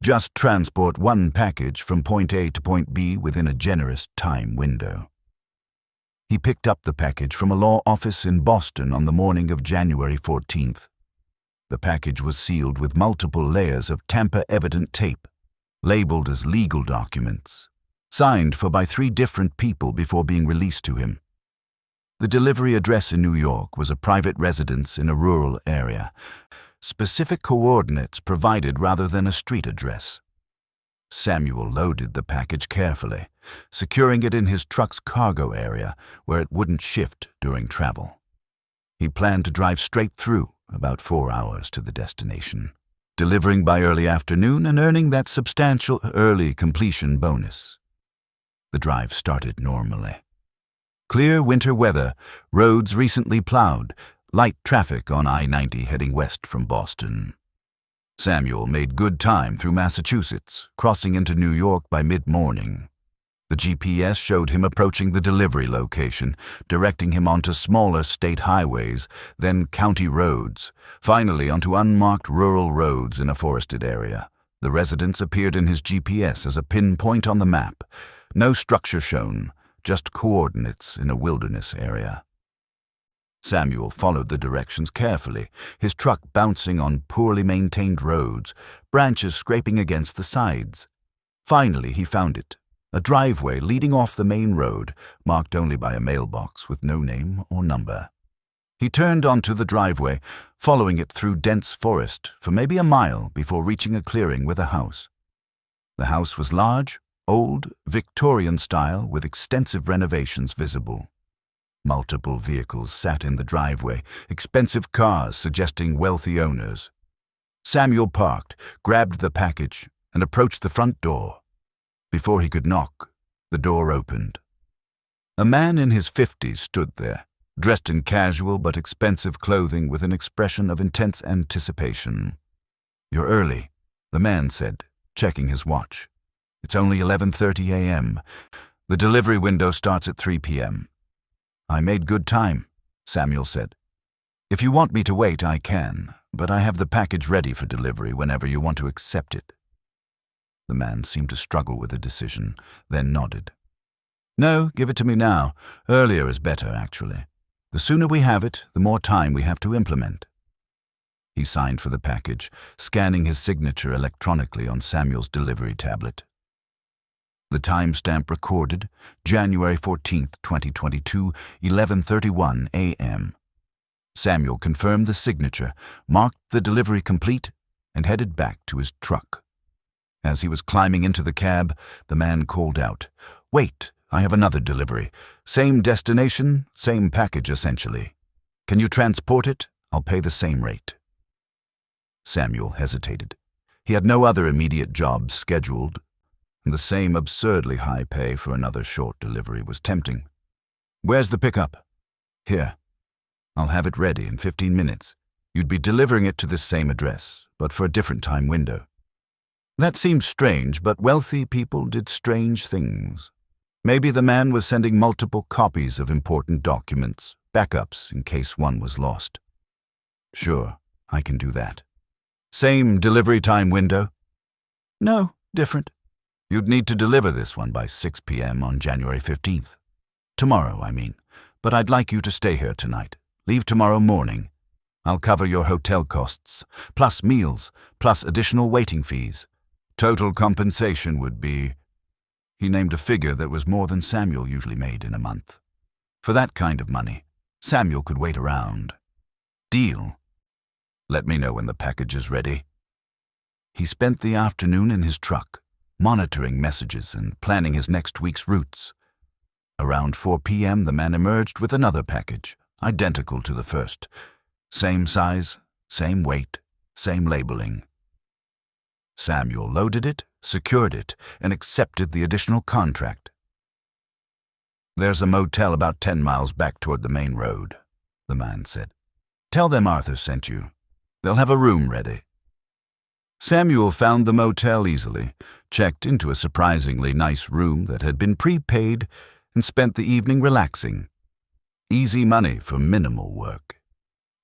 Just transport one package from point A to point B within a generous time window. He picked up the package from a law office in Boston on the morning of January 14th. The package was sealed with multiple layers of tamper-evident tape, labeled as legal documents, signed for by 3 different people before being released to him. The delivery address in New York was a private residence in a rural area, specific coordinates provided rather than a street address. Samuel loaded the package carefully, securing it in his truck's cargo area where it wouldn't shift during travel. He planned to drive straight through, about 4 hours to the destination, delivering by early afternoon and earning that substantial early completion bonus. The drive started normally. Clear winter weather, roads recently plowed, light traffic on I-90 heading west from Boston. Samuel made good time through Massachusetts, crossing into New York by mid-morning. The GPS showed him approaching the delivery location, directing him onto smaller state highways, then county roads, finally onto unmarked rural roads in a forested area. The residence appeared in his GPS as a pinpoint on the map. No structure shown, just coordinates in a wilderness area. Samuel followed the directions carefully, his truck bouncing on poorly maintained roads, branches scraping against the sides. Finally, he found it, a driveway leading off the main road, marked only by a mailbox with no name or number. He turned onto the driveway, following it through dense forest for maybe a mile before reaching a clearing with a house. The house was large, old, Victorian style with extensive renovations visible. Multiple vehicles sat in the driveway, expensive cars suggesting wealthy owners. Samuel parked, grabbed the package, and approached the front door. Before he could knock, the door opened. A man in his 50s stood there, dressed in casual but expensive clothing with an expression of intense anticipation. "You're early," the man said, checking his watch. "It's only 11:30 a.m. The delivery window starts at 3 p.m. "I made good time," Samuel said. "If you want me to wait, I can, but I have the package ready for delivery whenever you want to accept it." The man seemed to struggle with the decision, then nodded. "No, give it to me now. Earlier is better, actually. The sooner we have it, the more time we have to implement." He signed for the package, scanning his signature electronically on Samuel's delivery tablet. The timestamp recorded, January 14th, 2022, 11:31 a.m. Samuel confirmed the signature, marked the delivery complete, and headed back to his truck. As he was climbing into the cab, the man called out, "Wait, I have another delivery. Same destination, same package essentially. Can you transport it? I'll pay the same rate." Samuel hesitated. He had no other immediate jobs scheduled, and the same absurdly high pay for another short delivery was tempting. "Where's the pickup?" "Here. I'll have it ready in 15 minutes. You'd be delivering it to this same address, but for a different time window." That seemed strange, but wealthy people did strange things. Maybe the man was sending multiple copies of important documents, backups in case one was lost. "Sure, I can do that." "Same delivery time window?" "No, different. You'd need to deliver this one by 6 p.m. on January 15th. Tomorrow, I mean. But I'd like you to stay here tonight. Leave tomorrow morning. I'll cover your hotel costs, plus meals, plus additional waiting fees. Total compensation would be..." He named a figure that was more than Samuel usually made in a month. For that kind of money, Samuel could wait around. "Deal. Let me know when the package is ready." He spent the afternoon in his truck, monitoring messages and planning his next week's routes. Around 4 p.m., the man emerged with another package, identical to the first. Same size, same weight, same labeling. Samuel loaded it, secured it, and accepted the additional contract. "There's a motel about 10 miles back toward the main road," the man said. "Tell them Arthur sent you. They'll have a room ready." Samuel found the motel easily, checked into a surprisingly nice room that had been prepaid, and spent the evening relaxing. Easy money for minimal work.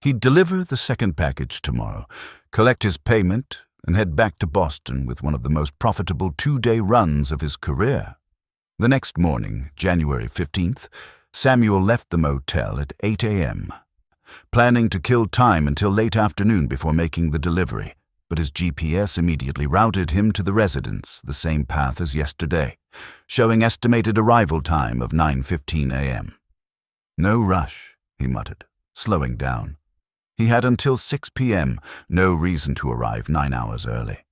He'd deliver the second package tomorrow, collect his payment, and head back to Boston with one of the most profitable 2-day runs of his career. The next morning, January 15th, Samuel left the motel at 8 a.m., planning to kill time until late afternoon before making the delivery, but his GPS immediately routed him to the residence, the same path as yesterday, showing estimated arrival time of 9:15 a.m. "No rush," he muttered, slowing down. He had until 6 p.m., no reason to arrive 9 hours early.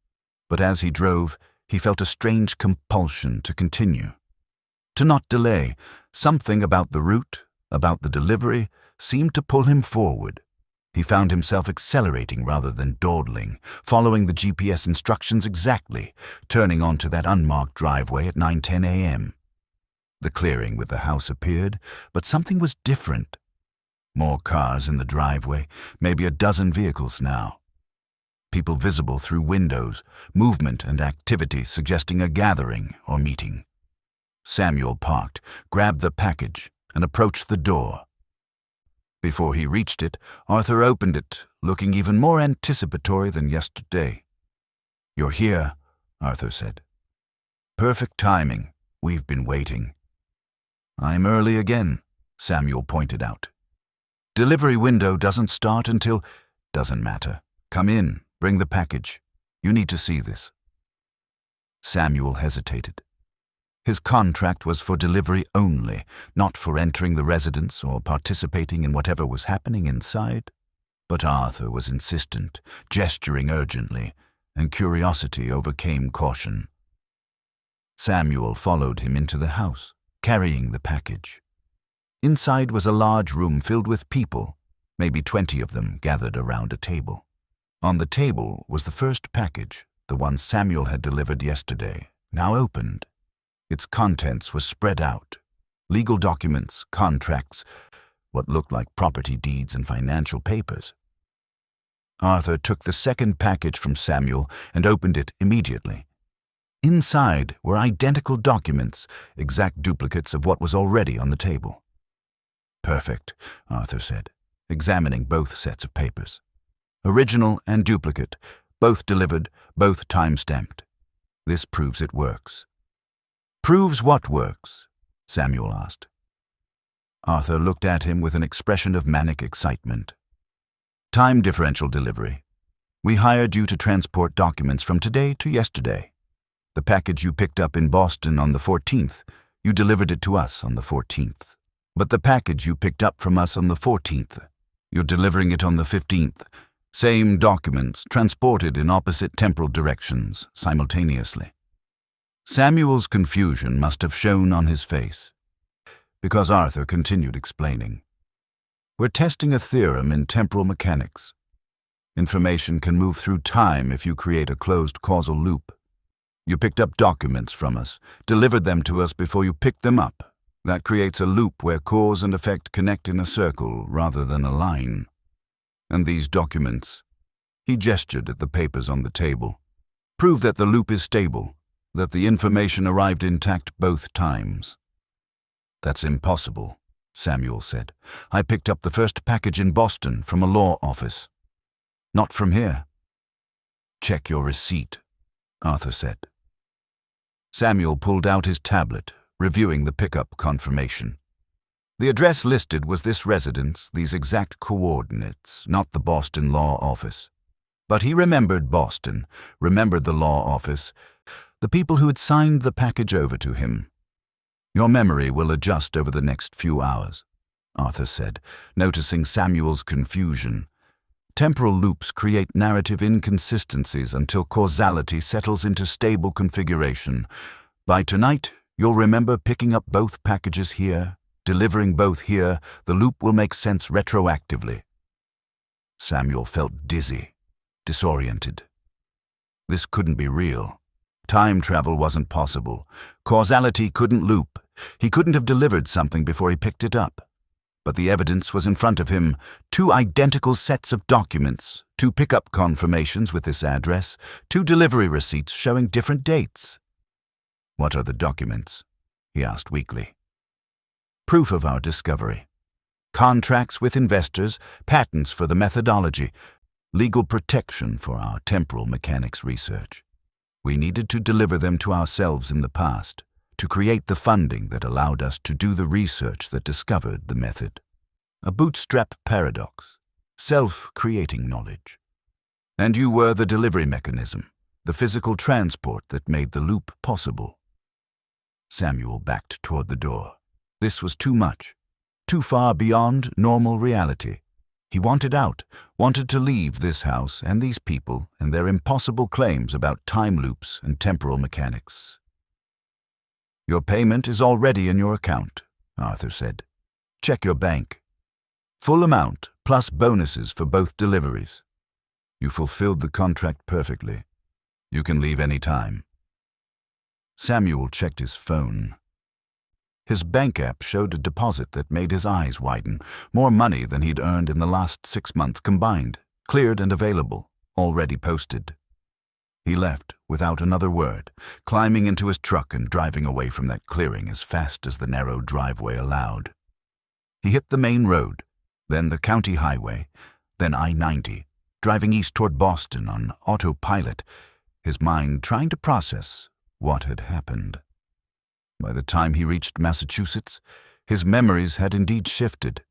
But as he drove, he felt a strange compulsion to continue. To not delay, something about the route, about the delivery, seemed to pull him forward. He found himself accelerating rather than dawdling, following the GPS instructions exactly, turning onto that unmarked driveway at 9:10 a.m. The clearing with the house appeared, but something was different. More cars in the driveway, maybe a dozen vehicles now. People visible through windows, movement and activity suggesting a gathering or meeting. Samuel parked, grabbed the package, and approached the door. Before he reached it, Arthur opened it, looking even more anticipatory than yesterday. "You're here," Arthur said. "Perfect timing. We've been waiting." "I'm early again," Samuel pointed out. "Delivery window doesn't start until..." "Doesn't matter. Come in, bring the package. You need to see this." Samuel hesitated. His contract was for delivery only, not for entering the residence or participating in whatever was happening inside. But Arthur was insistent, gesturing urgently, and curiosity overcame caution. Samuel followed him into the house, carrying the package. Inside was a large room filled with people, maybe 20 of them gathered around a table. On the table was the first package, the one Samuel had delivered yesterday, now opened. Its contents were spread out. Legal documents, contracts, what looked like property deeds and financial papers. Arthur took the second package from Samuel and opened it immediately. Inside were identical documents, exact duplicates of what was already on the table. "Perfect," Arthur said, examining both sets of papers. "Original and duplicate, both delivered, both time-stamped. This proves it works." "Proves what works?" Samuel asked. Arthur looked at him with an expression of manic excitement. "Time differential delivery. We hired you to transport documents from today to yesterday. The package you picked up in Boston on the 14th, you delivered it to us on the 14th. But the package you picked up from us on the 14th, you're delivering it on the 15th. Same documents, transported in opposite temporal directions, simultaneously." Samuel's confusion must have shown on his face, because Arthur continued explaining. "We're testing a theorem in temporal mechanics. Information can move through time if you create a closed causal loop. You picked up documents from us, delivered them to us before you picked them up. That creates a loop where cause and effect connect in a circle rather than a line. And these documents," he gestured at the papers on the table, "prove that the loop is stable, that the information arrived intact both times." "That's impossible," Samuel said. "I picked up the first package in Boston from a law office. Not from here." "Check your receipt," Arthur said. Samuel pulled out his tablet, reviewing the pickup confirmation. The address listed was this residence, these exact coordinates, not the Boston law office. But he remembered Boston, remembered the law office, the people who had signed the package over to him. "Your memory will adjust over the next few hours," Arthur said, noticing Samuel's confusion. "Temporal loops create narrative inconsistencies until causality settles into stable configuration. By tonight, you'll remember picking up both packages here, delivering both here. The loop will make sense retroactively." Samuel felt dizzy, disoriented. This couldn't be real. Time travel wasn't possible. Causality couldn't loop. He couldn't have delivered something before he picked it up. But the evidence was in front of him. 2 identical sets of documents, 2 pickup confirmations with this address, 2 delivery receipts showing different dates. "What are the documents?" he asked weakly. "Proof of our discovery. Contracts with investors, patents for the methodology, legal protection for our temporal mechanics research. We needed to deliver them to ourselves in the past, to create the funding that allowed us to do the research that discovered the method. A bootstrap paradox, self-creating knowledge. And you were the delivery mechanism, the physical transport that made the loop possible." Samuel backed toward the door. This was too much, too far beyond normal reality. He wanted out, wanted to leave this house and these people and their impossible claims about time loops and temporal mechanics. "Your payment is already in your account," Arthur said. "Check your bank. Full amount plus bonuses for both deliveries. You fulfilled the contract perfectly. You can leave any time." Samuel checked his phone. His bank app showed a deposit that made his eyes widen, more money than he'd earned in the last 6 months combined, cleared and available, already posted. He left without another word, climbing into his truck and driving away from that clearing as fast as the narrow driveway allowed. He hit the main road, then the county highway, then I-90, driving east toward Boston on autopilot, his mind trying to process what had happened. By the time he reached Massachusetts, his memories had indeed shifted.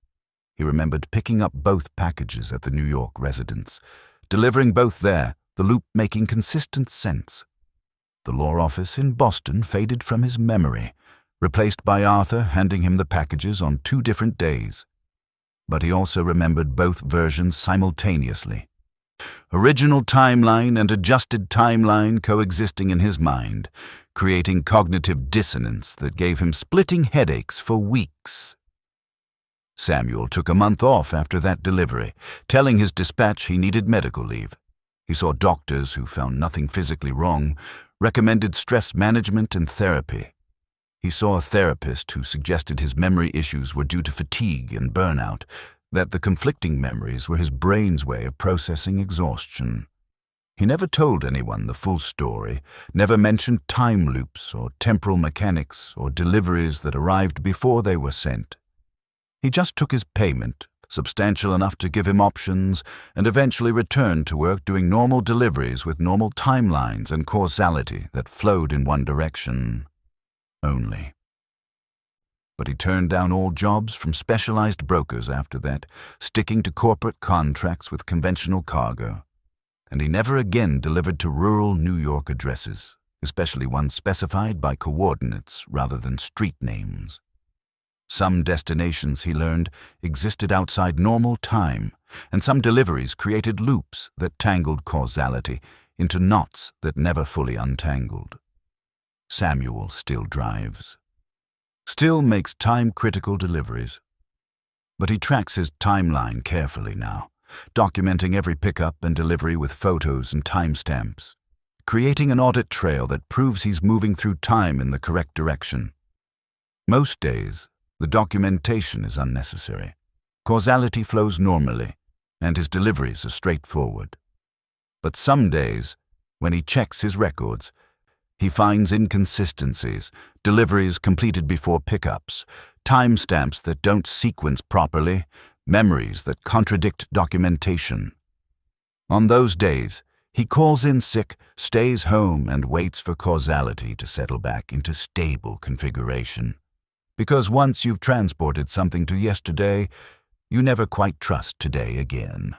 He remembered picking up both packages at the New York residence, delivering both there, the loop making consistent sense. The law office in Boston faded from his memory, replaced by Arthur handing him the packages on 2 different days. But he also remembered both versions simultaneously. Original timeline and adjusted timeline coexisting in his mind, creating cognitive dissonance that gave him splitting headaches for weeks. Samuel took a month off after that delivery, telling his dispatch he needed medical leave. He saw doctors who found nothing physically wrong, recommended stress management and therapy. He saw a therapist who suggested his memory issues were due to fatigue and burnout, that the conflicting memories were his brain's way of processing exhaustion. He never told anyone the full story, never mentioned time loops or temporal mechanics or deliveries that arrived before they were sent. He just took his payment, substantial enough to give him options, and eventually returned to work doing normal deliveries with normal timelines and causality that flowed in one direction only. But he turned down all jobs from specialized brokers after that, sticking to corporate contracts with conventional cargo. And he never again delivered to rural New York addresses, especially ones specified by coordinates rather than street names. Some destinations, he learned, existed outside normal time, and some deliveries created loops that tangled causality into knots that never fully untangled. Samuel still drives. Still makes time-critical deliveries. But he tracks his timeline carefully now, documenting every pickup and delivery with photos and timestamps, creating an audit trail that proves he's moving through time in the correct direction. Most days, the documentation is unnecessary. Causality flows normally, and his deliveries are straightforward. But some days, when he checks his records, he finds inconsistencies, deliveries completed before pickups, timestamps that don't sequence properly, memories that contradict documentation. On those days, he calls in sick, stays home, and waits for causality to settle back into stable configuration. Because once you've transported something to yesterday, you never quite trust today again.